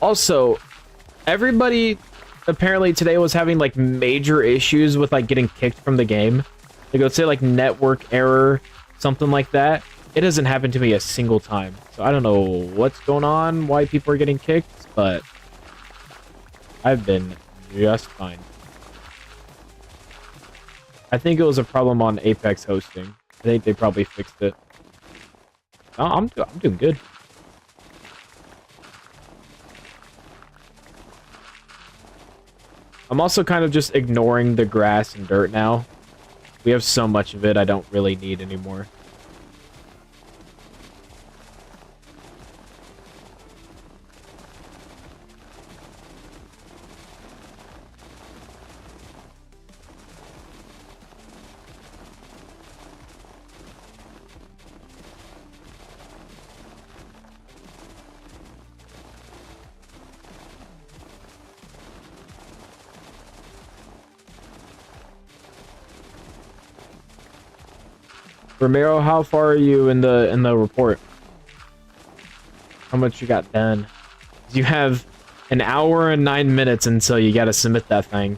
Also, everybody apparently today was having like major issues with like getting kicked from the game. Like let's say like network error, something like that. It hasn't happened to me a single time. So I don't know what's going on, why people are getting kicked, but I've been just fine. I think it was a problem on Apex hosting. I think they probably fixed it. Oh, I'm doing good. I'm also kind of just ignoring the grass and dirt now. We have so much of it I don't really need anymore. Ramiro, how far are you in the report? How much you got done? You have an hour and 9 minutes until you gotta submit that thing.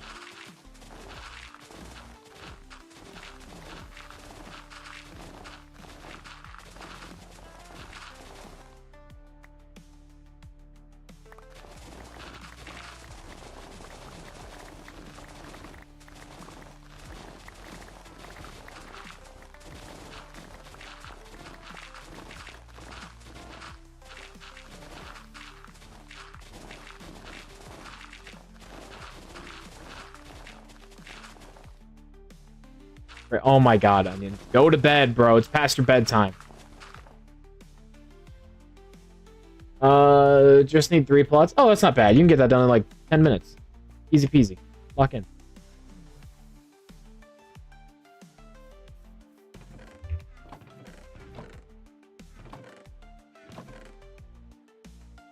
Oh my god, Onion. Go to bed, bro. It's past your bedtime. Just need 3 plots. Oh, that's not bad. You can get that done in like 10 minutes. Easy peasy. Lock in.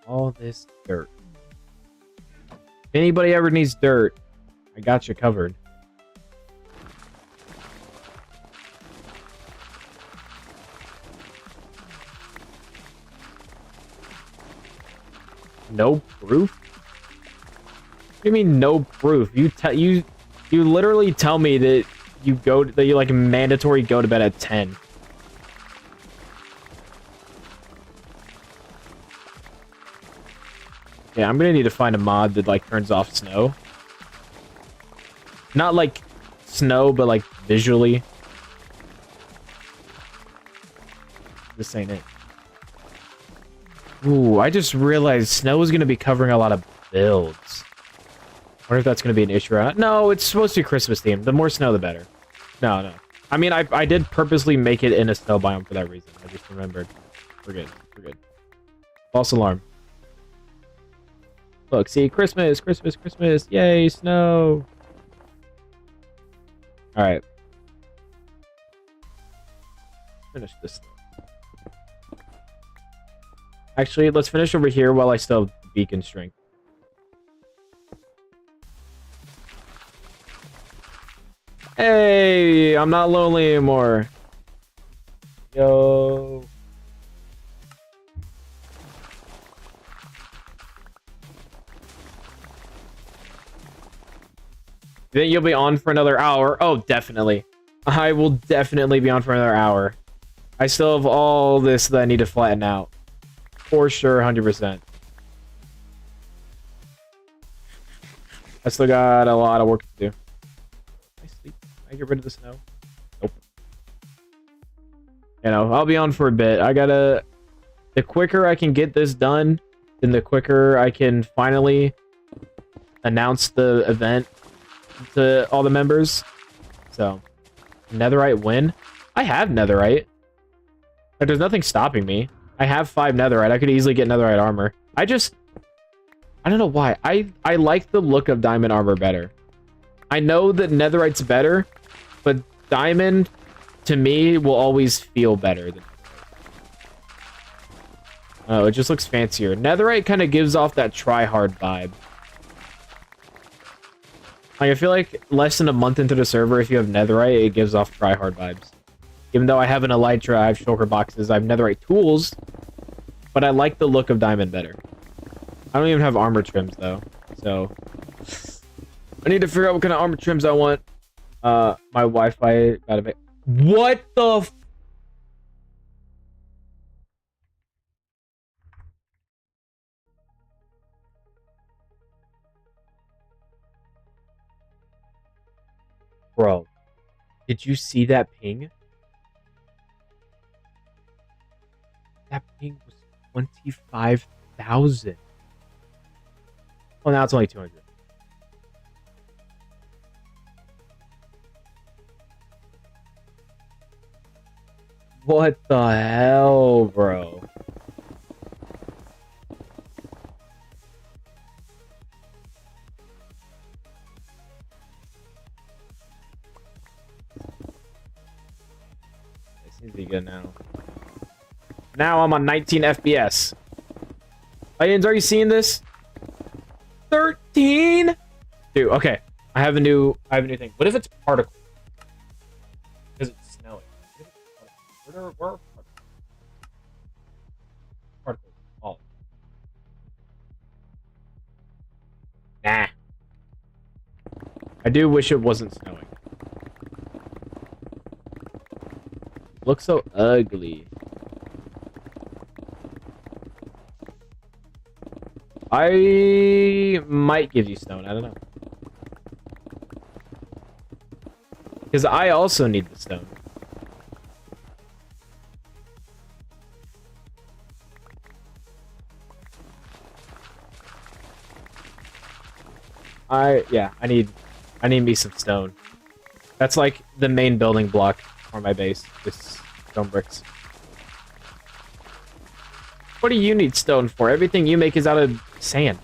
All this dirt. If anybody ever needs dirt, I got you covered. No proof? What do you mean no proof? You literally tell me that you like mandatory go to bed at 10. Yeah, I'm gonna need to find a mod that like turns off snow. Not like snow, but like visually. This ain't it. Ooh, I just realized snow is gonna be covering a lot of builds. Wonder if that's gonna be an issue or not. No, it's supposed to be Christmas themed. The more snow, the better. No. I mean, I did purposely make it in a snow biome for that reason. I just remembered. We're good. We're good. False alarm. Look, see, Christmas, Christmas, Christmas. Yay, snow. All right. Finish this. Actually, let's finish over here while I still have beacon strength. Hey, I'm not lonely anymore. Yo. You think you'll be on for another hour? Oh, definitely. I will definitely be on for another hour. I still have all this that I need to flatten out. For sure, 100%. I still got a lot of work to do. Can I sleep? Can I get rid of the snow? Nope. You know, I'll be on for a bit. The quicker I can get this done, then the quicker I can finally announce the event to all the members. So, netherite win. I have netherite. Like, there's nothing stopping me. I have 5 netherite. I could easily get netherite armor. I don't know why. I like the look of diamond armor better. I know that netherite's better, but diamond, to me, will always feel better. Oh, it just looks fancier. Netherite kind of gives off that try-hard vibe. Like, I feel like less than a month into the server, if you have netherite, it gives off try-hard vibes. Even though I have an elytra, I have shulker boxes, I have netherite tools, but I like the look of diamond better. I don't even have armor trims, though, so... I need to figure out what kind of armor trims I want. My Wi-Fi got a bit... What the f... Bro, did you see that ping? That ping was 25,000. Well, now it's only 200. What the hell, bro? It seems to be good now. Now I'm on 19 FPS. Onions, are you seeing this? 13? Dude, okay. I have a new thing. What if it's particles? Because it's snowing. What if it's particles? Where are particles? Particles. All. Nah. I do wish it wasn't snowing. Looks so ugly. I might give you stone. I don't know. Because I also need the stone. I need me some stone. That's like the main building block for my base. This stone bricks. What do you need stone for? Everything you make is out of sand.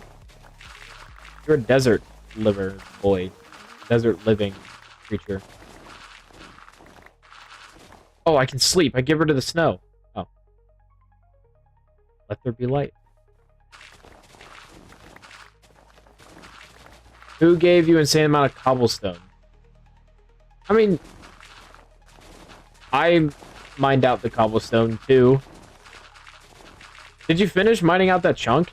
You're a desert liver boy. Desert living creature. Oh, I can sleep. I give her to the snow. Oh. Let there be light. Who gave you insane amount of cobblestone? I mean, I mined out the cobblestone too. Did you finish mining out that chunk?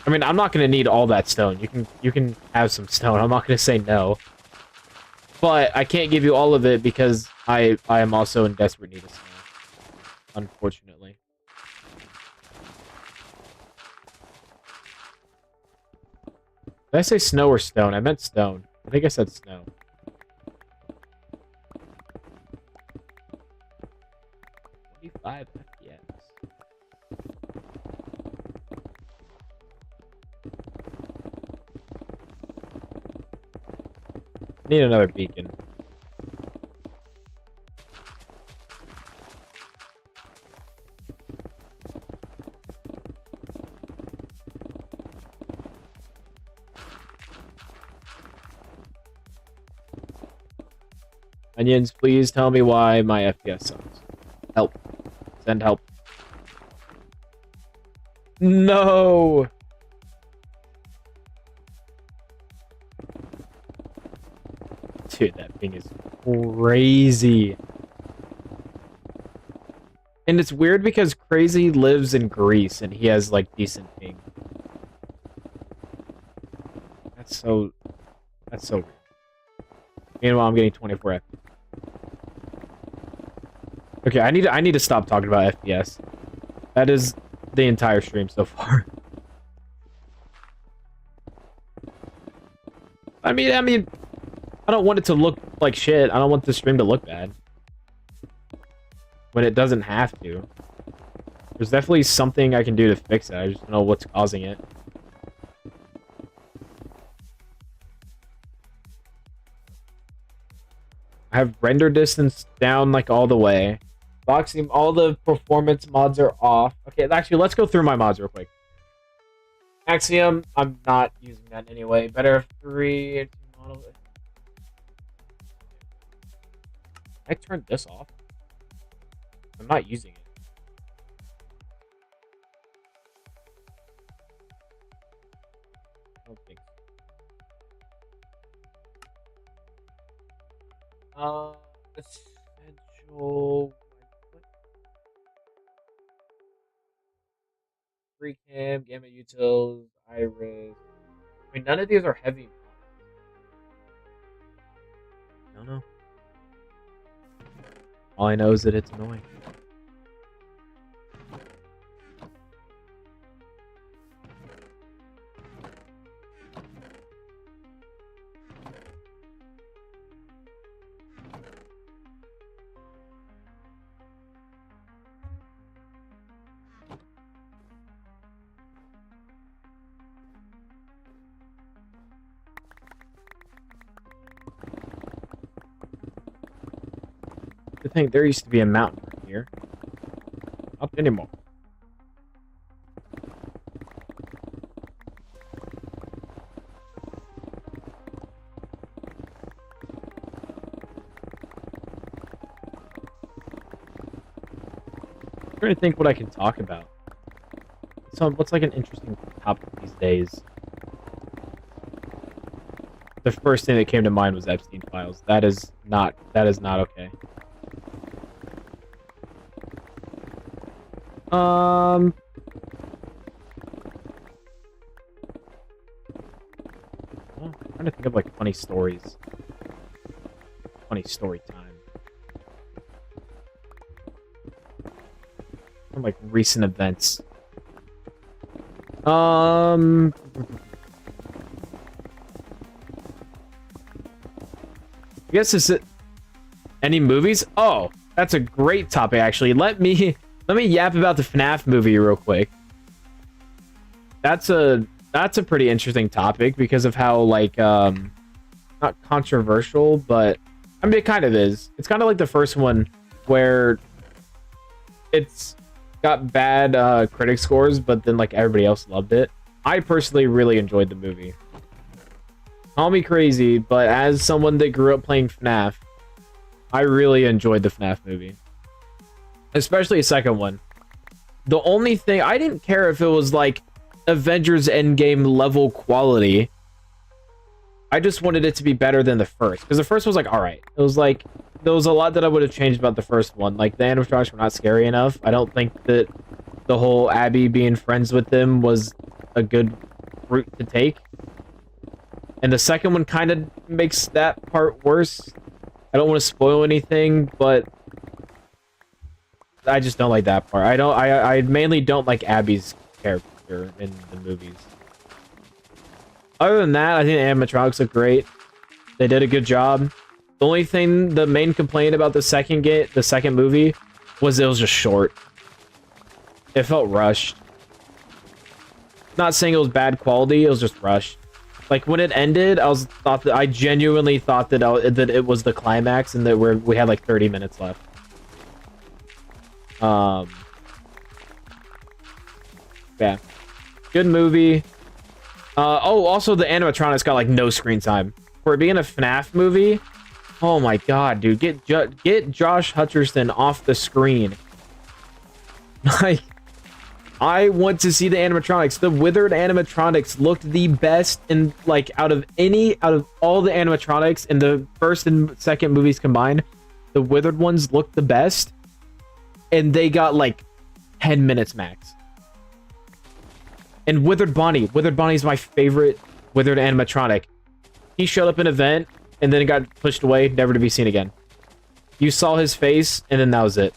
I mean, I'm not gonna need all that stone. You can have some stone. I'm not gonna say no. But I can't give you all of it because I am also in desperate need of snow. Unfortunately. Did I say snow or stone? I meant stone. I think I said snow. FPS. Need another beacon. Onions, please tell me why my FPS sucks. Help. Send help. No! Dude, that thing is crazy. And it's weird because Crazy lives in Greece and he has, like, decent ping. That's so weird. Meanwhile, I'm getting 24 FPS. Okay, I need to stop talking about FPS. That is the entire stream so far. I mean, I don't want it to look like shit. I don't want the stream to look bad. When it doesn't have to. There's definitely something I can do to fix it. I just don't know what's causing it. I have render distance down like all the way. Boxing, all the performance mods are off. Okay, actually, let's go through my mods real quick. Axiom, I'm not using that anyway. Better 3 model. I turned this off. I'm not using it. I don't think so. Essential. Free cam, gamma utils, iris. I mean, none of these are heavy. I don't know. All I know is that it's annoying. Good thing there used to be a mountain right here. Not anymore. I'm trying to think what I can talk about. So, what's like an interesting topic these days? The first thing that came to mind was Epstein files. That is not okay. I'm trying to think of like funny stories. Funny story time. From like recent events. I guess is it any movies? Oh, that's a great topic actually. Let me yap about the FNAF movie real quick. That's a pretty interesting topic because of how like not controversial, but I mean, it kind of is. It's kind of like the first one where it's got bad critic scores, but then like everybody else loved it. I personally really enjoyed the movie. Call me crazy, but as someone that grew up playing FNAF, I really enjoyed the FNAF movie. Especially the second one. The only thing, I didn't care if it was like Avengers Endgame level quality. I just wanted it to be better than the first. Because the first was like, alright. It was like, there was a lot that I would have changed about the first one. Like, the animatronics were not scary enough. I don't think that the whole Abby being friends with them was a good route to take. And the second one kind of makes that part worse. I don't want to spoil anything, but I just don't like that part. I mainly don't like Abby's character in the movies. Other than that, I think the animatronics look great. They did a good job. The only thing, the main complaint about the second movie was it was just short. It felt rushed. Not saying it was bad quality, it was just rushed. Like when it ended, I genuinely thought that that it was the climax and that we had like 30 minutes left. Yeah, good movie. Oh, also the animatronics got like no screen time for it being a FNAF movie. Oh my god, dude, get Josh Hutcherson off the screen. Like, I want to see the animatronics. The withered animatronics looked the best in like out of all the animatronics in the first and second movies combined. The withered ones looked the best, and they got like 10 minutes max. And Withered Bonnie is my favorite withered animatronic. He showed up in an event and then got pushed away, never to be seen again. You saw his face, and then that was it.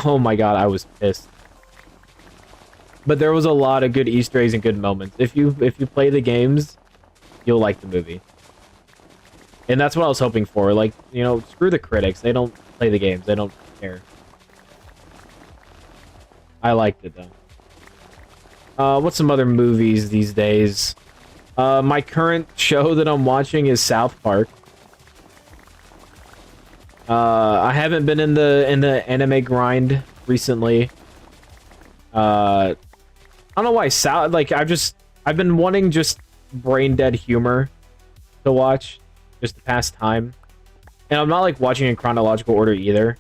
Oh my god, I was pissed. But there was a lot of good Easter eggs and good moments. If you play the games, you'll like the movie. And that's what I was hoping for. Like, you know, screw the critics. They don't play the games. They don't care. I liked it, though. What's some other movies these days? My current show that I'm watching is South Park. I haven't been in the anime grind recently. I don't know why I've been wanting just brain dead humor to watch just to pass time. And I'm not like watching in chronological order either.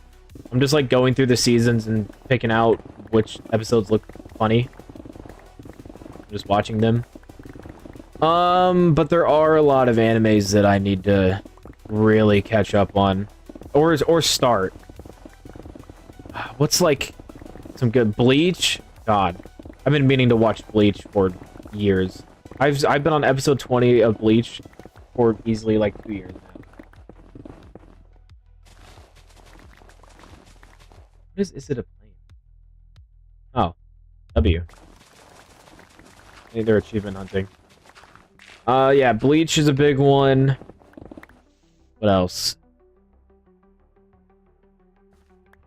I'm just like going through the seasons and picking out which episodes look funny. Just watching them. But there are a lot of animes that I need to really catch up on. Or start. What's like some good Bleach? God. I've been meaning to watch Bleach for years. I've been on episode 20 of Bleach for easily like 2 years now. Is it a plane? Oh. W. I think they're achievement hunting. Yeah, Bleach is a big one. What else?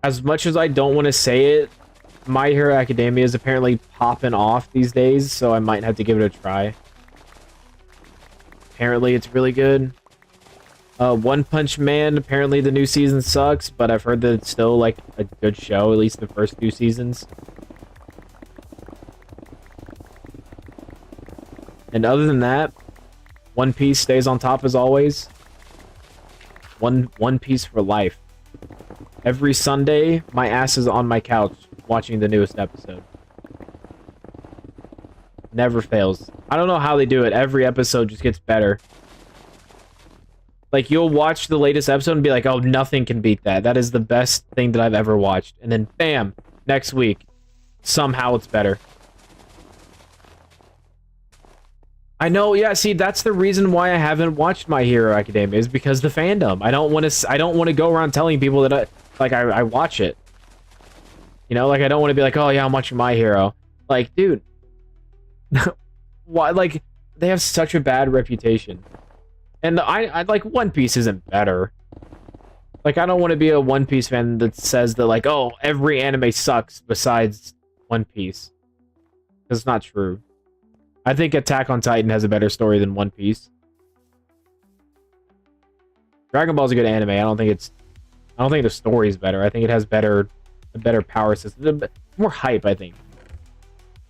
As much as I don't want to say it, My Hero Academia is apparently popping off these days, so I might have to give it a try. Apparently it's really good. One Punch Man, apparently the new season sucks, but I've heard that it's still like a good show, at least the first 2 seasons. And other than that, One Piece stays on top as always. One Piece for life. Every Sunday, my ass is on my couch watching the newest episode. Never fails. I don't know how they do it. Every episode just gets better. Like, you'll watch the latest episode and be like, oh, nothing can beat that. That is the best thing that I've ever watched. And then, bam, next week, somehow it's better. I know, yeah, see, that's the reason why I haven't watched My Hero Academia, is because the fandom. I don't want to go around telling people that I watch it. You know, like, I don't want to be like, oh yeah, I'm watching My Hero. Like, dude, why? Like, they have such a bad reputation. And I like, One Piece isn't better. Like, I don't want to be a One Piece fan that says that, like, oh, every anime sucks besides One Piece. That's not true. I think Attack on Titan has a better story than One Piece. Dragon Ball's a good anime. I don't think the story's better. I think it has a better power system. More hype, I think.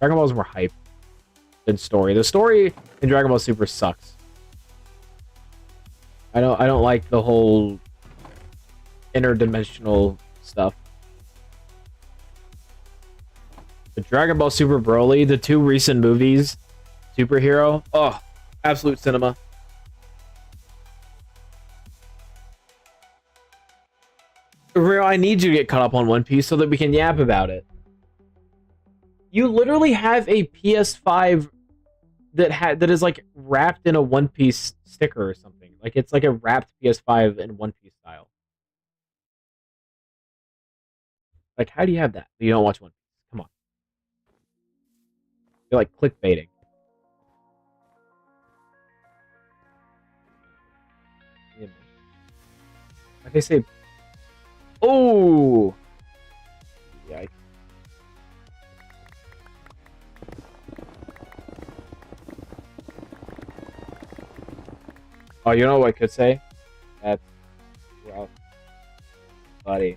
Dragon Ball's more hype than story. The story in Dragon Ball Super sucks. I don't like the whole interdimensional stuff. But Dragon Ball Super Broly, the 2 recent movies, superhero, oh, absolute cinema. Real, I need you to get caught up on One Piece so that we can yap about it. You literally have a PS5 that is like wrapped in a One Piece sticker or something. Like it's like a wrapped PS5 in One Piece style. Like, how do you have that? You don't watch One Piece. Come on. You're like clickbaiting. Like they say. Oh! Yikes. Oh, you know what I could say? That's rough, buddy.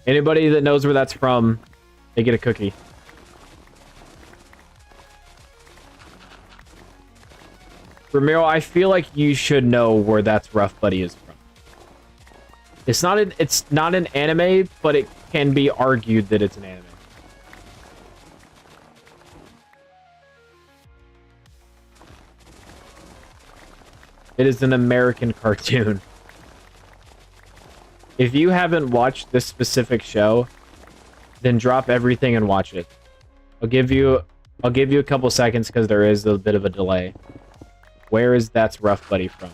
Anybody that knows where that's from, they get a cookie. Ramiro, I feel like you should know where that's rough, buddy is from. It's not an anime, but it can be argued that it's an anime. It is an American cartoon. If you haven't watched this specific show, then drop everything and watch it. I'll give you a couple seconds because there is a bit of a delay. Where is That's Rough Buddy from?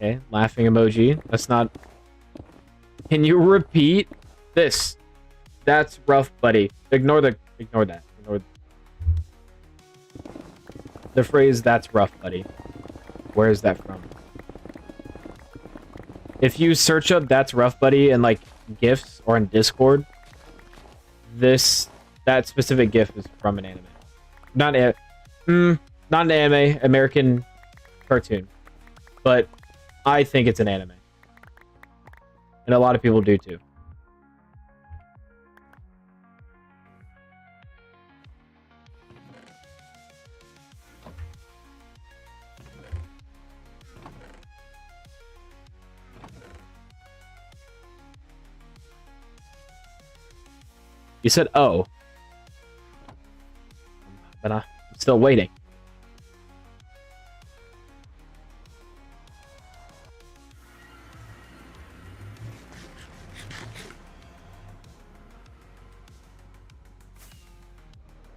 Okay, laughing emoji. That's not... Can you repeat this? That's rough, buddy. Ignore that. Ignore the phrase, that's rough, buddy. Where is that from? If you search up that's rough, buddy in like GIFs or in Discord, that specific GIF is from an anime. Not an anime, American cartoon. But I think it's an anime. And a lot of people do too. You said, oh. But I'm still waiting.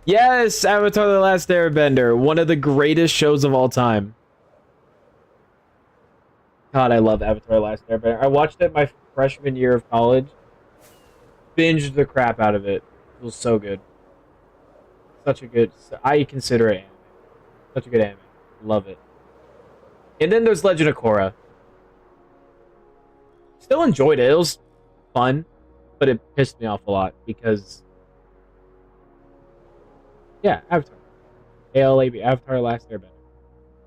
Yes, Avatar: The Last Airbender, one of the greatest shows of all time. God, I love Avatar: The Last Airbender. I watched it my freshman year of college. Binged the crap out of it. It was so good. Such a good... I consider it anime. Such a good anime. Love it. And then there's Legend of Korra. Still enjoyed it. It was fun, but it pissed me off a lot because... Yeah, Avatar. ALAB, Avatar: Last Airbender.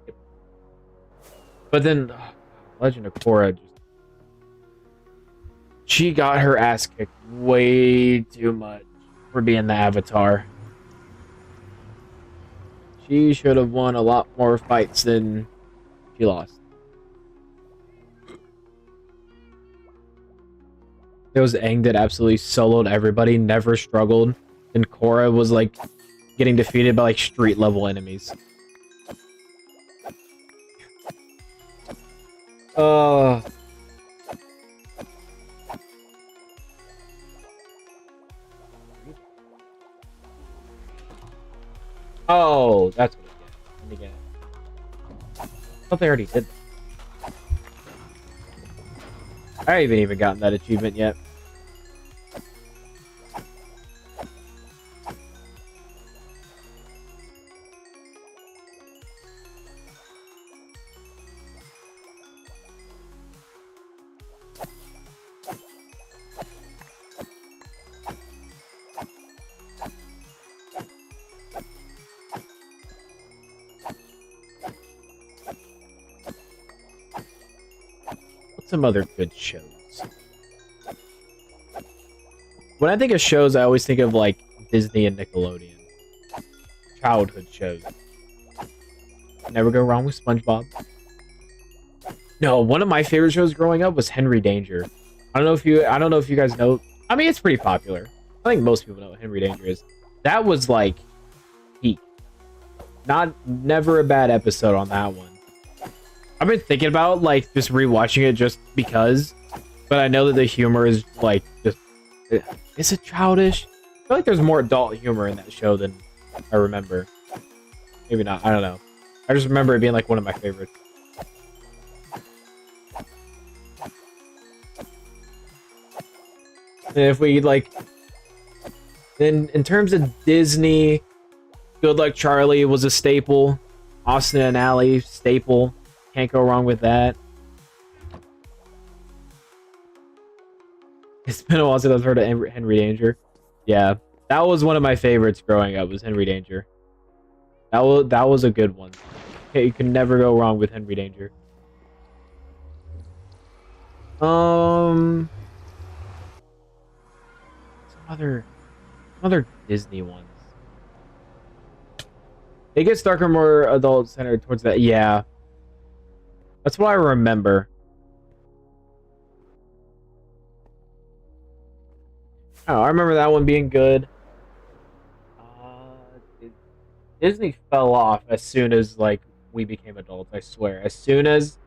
Yep. But then, Legend of Korra just... She got her ass kicked way too much for being the Avatar. She should have won a lot more fights than she lost. There was Aang that absolutely soloed everybody, never struggled, and Korra was like getting defeated by like street level enemies. Oh, that's what it is. Let me get it. I thought they already did that. I haven't even gotten that achievement yet. some other good shows? When I think of shows, I always think of like Disney and Nickelodeon. Childhood shows. Never go wrong with SpongeBob. No, one of my favorite shows growing up was Henry Danger. I don't know if you guys know. I mean, it's pretty popular. I think most people know what Henry Danger is. That was like peak. Never a bad episode on that one. I've been thinking about like just rewatching it just because, but I know that the humor is like just is it childish? I feel like there's more adult humor in that show than I remember. Maybe not. I don't know. I just remember it being like one of my favorites. And if we like, then in terms of Disney, Good Luck Charlie was a staple. Austin and Ally, staple. Can't go wrong with that. It's been a while since I've heard of Henry Danger. Yeah, that was one of my favorites growing up. Was Henry Danger. That was a good one. Okay, you can never go wrong with Henry Danger. Some other Disney ones. It gets darker, more adult centered towards that. Yeah, that's what I remember. Oh, I remember that one being good. Disney fell off as soon as like we became adults. I swear, as soon as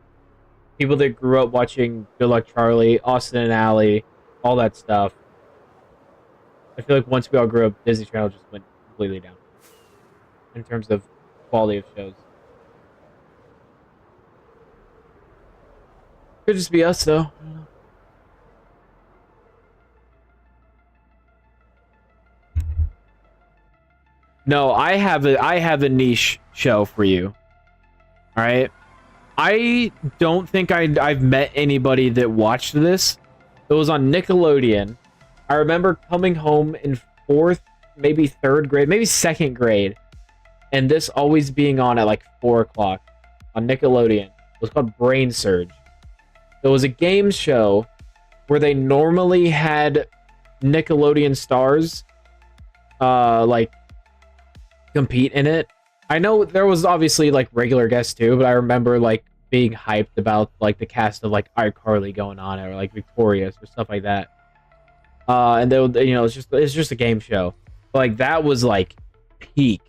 people that grew up watching Good Luck Charlie, Austin and Ally, all that stuff. I feel like once we all grew up, Disney Channel just went completely down in terms of quality of shows. Could just be us, though. I don't know. No, I have a niche show for you. All right. I don't think I've met anybody that watched this. It was on Nickelodeon. I remember coming home in 4th, maybe 3rd grade, maybe 2nd grade, and this always being on at like 4 o'clock on Nickelodeon. It was called Brain Surge. It was a game show where they normally had Nickelodeon stars like compete in it. I know there was obviously like regular guests too, but I remember like being hyped about like the cast of like iCarly going on or like Victorious or stuff like that. And they would, you know, it's just a game show. But, like that was like peak.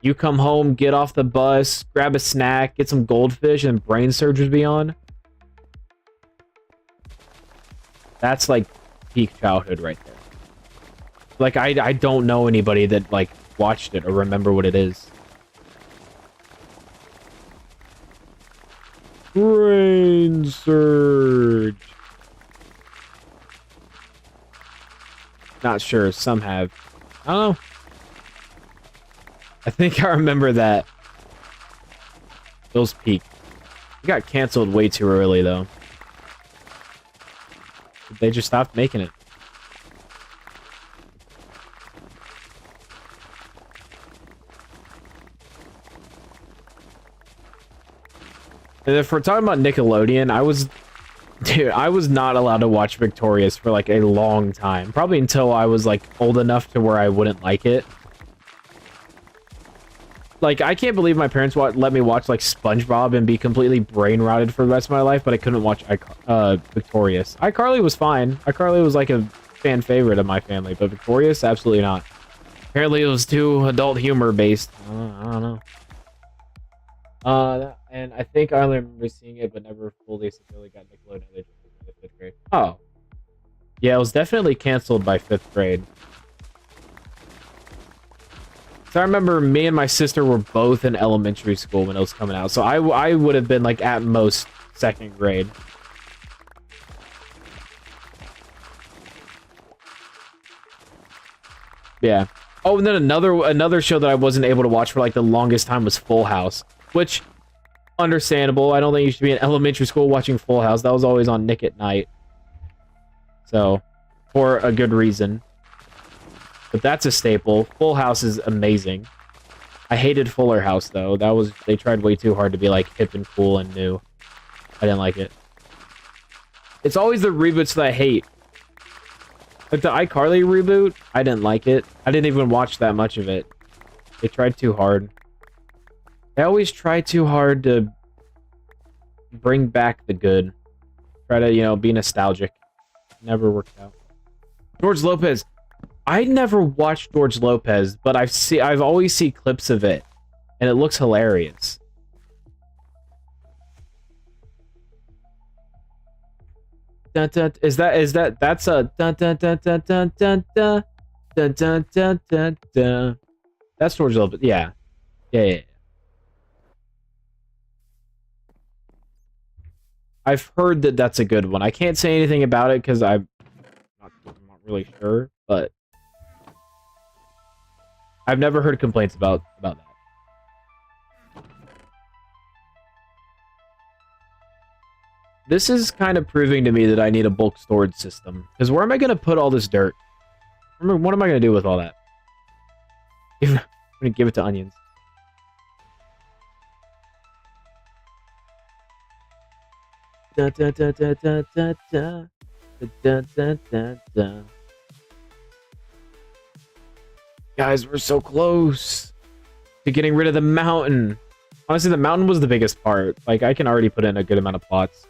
You come home, get off the bus, grab a snack, get some goldfish, and Brain Surge would be on. That's like peak childhood right there. Like I don't know anybody that like watched it or remember what it is. Brain Surge. Not sure. Some have. I don't know. I think I remember that. Those peaked. It got canceled way too early, though. They just stopped making it. And if we're talking about Nickelodeon, I was not allowed to watch Victorious for like a long time. Probably until I was like old enough to where I wouldn't like it. Like, I can't believe my parents let me watch like SpongeBob and be completely brain rotted for the rest of my life, but I couldn't watch Victorious. iCarly was fine. iCarly was like a fan favorite of my family, but Victorious, absolutely not. Apparently it was too adult humor based. I don't know. And I think I only remember seeing it, but never fully securely got Nickelodeon. They just in the 5th grade. Oh. Yeah, it was definitely canceled by 5th grade. So I remember me and my sister were both in elementary school when it was coming out. So I would have been like at most 2nd grade. Yeah. Oh, and then another show that I wasn't able to watch for like the longest time was Full House, which understandable. I don't think you should be in elementary school watching Full House. That was always on Nick at Night. So, for a good reason. But that's a staple. Full House is amazing. I hated Fuller House though. They tried way too hard to be like hip and cool and new. I didn't like it. It's always the reboots that I hate. Like the iCarly reboot, I didn't like it. I didn't even watch that much of it. They tried too hard. They always try too hard to bring back the good. Try to, you know, be nostalgic. Never worked out. George Lopez. I never watched George Lopez, but I've always seen clips of it, and it looks hilarious. Dun, dun, that's a dun dun dun dun dun dun dun dun dun dun dun dun. That's George Lopez. Yeah. I've heard that that's a good one. I can't say anything about it because I'm not really sure, but I've never heard complaints about that. This is kind of proving to me that I need a bulk storage system. Because where am I going to put all this dirt? What am I going to do with all that? I'm going to give it to onions. Da, da, da, da, da, da, da. Da, da, da, da. Guys, we're so close to getting rid of the mountain. Honestly, the mountain was the biggest part. Like, I can already put in a good amount of plots.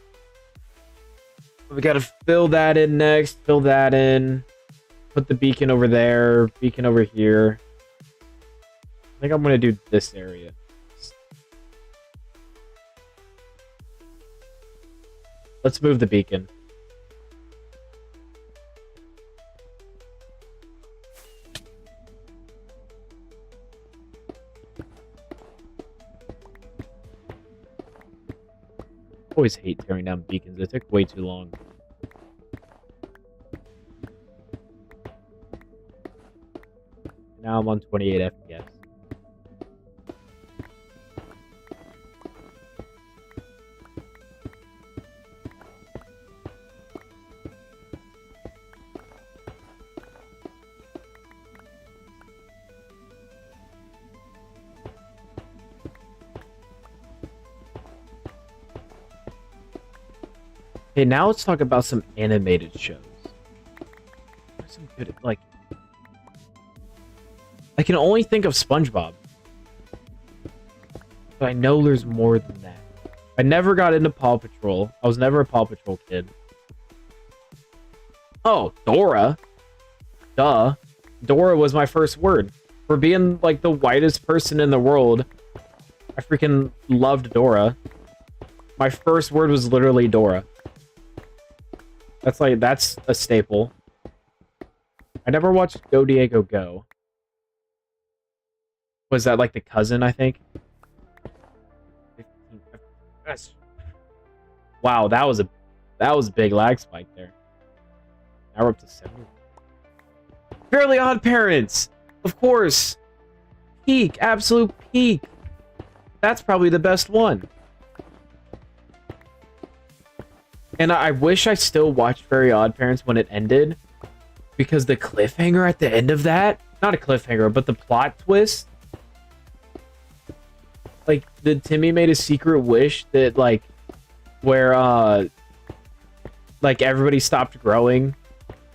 We gotta fill that in next. Fill that in. Put the beacon over there. Beacon over here. I think I'm gonna do this area. Let's move the beacon. Always hate tearing down beacons. They take way too long. Now I'm on 28 FPS. Okay, now let's talk about some animated shows. There's some good, like... I can only think of SpongeBob. But I know there's more than that. I never got into Paw Patrol. I was never a Paw Patrol kid. Oh, Dora. Duh. Dora was my first word. For being, like, the whitest person in the world, I freaking loved Dora. My first word was literally Dora. That's a staple. I never watched Go Diego Go. Was that like the cousin, I think? Wow, that was a big lag spike there. Now we're up to 70. Fairly Odd Parents! Of course! Peak, absolute peak. That's probably the best one. And I wish I still watched Very Odd Parents when it ended. Because the cliffhanger at the end of that... Not a cliffhanger, but the plot twist. Like, Timmy made a secret wish that, like... Where, like, everybody stopped growing.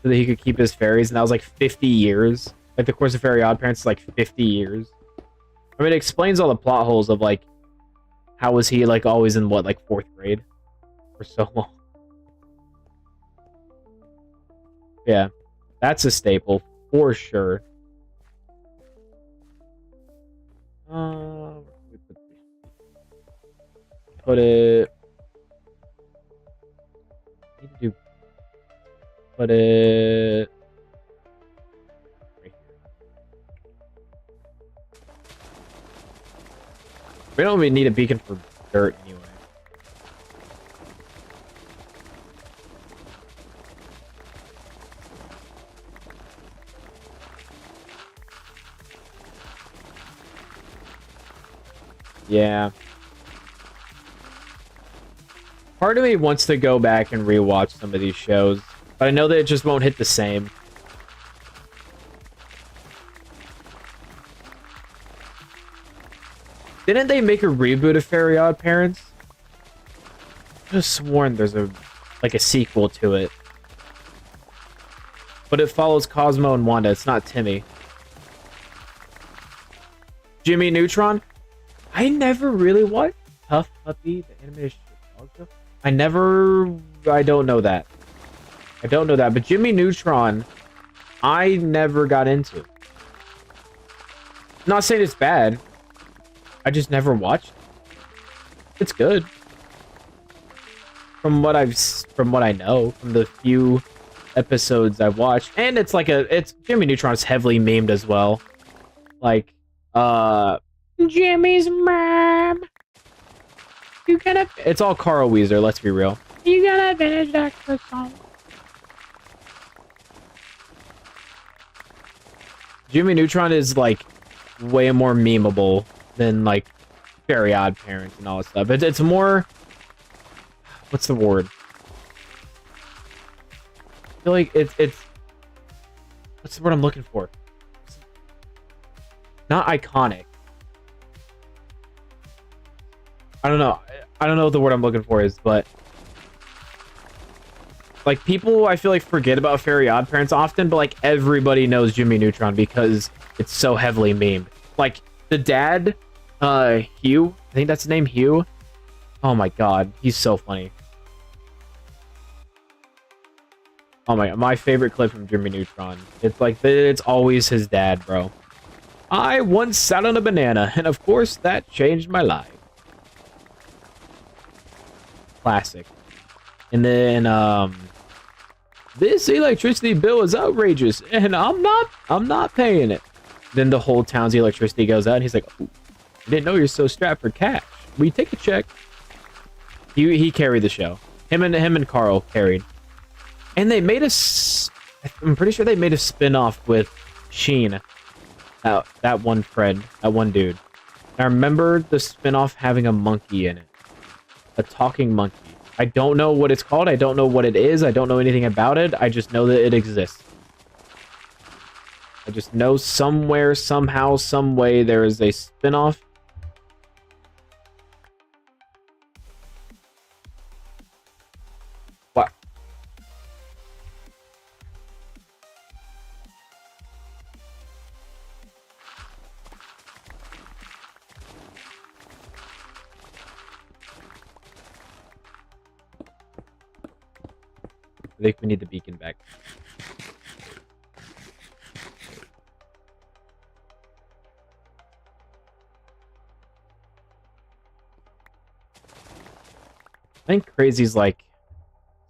So that he could keep his fairies. And that was, like, 50 years. Like, the course of Very Odd Parents is, like, 50 years. I mean, it explains all the plot holes of, like... How was he, like, always in, what, like, 4th grade? For so long. Yeah, that's a staple for sure. Put it. Put it. Right here. We don't even need a beacon for dirt anyway. Yeah. Part of me wants to go back and rewatch some of these shows, but I know that it just won't hit the same. Didn't they make a reboot of Very Odd Parents? I could have sworn there's a like a sequel to it. But it follows Cosmo and Wanda. It's not Timmy. Jimmy Neutron? I never really watched Tough Puppy, the animated dog show. I don't know that. I don't know that, but Jimmy Neutron, I never got into. Not saying it's bad. I just never watched it. It's good. From what I know, from the few episodes I've watched, and it's Jimmy Neutron's heavily memed as well. Like, Jimmy's mom. It's all Carl Weezer, let's be real. You gotta finish that song. Jimmy Neutron is like way more memeable than like Very Odd Parents and all that stuff. It's more, what's the word? I feel like it's what's the word I'm looking for? Not iconic. I don't know. I don't know what the word I'm looking for is, but like people I feel like forget about Very Odd Parents often, but like everybody knows Jimmy Neutron because it's so heavily memed. Like the dad, Hugh, I think that's his name, Hugh. Oh my god, he's so funny. Oh my favorite clip from Jimmy Neutron. It's like it's always his dad, bro. I once sat on a banana, and of course that changed my life. Classic. And then this electricity bill is outrageous, and I'm not paying it. Then the whole town's electricity goes out, and he's like, "Ooh, I didn't know you're so strapped for cash. We take a check." He carried the show. Him and Carl carried. And they made I'm pretty sure they made a spin-off with Sheen. That one friend, that one dude. I remember the spin-off having a monkey in it. A talking monkey. I don't know what it's called. I don't know what it is. I don't know anything about it. I just know that it exists. I just know somewhere, somehow, some way there is a spin-off. What? I think we need the beacon back. I think Crazy's like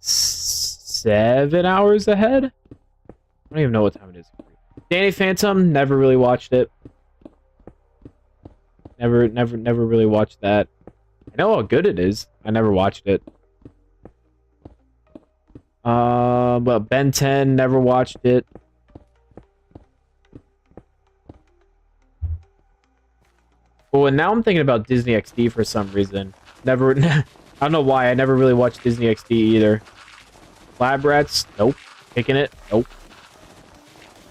7 hours ahead. I don't even know what time it is. Danny Phantom, never really watched it. Never really watched that. I know how good it is. I never watched it. But Ben 10, never watched it. Oh, and now I'm thinking about Disney XD for some reason. Never, I don't know why. I never really watched Disney XD either. Lab Rats, nope. Kicking it, nope.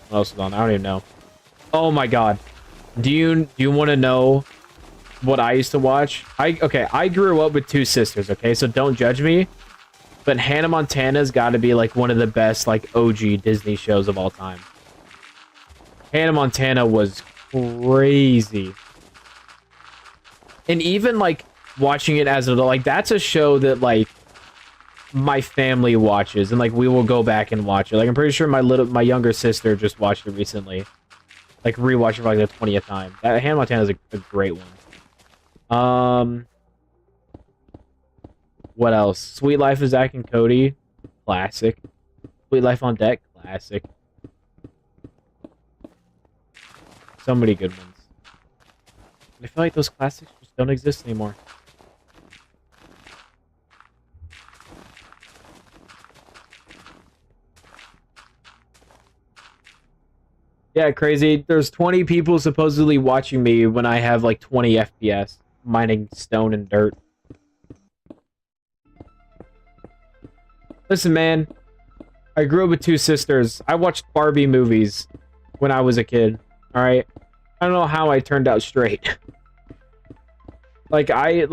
What else is on? I don't even know. Oh my god. Do you want to know what I used to watch? I grew up with two sisters, okay? So don't judge me. But Hannah Montana's got to be like one of the best like OG Disney shows of all time. Hannah Montana was crazy. And even like watching it as an adult, like that's a show that like my family watches and like we will go back and watch it. Like I'm pretty sure my younger sister just watched it recently. Like rewatched it for like the 20th time. That Hannah Montana is a great one. What else? Sweet Life of Zach and Cody, classic. Sweet Life on Deck, classic. So many good ones. I feel like those classics just don't exist anymore. Yeah, Crazy. There's 20 people supposedly watching me when I have like 20 FPS, mining stone and dirt. Listen, man. I grew up with two sisters. I watched Barbie movies when I was a kid. Alright? I don't know how I turned out straight. I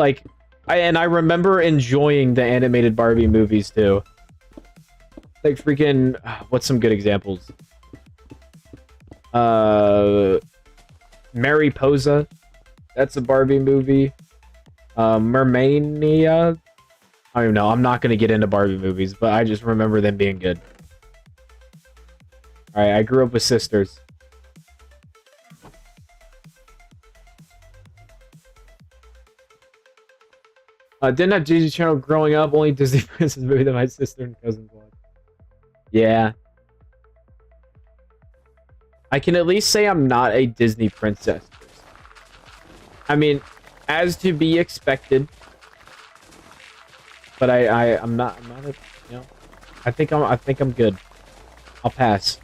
remember enjoying the animated Barbie movies too. Like freaking, what's some good examples? Mariposa. That's a Barbie movie. Mermania. I don't even know. I'm not going to get into Barbie movies, but I just remember them being good. Alright, I grew up with sisters. Didn't have Disney Channel growing up, only Disney Princess movie that my sister and cousins watched. Yeah. I can at least say I'm not a Disney princess person. I mean, as to be expected. But I'm not a, you know, I think I'm good. I'll pass.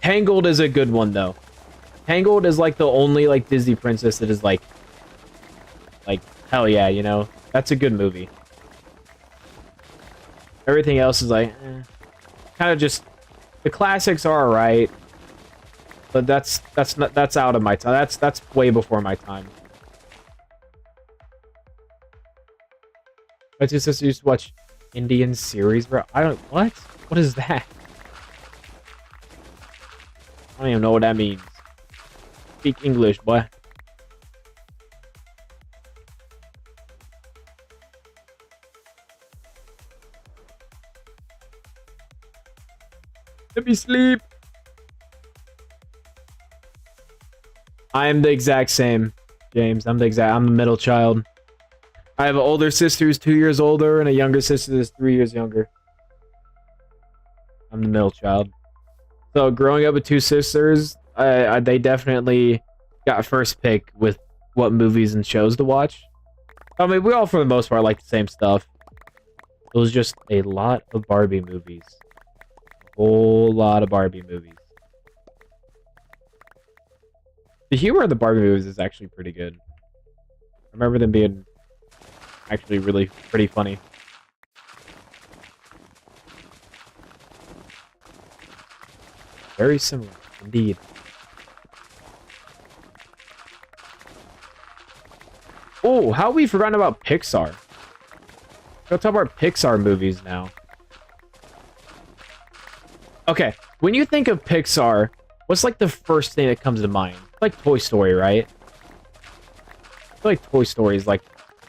Tangled is a good one though. Tangled is like the only like Disney princess that is like hell yeah, you know. That's a good movie. Everything else is like kind of just the classics are alright. But that's out of my time. That's way before my time. My two sisters used to watch Indian series, bro. What? What is that? I don't even know what that means. Speak English, boy. Let me sleep. I am the exact same, James. I'm the middle child. I have an older sister who's 2 years older and a younger sister that's 3 years younger. I'm the middle child. So growing up with two sisters, they definitely got first pick with what movies and shows to watch. I mean, we all, for the most part, like the same stuff. It was just a lot of Barbie movies. A whole lot of Barbie movies. The humor of the Barbie movies is actually pretty good. I remember them being actually really pretty funny. Very similar, indeed. Oh, how have we forgotten about Pixar? Let's talk about Pixar movies now. Okay, when you think of Pixar, what's like the first thing that comes to mind? Like Toy Story, right? I feel like Toy Story is like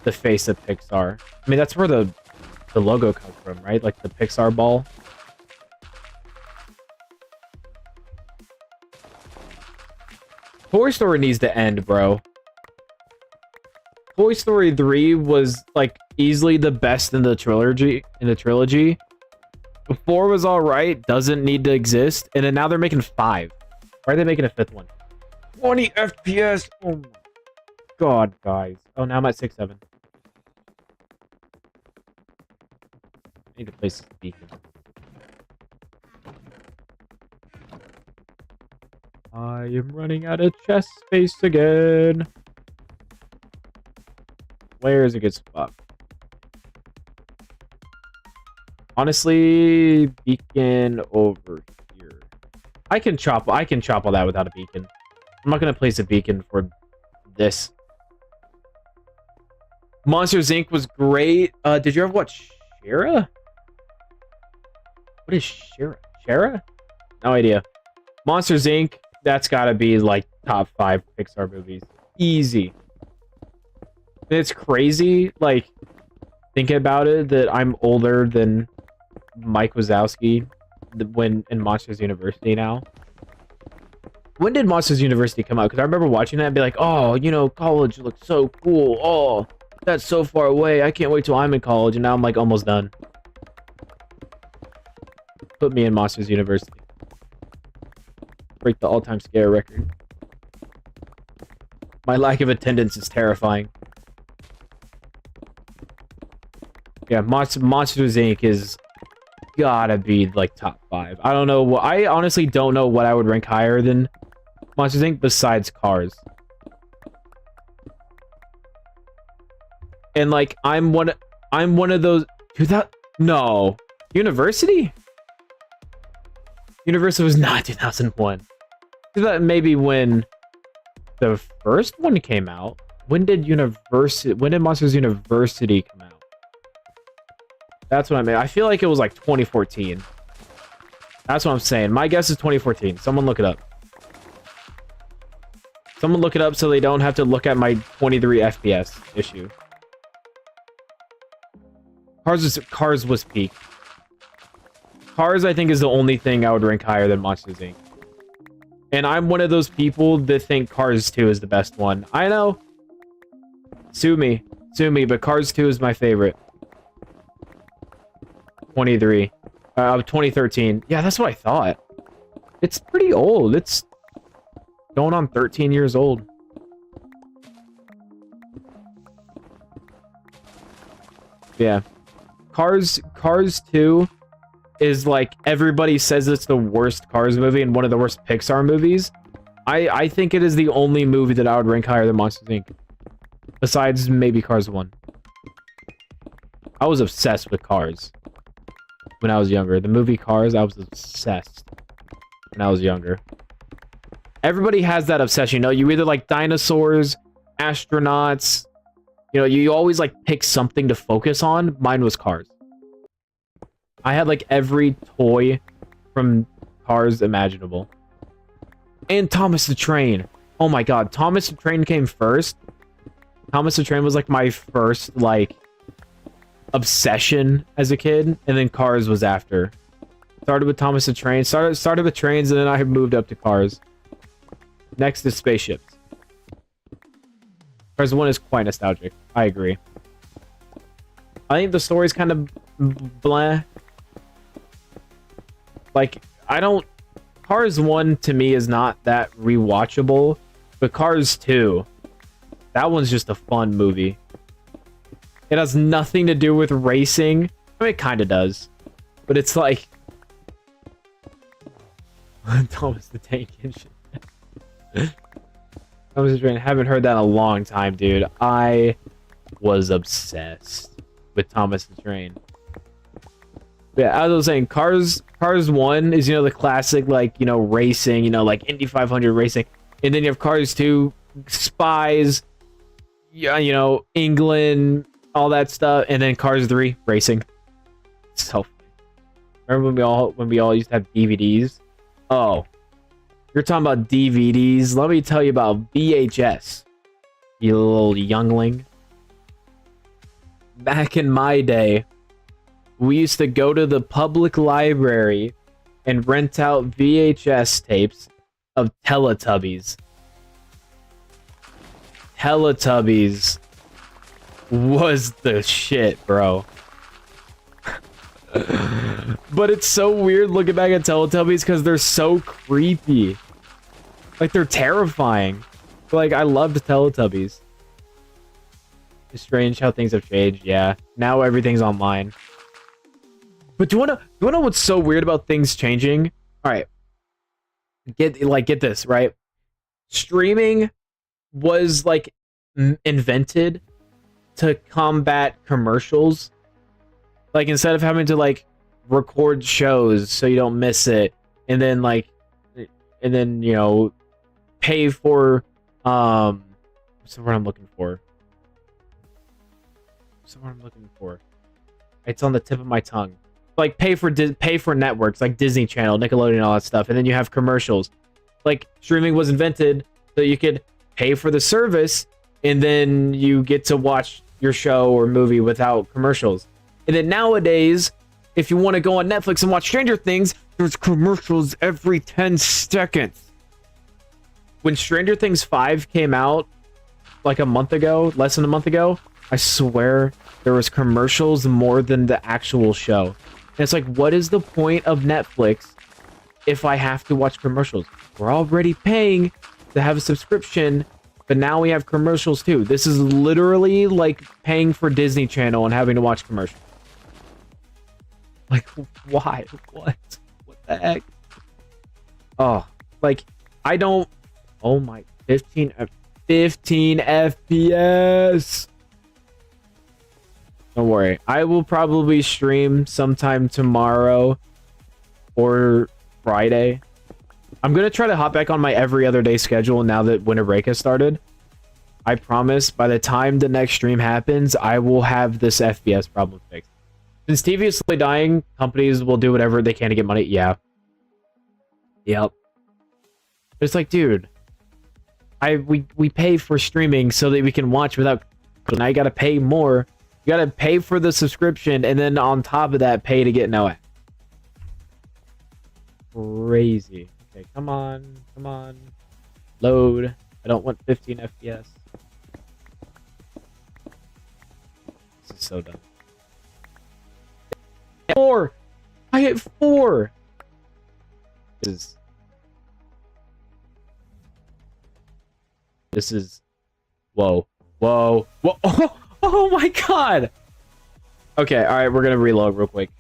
the face of Pixar. I mean, that's where the logo comes from, right? Like the Pixar ball. Toy Story needs to end, bro. Toy Story 3 was like easily the best in the trilogy. 4 was all right, doesn't need to exist, and then now they're making 5. Why are they making a 5th one? 20 FPS. Oh my god, guys. Oh, now I'm at 6-7. I need to place this beacon. I am running out of chest space again. Where is a good spot? Honestly, beacon over here. I can chop all that without a beacon. I'm not gonna place a beacon for this. Monsters Inc. was great. Did you ever watch Shara? What is Shara? Shara? No idea. Monsters Inc. That's gotta be like top 5 Pixar movies. Easy. It's crazy, like, thinking about it, that I'm older than Mike Wazowski when in Monsters University now. When did Monsters University come out? Because I remember watching that and be like, oh, you know, college looks so cool. Oh, that's so far away. I can't wait till I'm in college. And now I'm like almost done. Put me in Monsters University. Break the all-time scare record. My lack of attendance is terrifying. Yeah, Monsters Inc. is gotta be like top 5. I don't know. I honestly don't know what I would rank higher than Monsters Inc. besides Cars. And like I'm one of those. No, University. University was not 2001. That maybe when the first one came out. When did Monsters University come out? That's what I mean. I feel like it was like 2014. That's what I'm saying. My guess is 2014. Someone look it up. Someone look it up so they don't have to look at my 23 FPS issue. Cars was peak. Cars, I think, is the only thing I would rank higher than Monsters, Inc. And I'm one of those people that think Cars 2 is the best one. I know. Sue me, but Cars 2 is my favorite. 2013. Yeah, that's what I thought. It's pretty old. It's going on 13 years old. Yeah. Cars 2 is like, everybody says it's the worst Cars movie and one of the worst Pixar movies. I think it is the only movie that I would rank higher than Monsters, Inc. Besides maybe Cars 1. I was obsessed with Cars when I was younger. The movie Cars, I was obsessed when I was younger. Everybody has that obsession, you know? You either like dinosaurs, astronauts, you know, you always like pick something to focus on. Mine was Cars. I had like every toy from Cars imaginable. And Thomas the Train. Oh my god, Thomas the Train came first. Thomas the Train was like my first like obsession as a kid, and then Cars was after. Started with Thomas the Train, started with trains, and then I moved up to Cars. Next is spaceships. Cars 1 is quite nostalgic. I agree. I think the story's kind of blah. Like, Cars 1 to me is not that rewatchable, but Cars 2, that one's just a fun movie. It has nothing to do with racing. I mean, it kind of does. But it's like... Thomas the Tank Engine. Thomas the Train. Haven't heard that in a long time, dude. I was obsessed with Thomas the Train. Yeah, as I was saying, Cars 1 is, you know, the classic, like, you know, racing, you know, like Indy 500 racing. And then you have Cars 2, spies, yeah, you know, England, all that stuff. And then Cars 3, racing. So, remember when we all used to have DVDs? Oh, you're talking about DVDs. Let me tell you about VHS, you little youngling. Back in my day, we used to go to the public library and rent out VHS tapes of Teletubbies. Teletubbies was the shit, bro. But it's so weird looking back at Teletubbies because they're so creepy. Like, they're terrifying. But, like, I loved Teletubbies. It's strange how things have changed, yeah. Now everything's online. But do you wanna know what's so weird about things changing? Alright. Get this, right? Streaming was, like, invented to combat commercials. Like, instead of having to, like, record shows so you don't miss it, and then, you know, pay for, what's the word I'm looking for? It's on the tip of my tongue. Like, pay for networks, like Disney Channel, Nickelodeon, all that stuff, and then you have commercials. Like, streaming was invented so you could pay for the service, and then you get to watch your show or movie without commercials. And then nowadays, if you want to go on Netflix and watch Stranger Things, there's commercials every 10 seconds. When Stranger Things 5 came out, like a month ago, less than a month ago, I swear there was commercials more than the actual show. And it's like, what is the point of Netflix if I have to watch commercials? We're already paying to have a subscription, but now we have commercials too. This is literally like paying for Disney Channel and having to watch commercials. Like, why? What the heck? Oh, like, I don't... Oh my... 15 FPS! Don't worry. I will probably stream sometime tomorrow or Friday. I'm going to try to hop back on my every other day schedule now that winter break has started. I promise by the time the next stream happens, I will have this FPS problem fixed. Since TV is slowly dying, companies will do whatever they can to get money. Yeah. Yep. It's like, dude, we pay for streaming so that we can watch without. Now you gotta pay more. You gotta pay for the subscription, and then on top of that, pay to get no ad. Crazy. Okay, come on, come on, load. I don't want 15 FPS. This is so dumb. 4. I hit 4. This is. Whoa. Whoa. Whoa. Oh my god. Okay, alright, we're gonna relog real quick.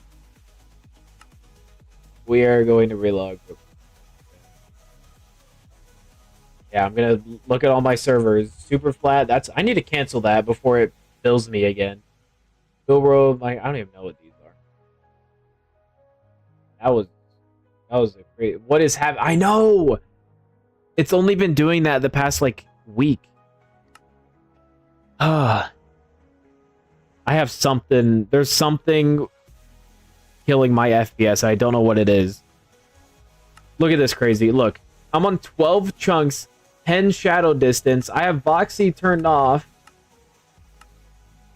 We are going to relog real quick. Yeah, I'm gonna look at all my servers. Super flat. I need to cancel that before it fills me again. Bill World, I don't even know what these are. That was a great. What is happening? I know. It's only been doing that the past like week. I have something. There's something killing my FPS. I don't know what it is. Look at this crazy. Look, I'm on 12 chunks, 10 shadow distance. I have Voxy turned off.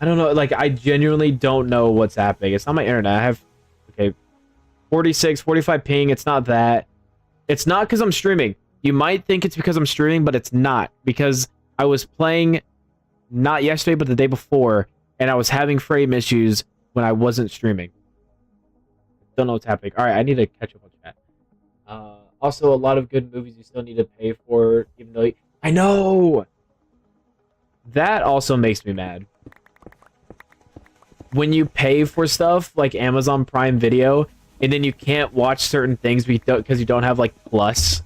I don't know. Like, I genuinely don't know what's happening. It's not my internet. I have, okay, 46, 45 ping. It's not that. It's not because I'm streaming. You might think it's because I'm streaming, but it's not. Because I was playing, not yesterday, but the day before, and I was having frame issues when I wasn't streaming. Don't know what's happening. All right, I need to catch up on chat. Also, a lot of good movies you still need to pay for, even though I know. That also makes me mad. When you pay for stuff like Amazon Prime Video, and then you can't watch certain things because you don't have like Plus.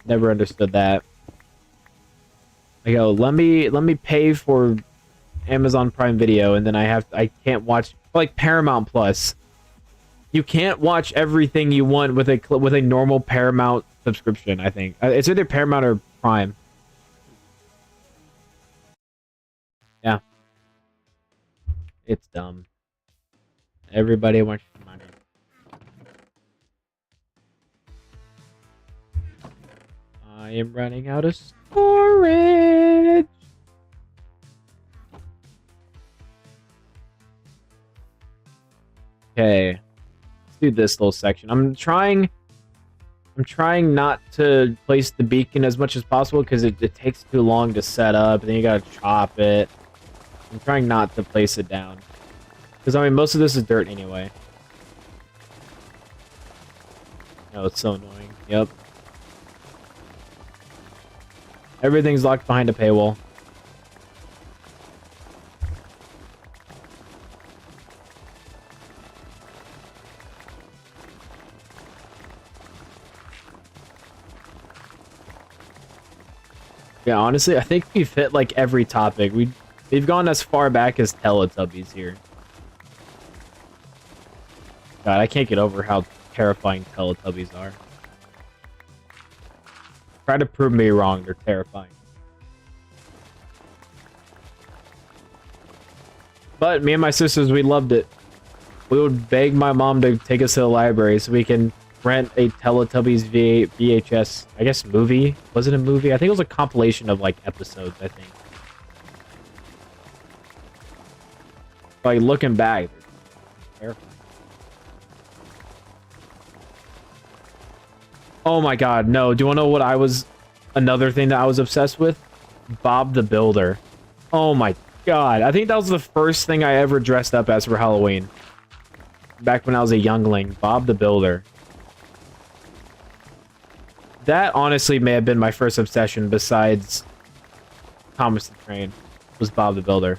Never understood that. I go, let me pay for Amazon Prime Video, and then I can't watch like Paramount Plus. You can't watch everything you want with a normal Paramount subscription. I think it's either Paramount or Prime. Yeah, it's dumb. Everybody wants money. I am running out of storage. Okay, let's do this little section. I'm trying not to place the beacon as much as possible because it takes too long to set up, and then you gotta chop it. I'm trying not to place it down. Because, I mean, most of this is dirt anyway. No, it's so annoying. Yep. Everything's locked behind a paywall. Yeah, honestly, I think we've hit, like, every topic. We've gone as far back as Teletubbies here. God, I can't get over how terrifying Teletubbies are. Try to prove me wrong, they're terrifying. But me and my sisters, we loved it. We would beg my mom to take us to the library so we can rent a Teletubbies VHS, I guess, movie. Was it a movie? I think it was a compilation of, like, episodes, I think. Like, looking back, they're terrifying. Oh my god, no. Do you want to know what another thing that I was obsessed with? Bob the Builder. Oh my god. I think that was the first thing I ever dressed up as for Halloween. Back when I was a youngling. Bob the Builder. That honestly may have been my first obsession besides Thomas the Train. Was Bob the Builder.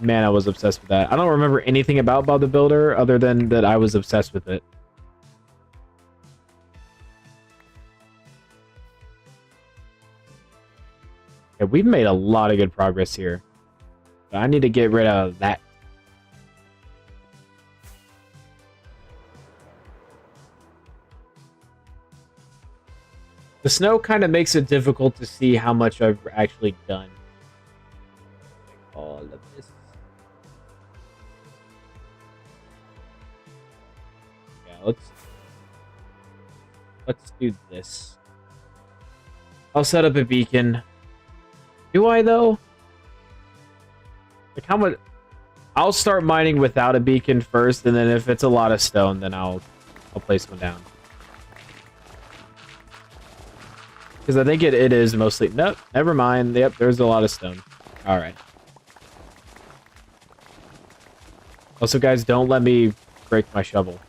Man, I was obsessed with that. I don't remember anything about Bob the Builder other than that I was obsessed with it. Yeah, we've made a lot of good progress here. But I need to get rid of that. The snow kind of makes it difficult to see how much I've actually done. Like all of this. Yeah, let's do this. I'll set up a beacon. Do I though? Like how much? I'll start mining without a beacon first, and then if it's a lot of stone, then I'll place one down. Because I think it is mostly... Nope, never mind. Yep, there's a lot of stone. Alright. Also, guys, don't let me break my shovel.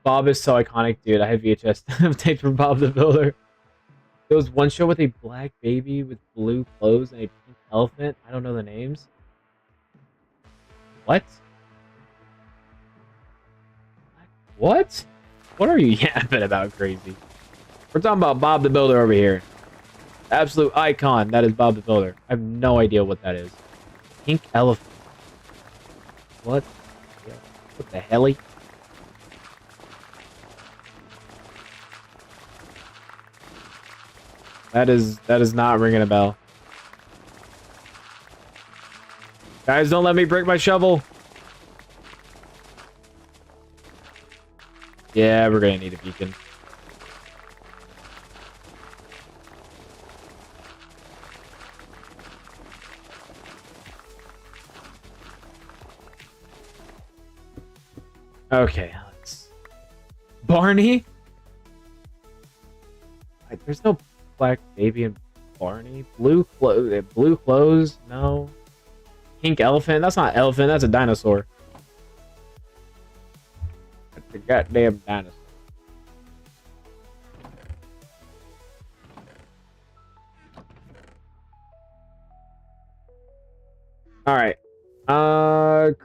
Bob is so iconic, dude. I have VHS tape from Bob the Builder. There was one show with a black baby with blue clothes and a pink elephant. I don't know the names. What? What? What are you yapping about, crazy? We're talking about Bob the Builder over here. Absolute icon. That is Bob the Builder. I have no idea what that is. Pink elephant. What? What the helly? That is not ringing a bell. Guys, don't let me break my shovel. Yeah, we're gonna need a beacon. Okay, let's... Barney? There's no black baby and Barney. Blue clothes? No. Pink elephant? That's not elephant, that's a dinosaur. That's a goddamn dinosaur. Alright.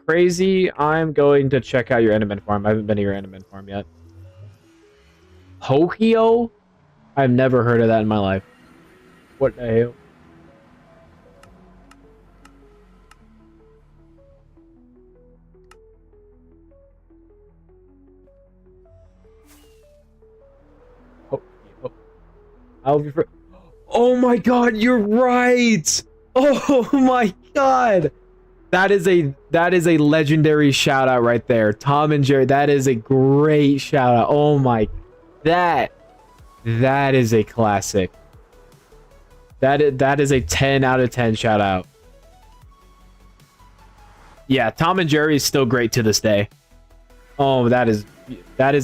Crazy, I'm going to check out your Enderman farm. I haven't been to your Enderman farm yet. Tokyo? I've never heard of that in my life. What the hell? Oh my god, you're right! Oh my god! That is a legendary shout out right there. Tom and Jerry, that is a great shout out. Oh my, that is a classic. That is a 10 out of 10 shout out. Yeah, Tom and Jerry is still great to this day. Oh, that is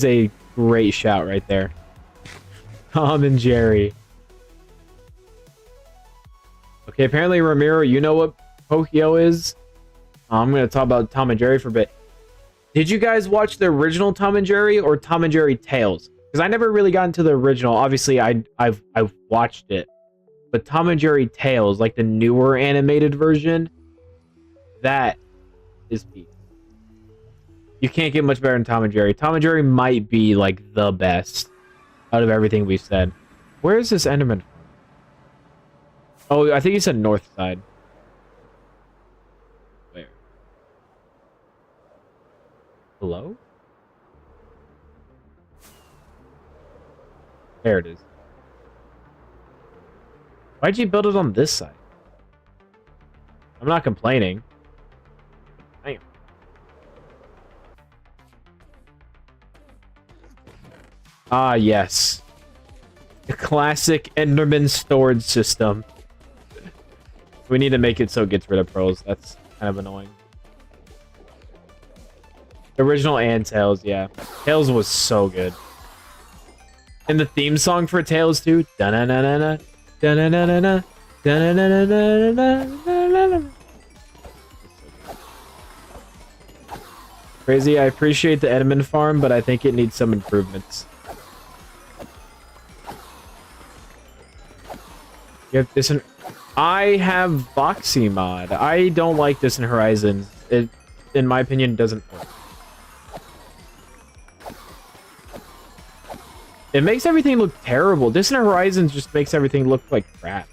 a great shout right there. Tom and Jerry. Okay, apparently Ramiro, you know what Tokyo is? I'm going to talk about Tom and Jerry for a bit. Did you guys watch the original Tom and Jerry or Tom and Jerry Tales? Because I never really got into the original. Obviously, I've watched it. But Tom and Jerry Tales, like the newer animated version, that is peak. You can't get much better than Tom and Jerry. Tom and Jerry might be like the best out of everything we've said. Where is this Enderman? Oh, I think he said north side. Where? Hello? There it is. Why'd you build it on this side? I'm not complaining. Damn. Ah, yes. The classic Enderman storage system. We need to make it so it gets rid of pearls. That's kind of annoying. The original and Tales, yeah. Tales was so good. And the theme song for Tales too. Da-na-na-na-na. Da-na-na-na-na. Da-na-na-na-na-na-na-na-na. Crazy, I appreciate the Enderman farm, but I think it needs some improvements. You have this in... I have Voxy mod. I don't like Distant Horizons. It, in my opinion, doesn't work. It makes everything look terrible. Distant Horizons just makes everything look like crap.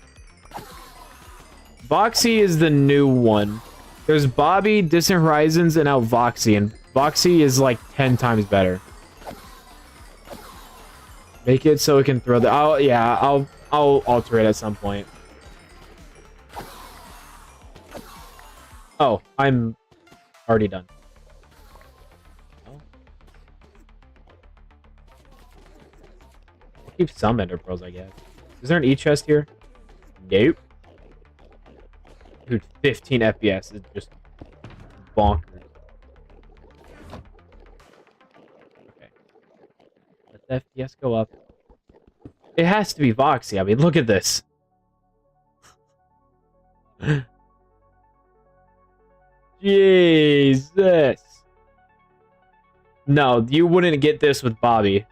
Voxy is the new one. There's Bobby, Distant Horizons, and now Voxy. And Voxy is like 10 times better. Make it so it can throw the... I'll alter it at some point. Oh, I'm already done. Oh. I'll keep some ender pearls, I guess. Is there an E-chest here? Nope. Dude, 15 FPS is just bonkers. Okay. Let the FPS go up. It has to be Voxy. I mean, look at this. Jesus. No, you wouldn't get this with Bobby.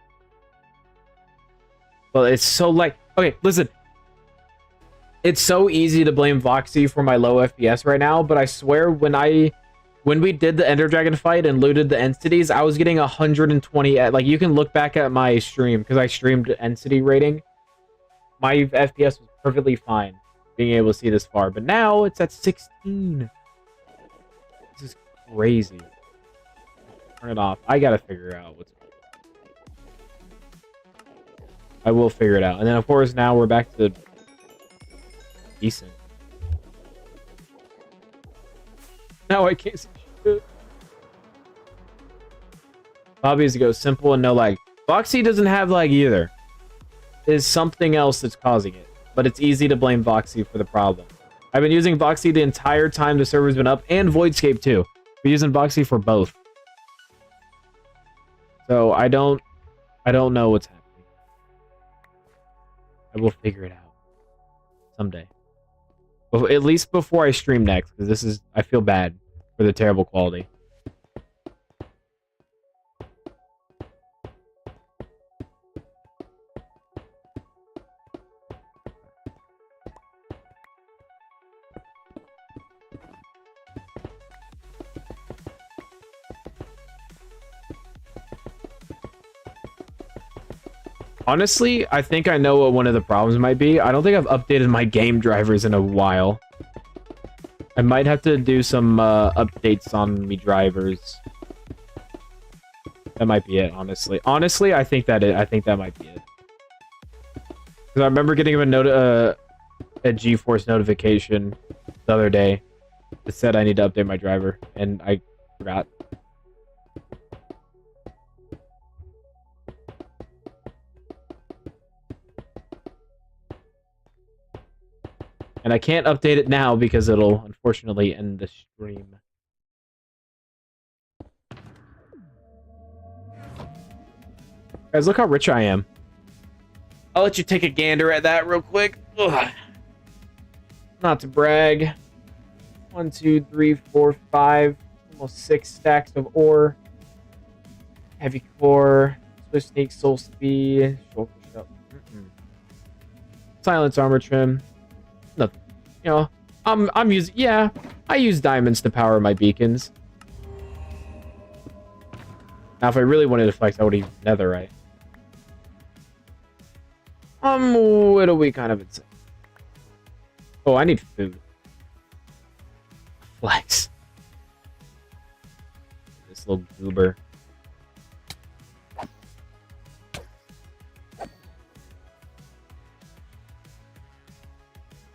Well, it's so like... Okay, listen. It's so easy to blame Voxy for my low FPS right now, but I swear when we did the Ender Dragon fight and looted the entities, I was getting 120 at, like, you can look back at my stream because I streamed entity rating. My FPS was perfectly fine being able to see this far, but now it's at 16. This is crazy. Turn it off. I gotta figure out what's... I will figure it out. And then of course now we're back to decent. Now I can't see shit. Bobby's to go simple and no lag. Voxy doesn't have lag either. There's something else that's causing it. But it's easy to blame Voxy for the problem. I've been using Voxy the entire time the server's been up, and Voidscape too. We're using Voxy for both. So I don't know what's happening. I will figure it out someday. Well, at least before I stream next, because this is, I feel bad for the terrible quality. Honestly, I think I know what one of the problems might be. I don't think I've updated my game drivers in a while. I might have to do some updates on me drivers. That might be it, honestly. Honestly, I think that might be it. Because I remember getting a GeForce notification the other day that said I need to update my driver, and I forgot. And I can't update it now because it'll unfortunately end the stream. Guys, look how rich I am. I'll let you take a gander at that real quick. Ugh. Not to brag. 1, 2, 3, 4, 5. Almost 6 stacks of ore. Heavy core. Swift sneak, soul speed. Shoulder shot. Silence armor trim. Nothing. You know, I'm using, yeah, I use diamonds to power my beacons. Now, if I really wanted to flex, I would use netherite. What are we kind of insane? Oh, I need food. Flex. This little goober.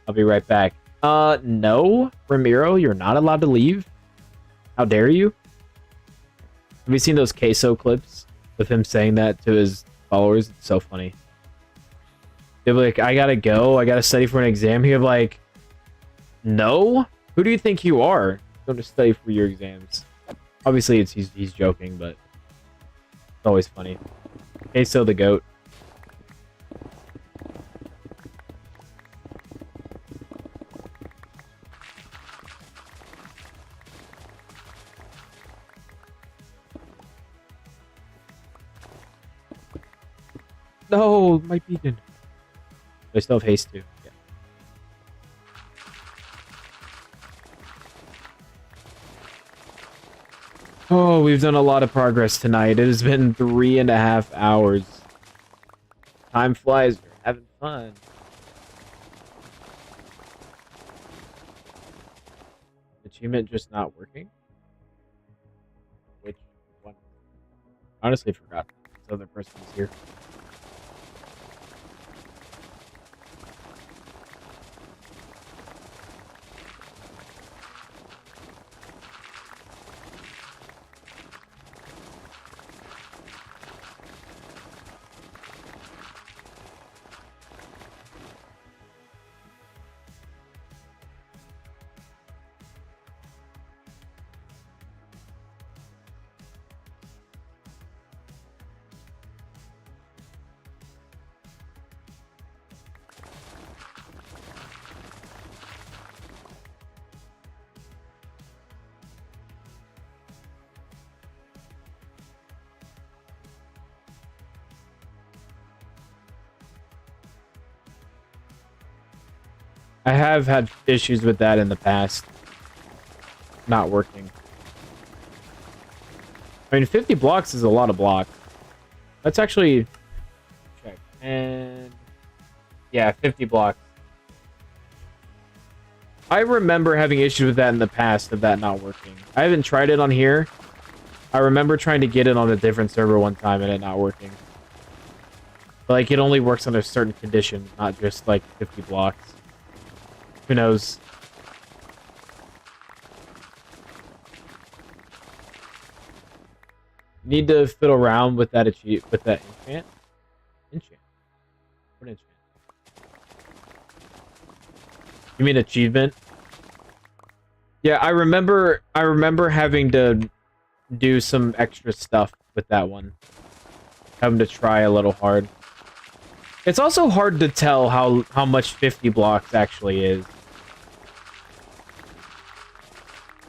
I'll be right back. No, Ramiro, you're not allowed to leave. How dare you? Have you seen those queso clips with him saying that to his followers? It's so funny. They'll be like, I gotta go. I gotta study for an exam. He'll be like, no? Who do you think you are? Going to study for your exams. Obviously, he's joking, but it's always funny. Queso the goat. No, my beacon. I still have haste too. Yeah. Oh, we've done a lot of progress tonight. It has been 3.5 hours. Time flies. We're having fun. Achievement just not working? Which one? Honestly forgot. This other person is here. I have had issues with that in the past. Not working. I mean, 50 blocks is a lot of blocks. Let's actually check. And yeah, 50 blocks. I remember having issues with that in the past, of that not working. I haven't tried it on here. I remember trying to get it on a different server one time and it not working. But, like, it only works under certain conditions, not just, like, 50 blocks. Who knows? Need to fiddle around with that enchant. What enchant? You mean achievement? Yeah, I remember having to do some extra stuff with that one. Having to try a little hard. It's also hard to tell how much 50 blocks actually is.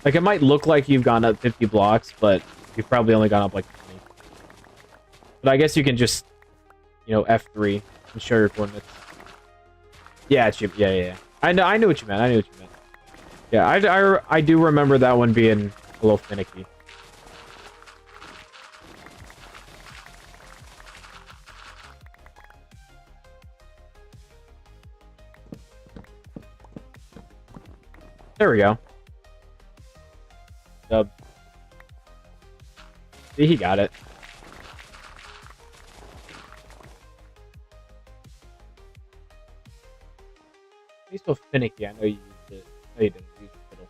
Like, it might look like you've gone up 50 blocks, but you've probably only gone up like 20. But I guess you can just, you know, F3 and show your coordinates. Yeah, yeah. I know what you meant. Yeah, I do remember that one being a little finicky. There we go. Dub. See, he got it. He's so finicky. I know you used it. No, you didn't use the fiddle.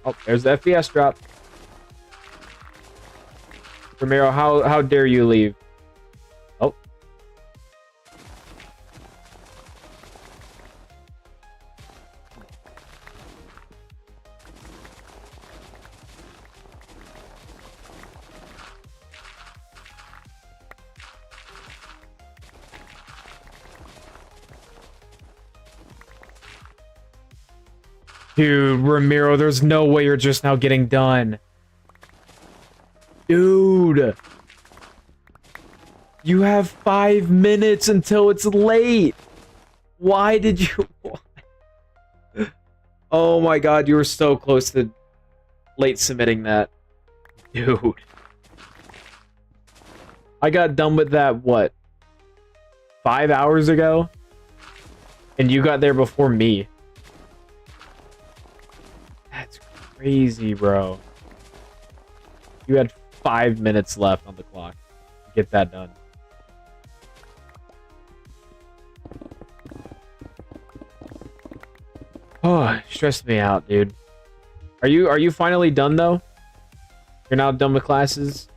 Oh, there's the FPS drop. Ramiro, how dare you leave? Oh. Dude, Ramiro, there's no way you're just now getting done. Dude. You have 5 minutes until it's late. Why did you... Oh my god, you were so close to late submitting that. Dude. I got done with that, what? 5 hours ago? And you got there before me. That's crazy, bro. You had 5 minutes left on the clock to get that done. Oh, it stressed me out, dude. Are you finally done though? You're now done with classes?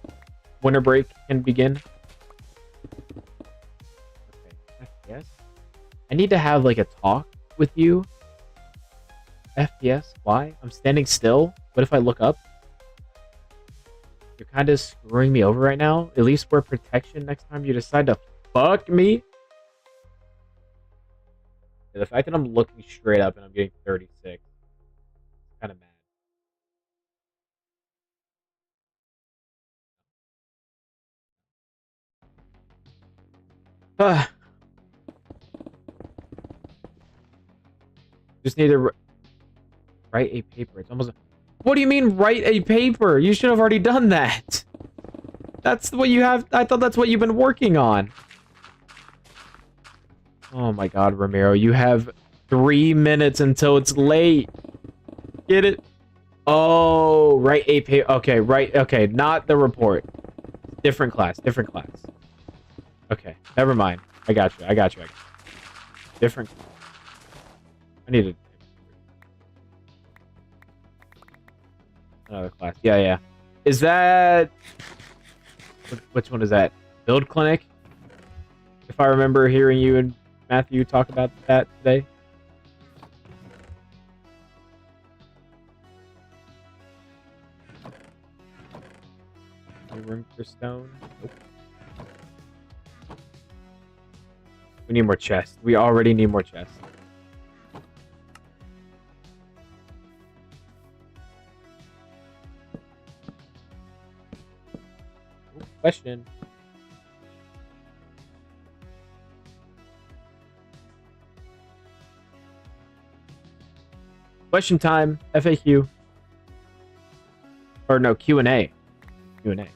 Winter break can begin? Okay, FPS? I need to have like a talk with you. FPS? Why? I'm standing still? What if I look up? You're kind of screwing me over right now. At least wear protection next time you decide to fuck me. Yeah, the fact that I'm looking straight up and I'm getting 36. Kind of mad. Just need to write a paper. It's almost... What do you mean, write a paper? You should have already done that. That's what you have... I thought that's what you've been working on. Oh my god, Ramiro. You have 3 minutes until it's late. Get it? Oh, write a paper. Okay, right. Okay, not the report. Different class. Okay, never mind. I got you. Different. I need to... Another class. Yeah. Is that... Which one is that? Build Clinic? If I remember hearing you and Matthew talk about that today. No room for stone? Nope. We need more chests. We already need more chests. question. Question time. FAQ. Or no, Q&A. Q&A.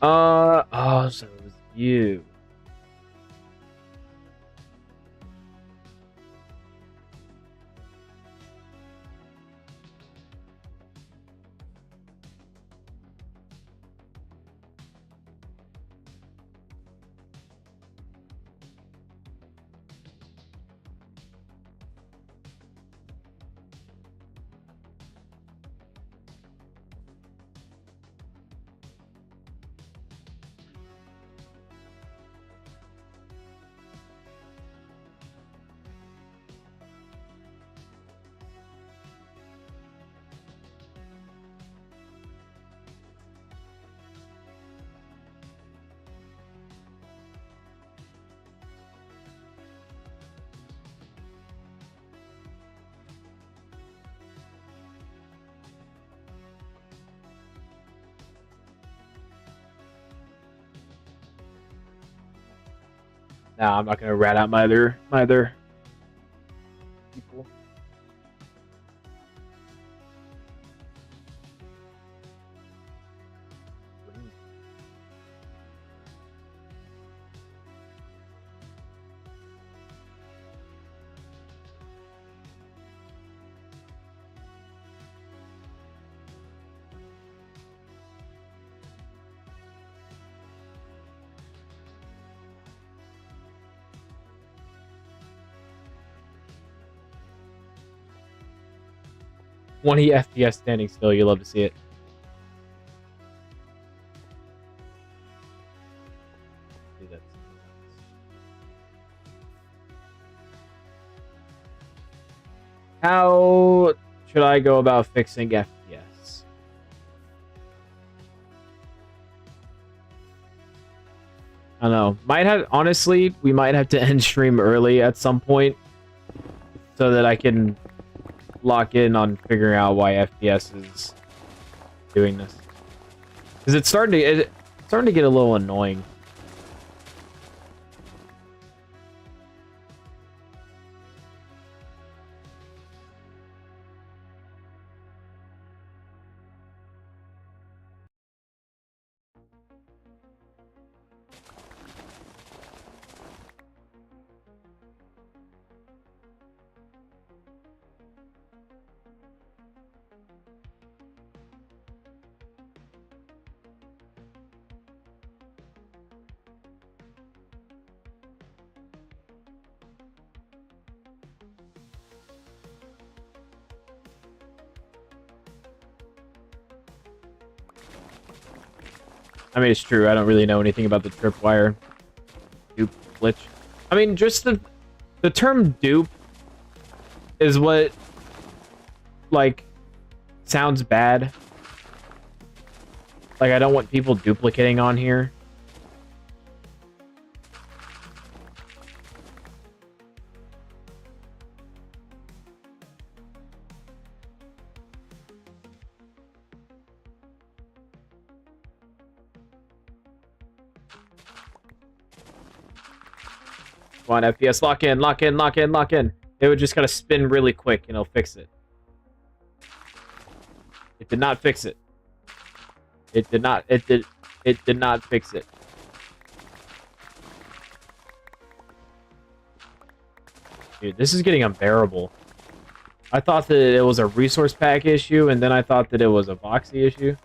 Oh, so it was you. Nah, I'm not gonna rat out my other people. One FPS standing still, you love to see it. How should I go about fixing FPS? I don't know. Honestly, we might have to end stream early at some point so that I can lock in on figuring out why FPS is doing this. Because it's starting to get a little annoying. I mean, it's true. I don't really know anything about the tripwire dupe glitch. I mean, just the term dupe is what, like, sounds bad. Like, I don't want people duplicating on here. Come on, FPS, lock in, lock in, lock in, lock in. It would just gotta spin really quick and it'll fix it. It did not fix it. It did not fix it. Dude, this is getting unbearable. I thought that it was a resource pack issue, and then I thought that it was a Voxy issue.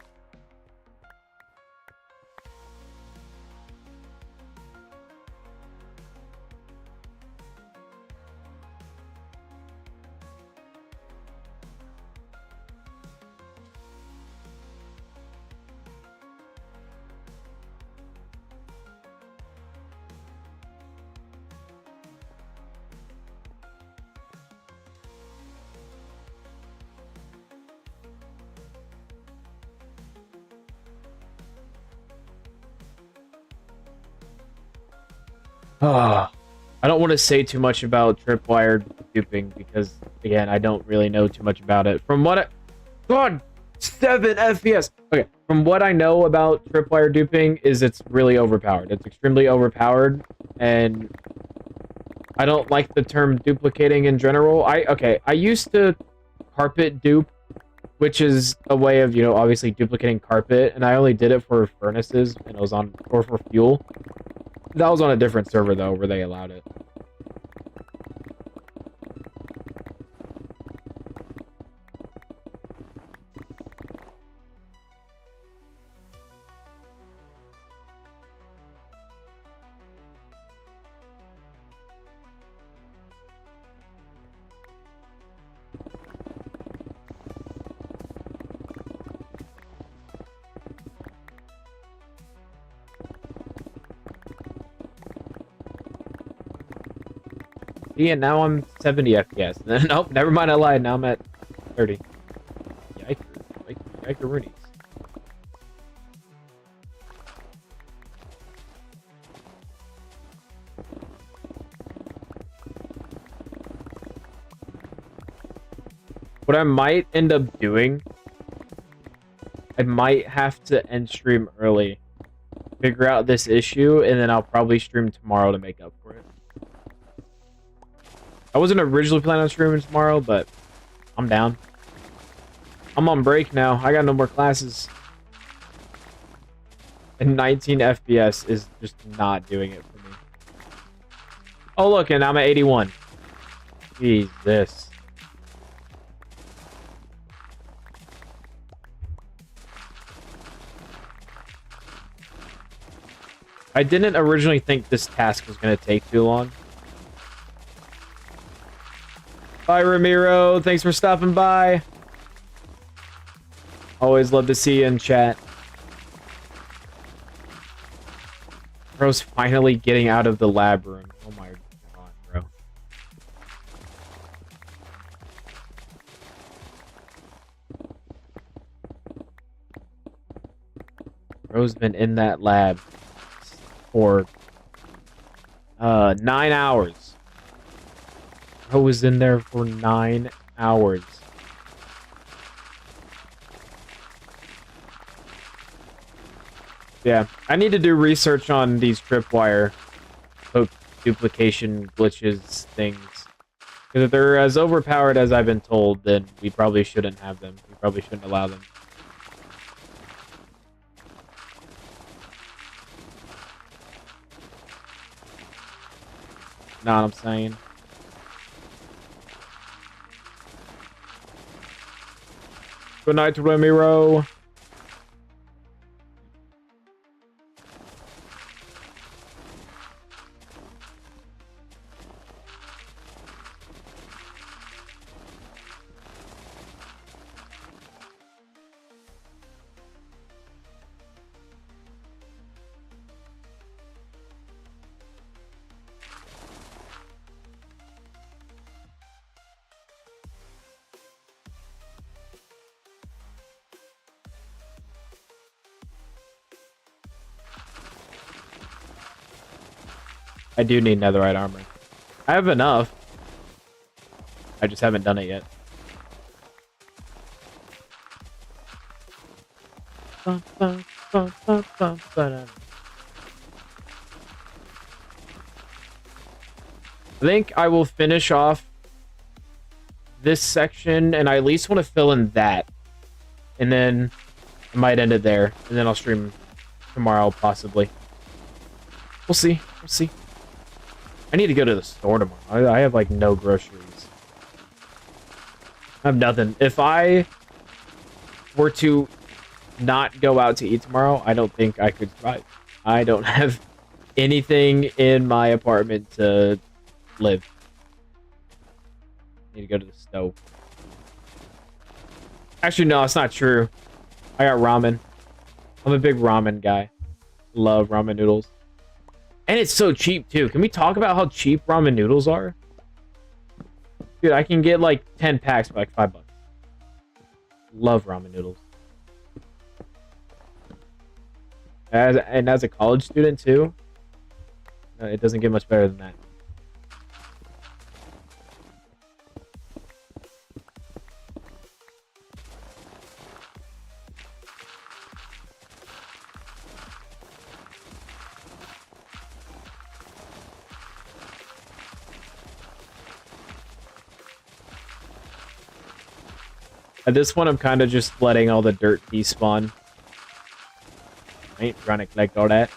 I don't want to say too much about tripwire duping because, again, I don't really know too much about it. From what God, 7 FPS. Okay, from what I know about tripwire duping is it's really overpowered. It's extremely overpowered, and I don't like the term duplicating in general. I used to carpet dupe, which is a way of, obviously duplicating carpet, and I only did it for furnaces, and it was on, or for fuel. That was on a different server, though, where they allowed it. Yeah, now I'm 70 FPS. Nope, never mind, I lied. Now I'm at 30. Yikeroonies. What I might end up doing, I might have to end stream early, figure out this issue, and then I'll probably stream tomorrow to make up for it. I wasn't originally planning on streaming tomorrow, but I'm down. I'm on break now. I got no more classes. And 19 FPS is just not doing it for me. Oh, look, and I'm at 81. Jesus. I didn't originally think this task was going to take too long. Bye, Ramiro. Thanks for stopping by. Always love to see you in chat. Bro's finally getting out of the lab room. Oh my god, bro. Bro's been in that lab for 9 hours. I was in there for 9 hours. Yeah, I need to do research on these tripwire duplication glitches things. Because if they're as overpowered as I've been told, then we probably shouldn't have them. We probably shouldn't allow them. Know what I'm saying? Good night, Ramiro. I do need netherite armor. I have enough. I just haven't done it yet. I think I will finish off this section, and I at least want to fill in that. And then I might end it there, and then I'll stream tomorrow, possibly. We'll see. We'll see. I need to go to the store tomorrow. I have, like, no groceries. I have nothing. If I were to not go out to eat tomorrow, I don't think I could survive. I don't have anything in my apartment to live. Need to go to the stove. Actually, no, it's not true. I got ramen. I'm a big ramen guy. Love ramen noodles. And it's so cheap, too. Can we talk about how cheap ramen noodles are? Dude, I can get, like, 10 packs for, like, $5. Love ramen noodles. And as a college student, too, it doesn't get much better than that. At this point, I'm kind of just letting all the dirt despawn. I ain't trying to collect all that.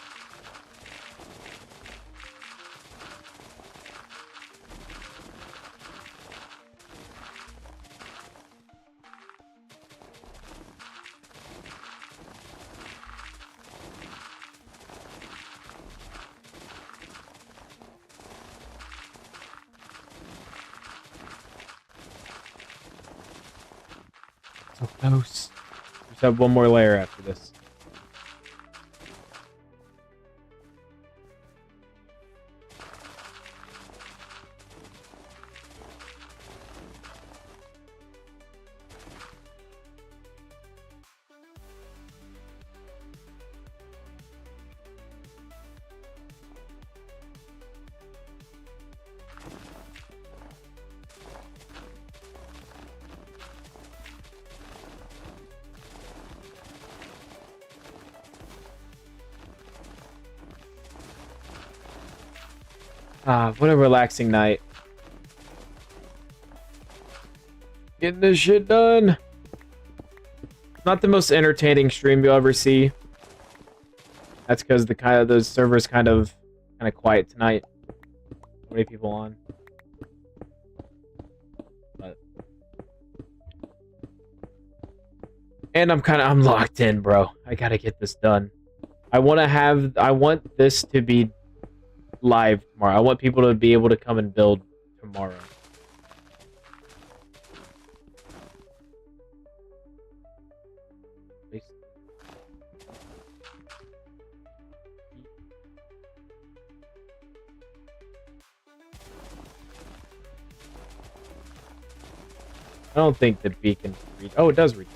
So close. Just have one more layer after this. Ah, what a relaxing night. Getting this shit done. Not the most entertaining stream you'll ever see. That's because those servers kind of quiet tonight. How many people on? But and I'm locked in, bro. I gotta get this done. I want this to be live tomorrow. I want people to be able to come and build tomorrow. I don't think the beacon read. Oh, it does read.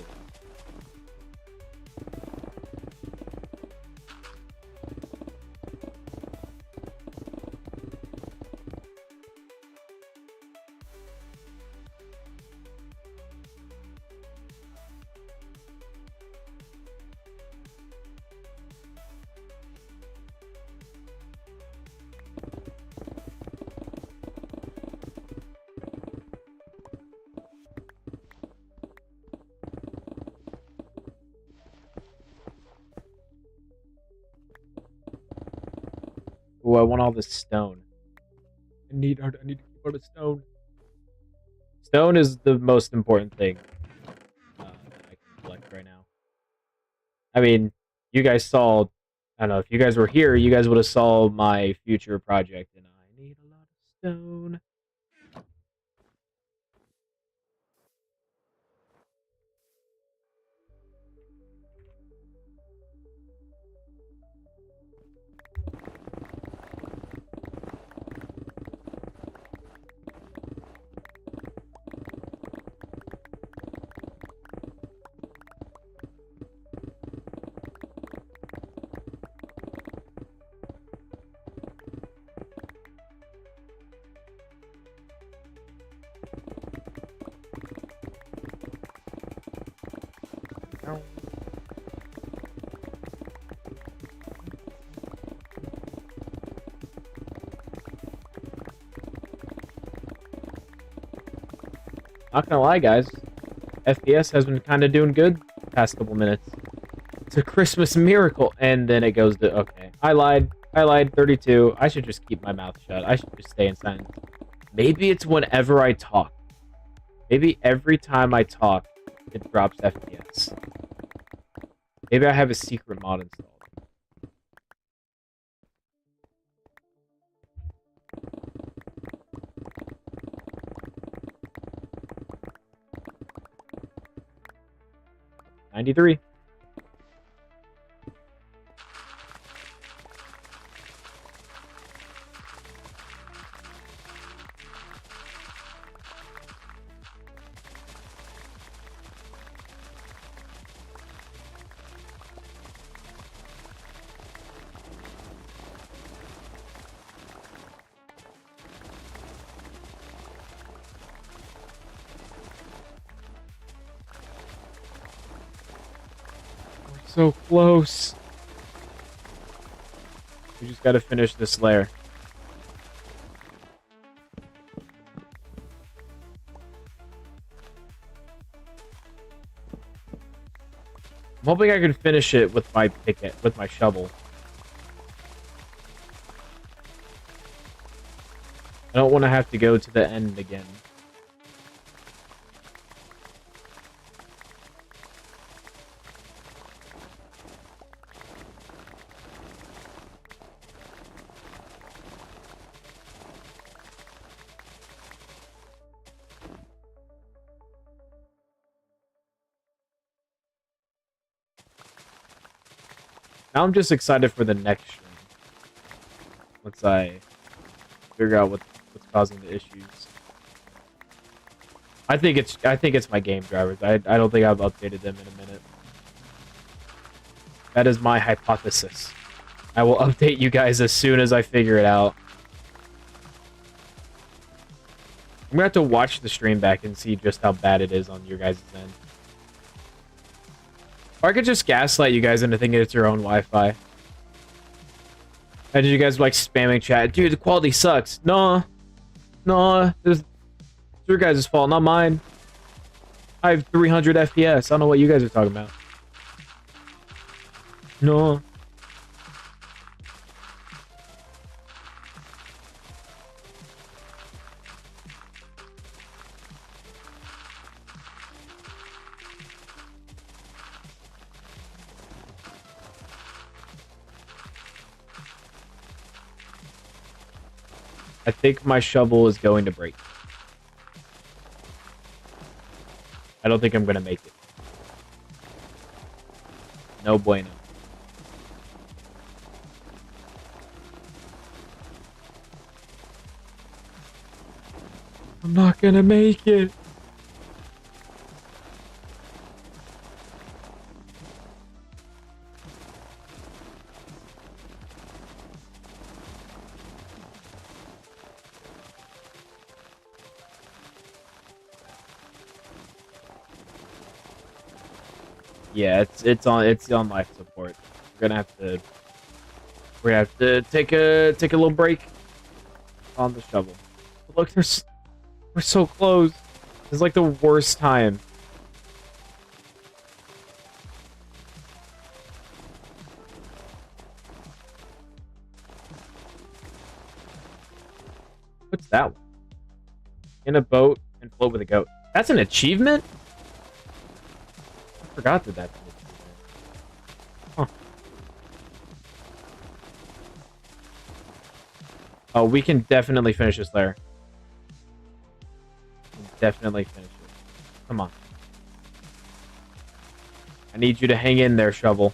Ooh, I want all this stone. I need to keep all the stone. Stone is the most important thing that I can collect right now. I mean, you guys saw. I don't know if you guys were here. You guys would have saw my future project, and I need a lot of stone. Not gonna lie, guys. FPS has been kind of doing good the past couple minutes. It's a Christmas miracle. And then it goes to... Okay. I lied. 32. I should just keep my mouth shut. I should just stay in silence. Maybe it's whenever I talk. Maybe every time I talk, it drops FPS. Maybe I have a secret mod installed. $93. So close. We just gotta finish this layer. I'm hoping I can finish it with my with my shovel. I don't want to have to go to the end again. Now I'm just excited for the next stream. Once I figure out what's causing the issues. I think it's my game drivers. I don't think I've updated them in a minute. That is my hypothesis. I will update you guys as soon as I figure it out. I'm gonna have to watch the stream back and see just how bad it is on your guys' end. Or I could just gaslight you guys into thinking it's your own Wi-Fi. And you guys like spamming chat. Dude, the quality sucks. No. No. It's your guys' fault, not mine. I have 300 FPS. I don't know what you guys are talking about. No. I think my shovel is going to break. I don't think I'm going to make it. No bueno. I'm not going to make it. Yeah, it's on life support. We're gonna have to take a little break on the shovel. But look, we're so close. It's like the worst time. What's that one? In a boat and float with a goat. That's an achievement? I forgot that that's an achievement. Huh. Oh, we can definitely finish this layer. Definitely finish it. Come on. I need you to hang in there, shovel.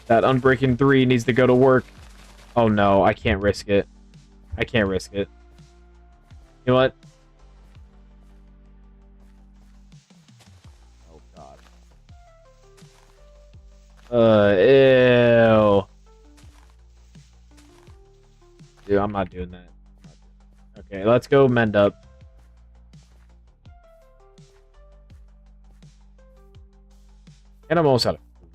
That Unbreaking 3 needs to go to work. Oh no, I can't risk it. I can't risk it. You know what? Oh god. Ew. Dude, I'm not doing that. Okay, let's go mend up. And I'm almost out of food.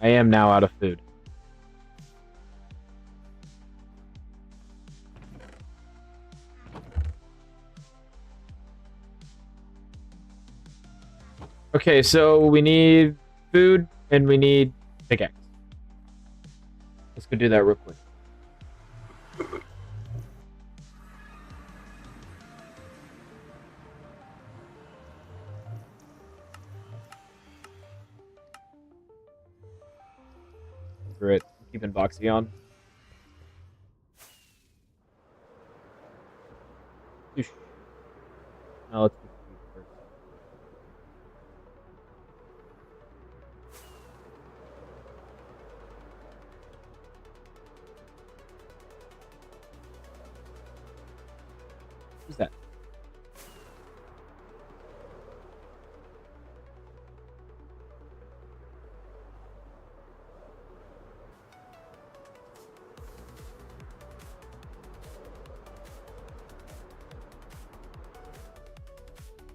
I am now out of food. Okay, so we need food and we need pickaxe. Let's go do that real quick. Screw it. Keeping Boxy on. Now let's do food first. Who's that?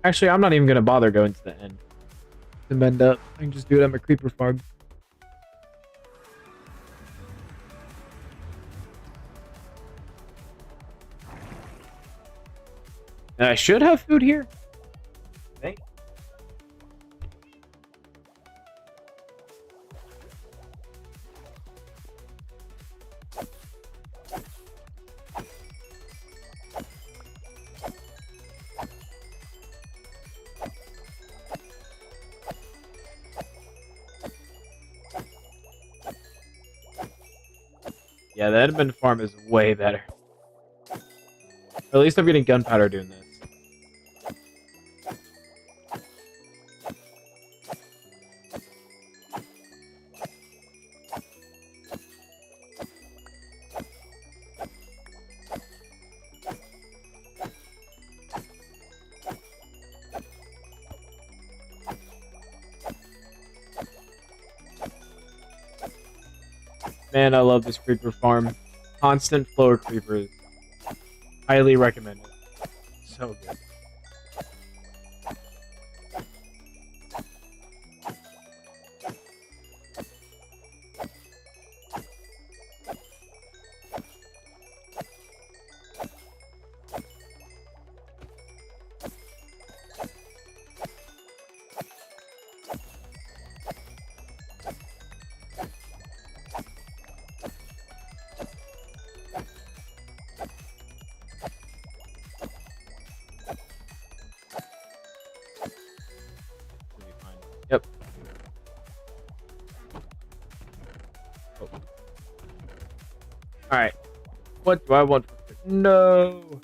Actually, I'm not even going to bother going to the end to mend up. I can just do it at my creeper farm. And I should have food here. I think. Yeah, the Edmund farm is way better. Or at least I'm getting gunpowder doing this. Man, I love this creeper farm. Constant flow of creepers. Highly recommended. So good. Should be fine. Yep. Oh. Alright. What do I want for food? No!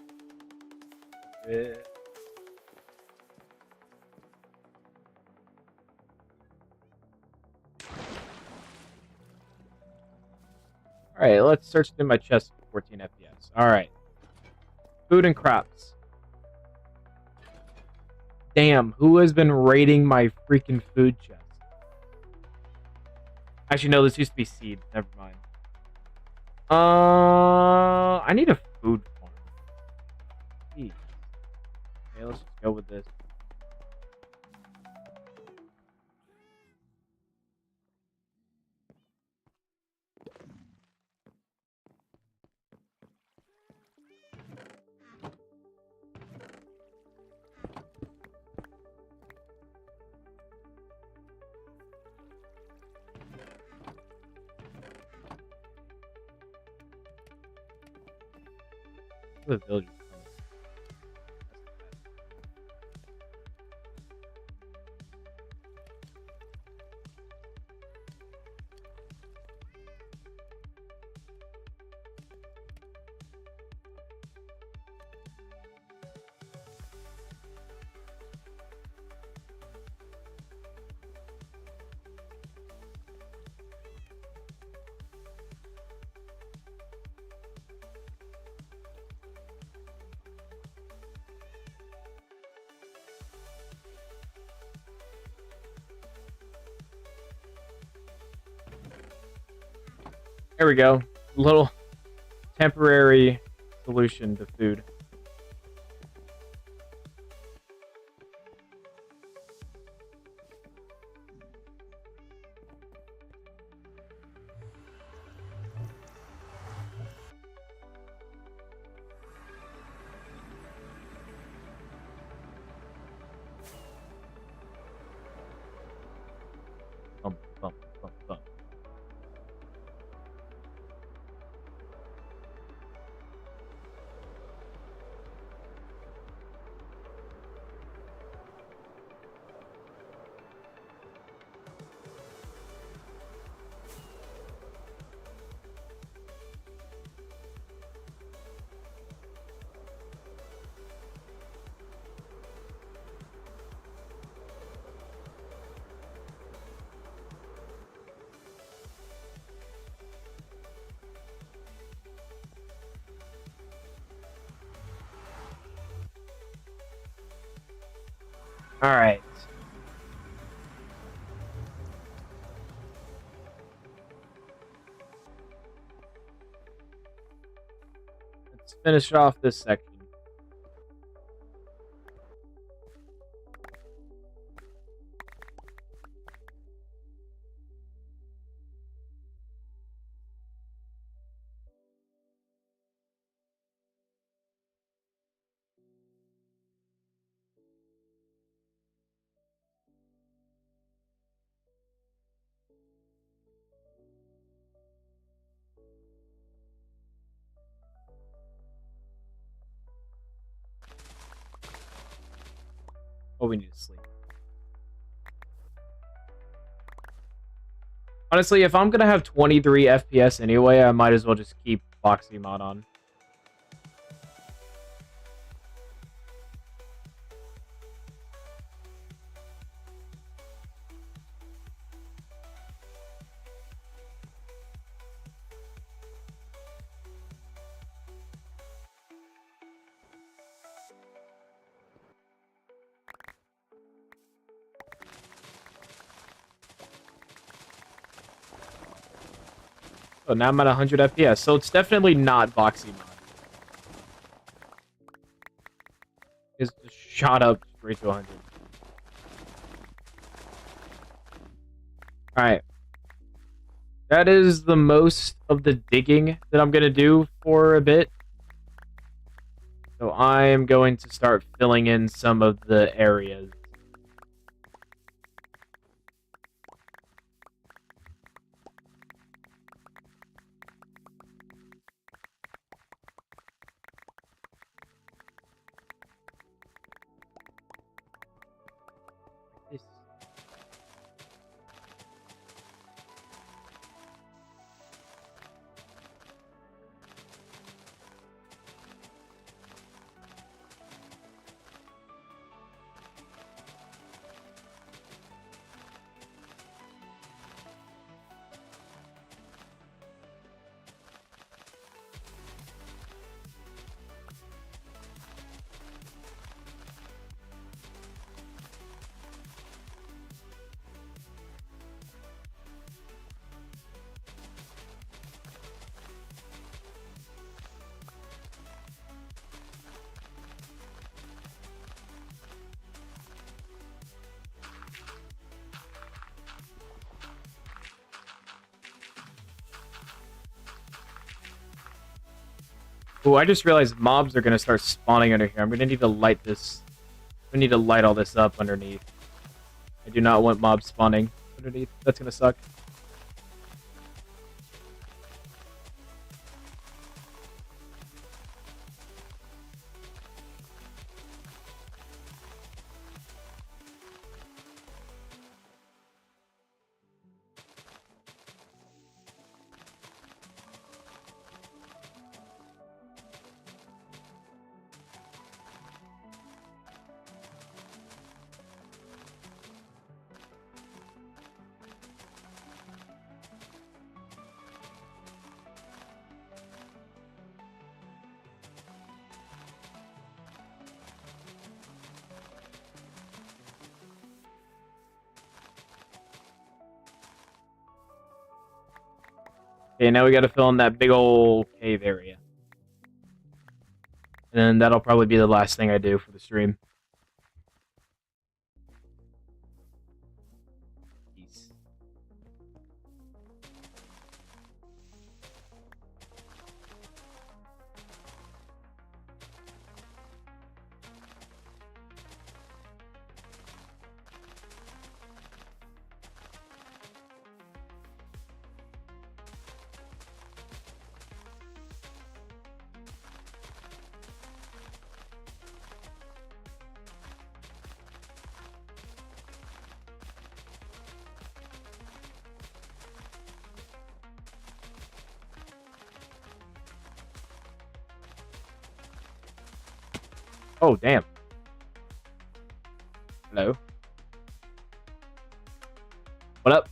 Alright, let's search through my chest for 14 FPS. Alright. Food and crops. Damn, who has been raiding my freaking food chest? Actually, no, this used to be seed. Never mind. I need a food farm. Jeez. Okay, let's just go with this. The villagers. There we go. Little temporary solution to food. Bump, bump, bump, bump. All right. Let's finish off this section. Oh, we need to sleep. Honestly, if I'm gonna have 23 FPS anyway, I might as well just keep Boxy mod on. Oh, now I'm at 100 FPS, so it's definitely not Boxy mod. It's just shot up straight to 100. Alright. That is the most of the digging that I'm going to do for a bit. So I am going to start filling in some of the areas. Oh, I just realized mobs are going to start spawning under here. I'm going to need to light this. We need to light all this up underneath. I do not want mobs spawning underneath. That's going to suck. Okay, now we got to fill in that big old cave area. And then that'll probably be the last thing I do for the stream. Peace. Oh, damn. Hello. What up?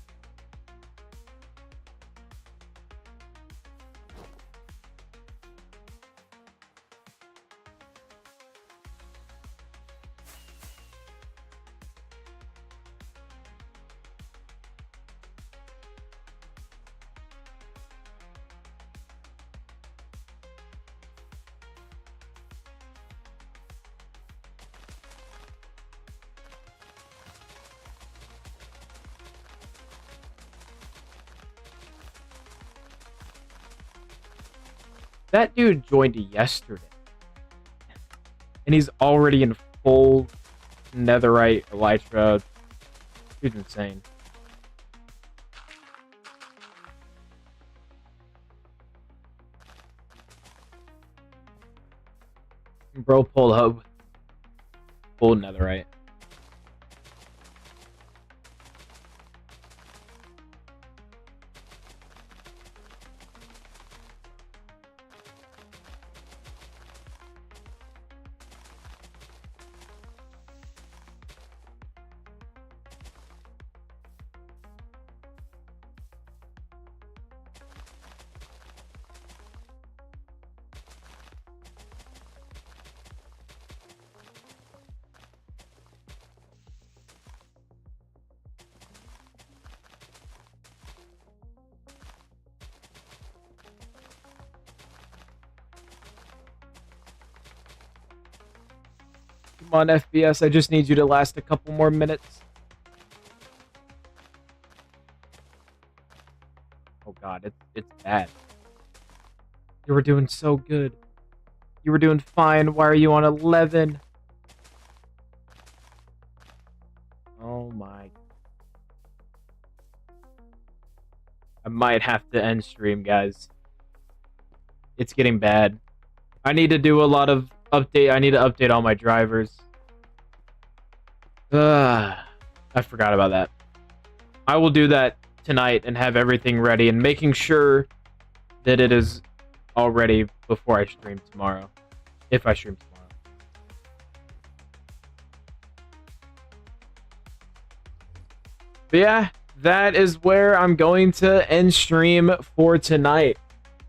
That dude joined yesterday. And he's already in full netherite elytra. Dude's insane. Bro pulled up full netherite. Come on, FPS. I just need you to last a couple more minutes. Oh god, it's bad. You were doing so good. You were doing fine. Why are you on 11? Oh my. I might have to end stream, guys. It's getting bad. I need to do a lot of update. I need to update all my drivers. I forgot about that. I will do that tonight and have everything ready and making sure that it is all ready before I stream tomorrow. If I stream tomorrow. But yeah, that is where I'm going to end stream for tonight.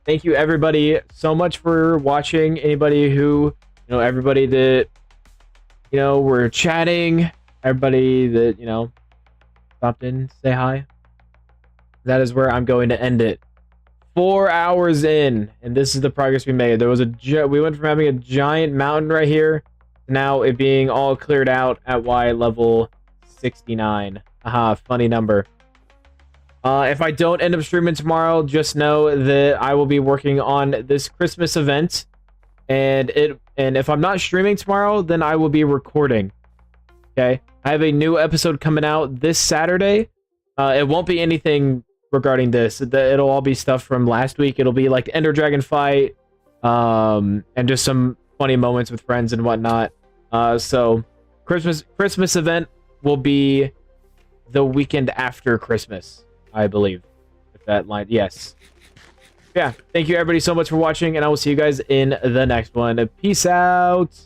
Thank you everybody so much for watching. Anybody who, everybody that, were chatting, everybody that, stopped in, say hi. That is where I'm going to end it. 4 hours in, and this is the progress we made. There was we went from having a giant mountain right here to now it being all cleared out at Y level 69. Haha, funny number. If I don't end up streaming tomorrow, just know that I will be working on this Christmas event, and if I'm not streaming tomorrow, then I will be recording. Okay, I have a new episode coming out this Saturday. It won't be anything regarding this. It'll all be stuff from last week. It'll be like the Ender Dragon fight, and just some funny moments with friends and whatnot. So Christmas event will be the weekend after Christmas, I believe. If that line, yes. Yeah, thank you everybody so much for watching, and I will see you guys in the next one. Peace out.